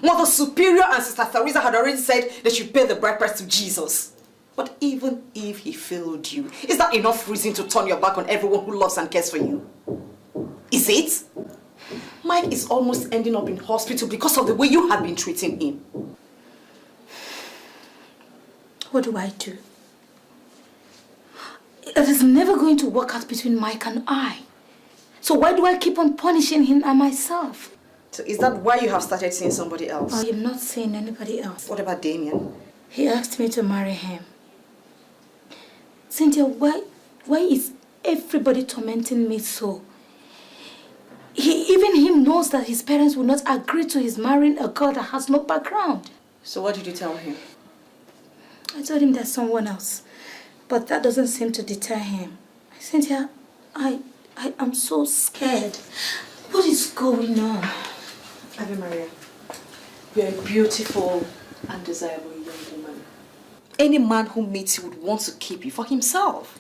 Mother Superior and Sister Theresa had already said they should pay the bride price to Jesus. But even if he failed you, is that enough reason to turn your back on everyone who loves and cares for you? Is it? Mike is almost ending up in hospital because of the way you have been treating him. What do I do? It is never going to work out between Mike and I. So why do I keep on punishing him and myself? So is that why you have started seeing somebody else? I am not seeing anybody else. What about Damien? He asked me to marry him. Cynthia, why is everybody tormenting me so? Even him knows that his parents will not agree to his marrying a girl that has no background. So what did you tell him? I told him there's someone else. But that doesn't seem to deter him. Cynthia, I am so scared. What is going on? Ave Maria, you're a beautiful and desirable young woman. Any man who meets you would want to keep you for himself.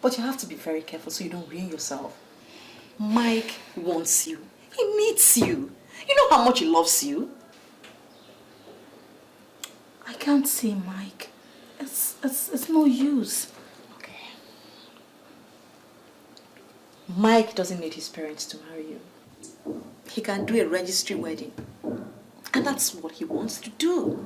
But you have to be very careful so you don't ruin yourself. Mike wants you. He needs you. You know how much he loves you. I can't see Mike. It's no use. Okay. Mike doesn't need his parents to marry you. He can do a registry wedding. And that's what he wants to do.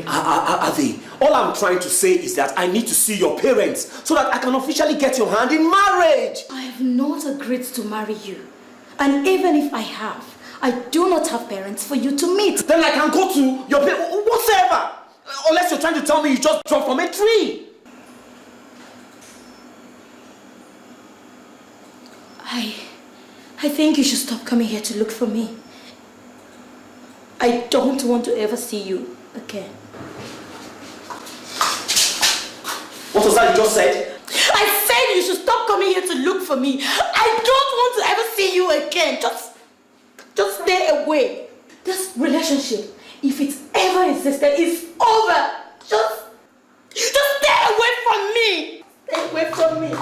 Avi, all I'm trying to say is that I need to see your parents so that I can officially get your hand in marriage. I have not agreed to marry you. And even if I have, I do not have parents for you to meet. Then I can go to your parents, whatsoever. Unless you're trying to tell me you just dropped from a tree. I think you should stop coming here to look for me. I don't want to ever see you again. What was that you just said? I said you should stop coming here to look for me. I don't want to ever see you again. Just stay away. This relationship, if it's ever existed, is over. Just stay away from me. Stay away from me.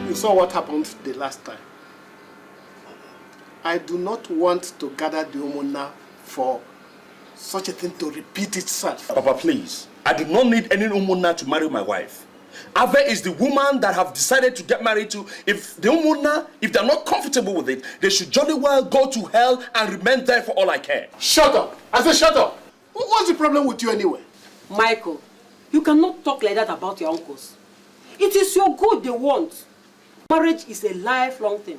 You saw what happened the last time. I do not want to gather the Omona for such a thing to repeat itself. Papa, please. I do not need any Umuna to marry my wife. Ave is the woman that have decided to get married to. If they're not comfortable with it, they should jolly well go to hell and remain there for all I care. Shut up! I said shut up! What's the problem with you anyway? Michael, you cannot talk like that about your uncles. It is your good they want. Marriage is a lifelong thing.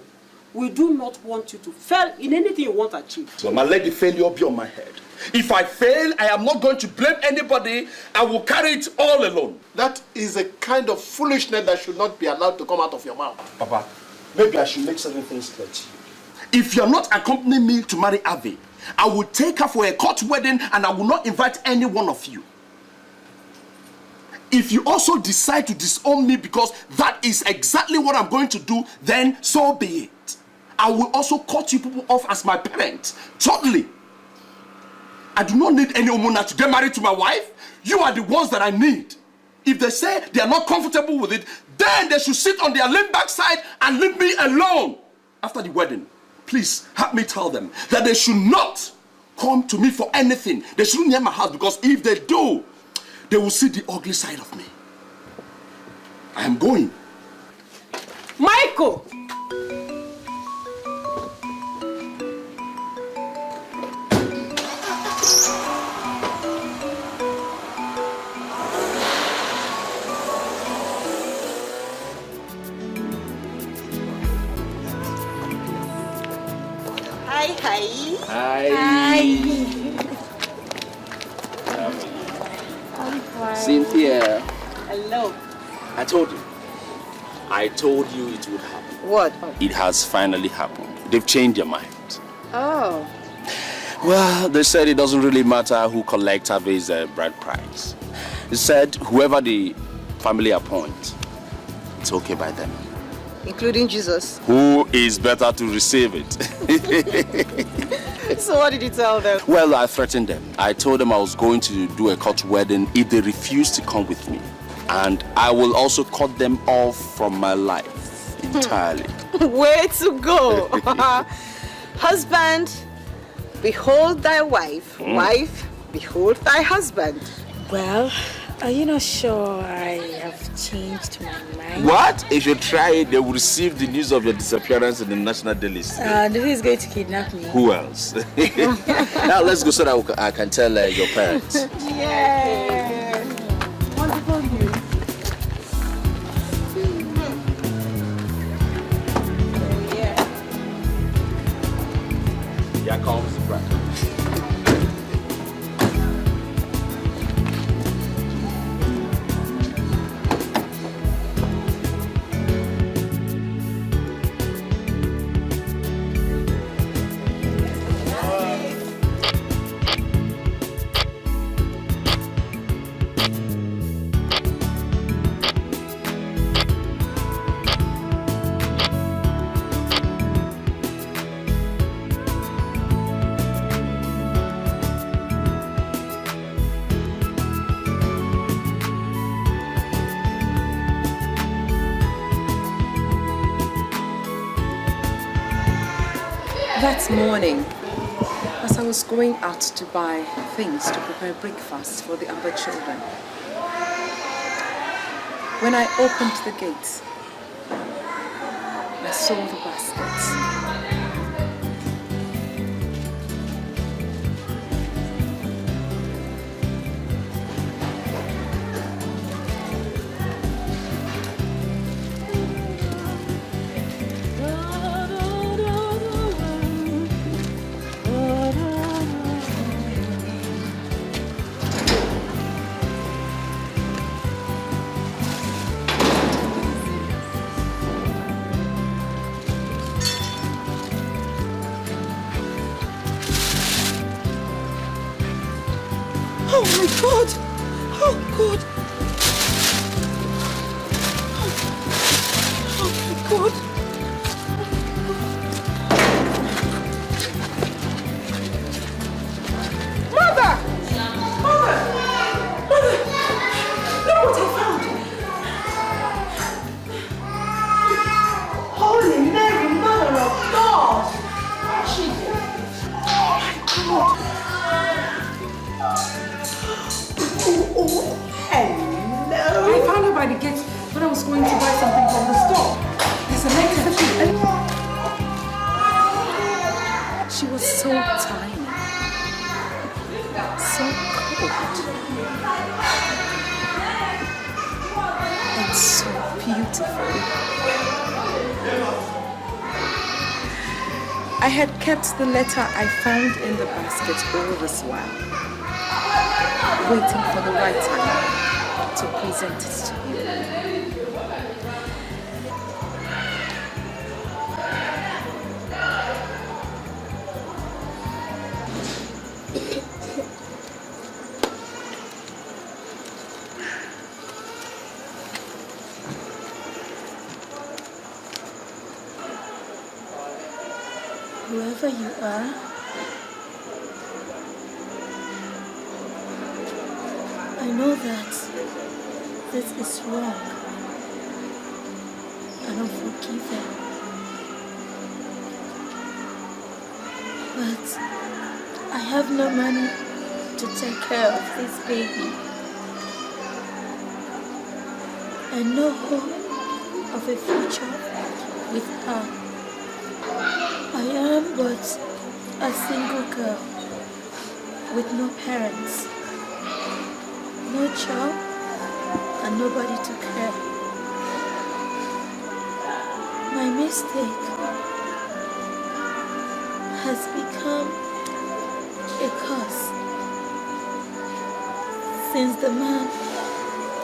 We do not want you to fail in anything you want to achieve. So let the failure be on my head. If I fail, I am not going to blame anybody. I will carry it all alone. That is a kind of foolishness that should not be allowed to come out of your mouth. Papa, maybe I should make certain things clear to you. If you are not accompanying me to marry Ave, I will take her for a court wedding and I will not invite any one of you. If you also decide to disown me because that is exactly what I'm going to do, then so be it. I will also cut you people off as my parents. Totally. I do not need any Omona to get married to my wife. You are the ones that I need. If they say they are not comfortable with it, then they should sit on their limp backside and leave me alone. After the wedding, please help me tell them that they should not come to me for anything. They shouldn't near my house, because if they do, they will see the ugly side of me. I am going. Michael! Hi. Cynthia. Hello. I told you it would happen. What? It has finally happened. They've changed their mind. Oh. Well, they said it doesn't really matter who collects Ave's bride price. They said whoever the family appoints, it's okay by them. Including Jesus. Who is better to receive it? So what did you tell them? Well, I threatened them. I told them I was going to do a court wedding if they refused to come with me. And I will also cut them off from my life entirely. Way to go. Husband, behold thy wife. Wife, behold thy husband. Well, are you not sure I have changed my mind? What? If you try it, they will receive the news of your disappearance in the national daily. Who is going to kidnap me? Who else? Now let's go so that I can tell your parents. Yeah. Wonderful news. Here comes the bride. That morning, as I was going out to buy things to prepare breakfast for the Amber children, when I opened the gates, I saw the baskets. Oh my God! Oh God! Oh my God! Mother! Mother! Mother! Look what I found! Holy Mary, Mother of God! Jesus! Oh my God! Oh, going to buy something from the store. There's a necklace. She was so tiny, so cold, and so beautiful. I had kept the letter I found in the basket all this while, waiting for the right time to present it to you. Whoever you are, I know that this is wrong and unforgiving. But I have no money to take care of this baby and no hope of a future with her. I am but a single girl with no parents, no job, and nobody to care. My mistake has become a curse since the man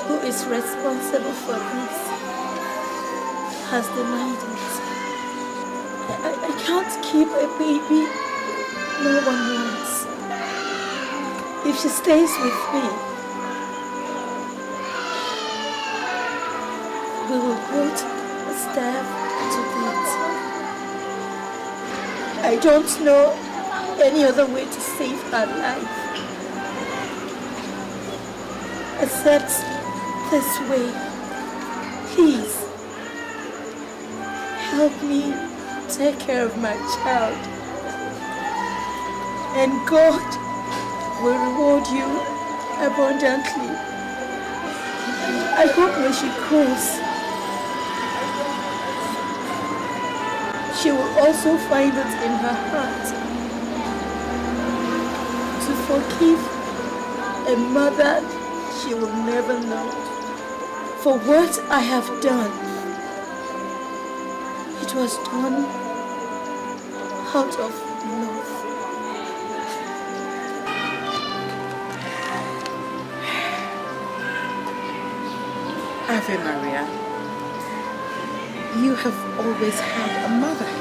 who is responsible for this has denied it. I can't keep a baby no one wants. If she stays with me, we will both starve to death. I don't know any other way to save her life except this way. Please help me take care of my child, and God will reward you abundantly. I hope when she grows, she will also find it in her heart to forgive a mother she will never know for what I have done. It was done out of love. Ave Maria, you have always had a mother,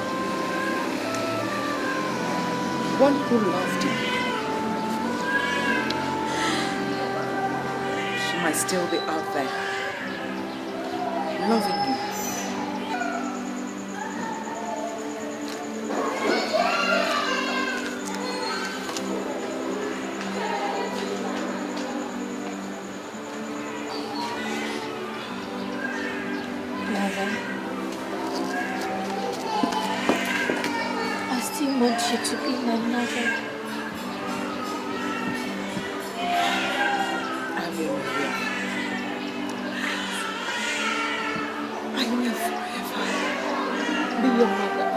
one who loved you. She might still be out there, loving you. I want you to be my mother. I will, Maria. I will forever be your mother.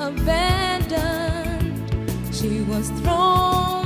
abandoned. She was thrown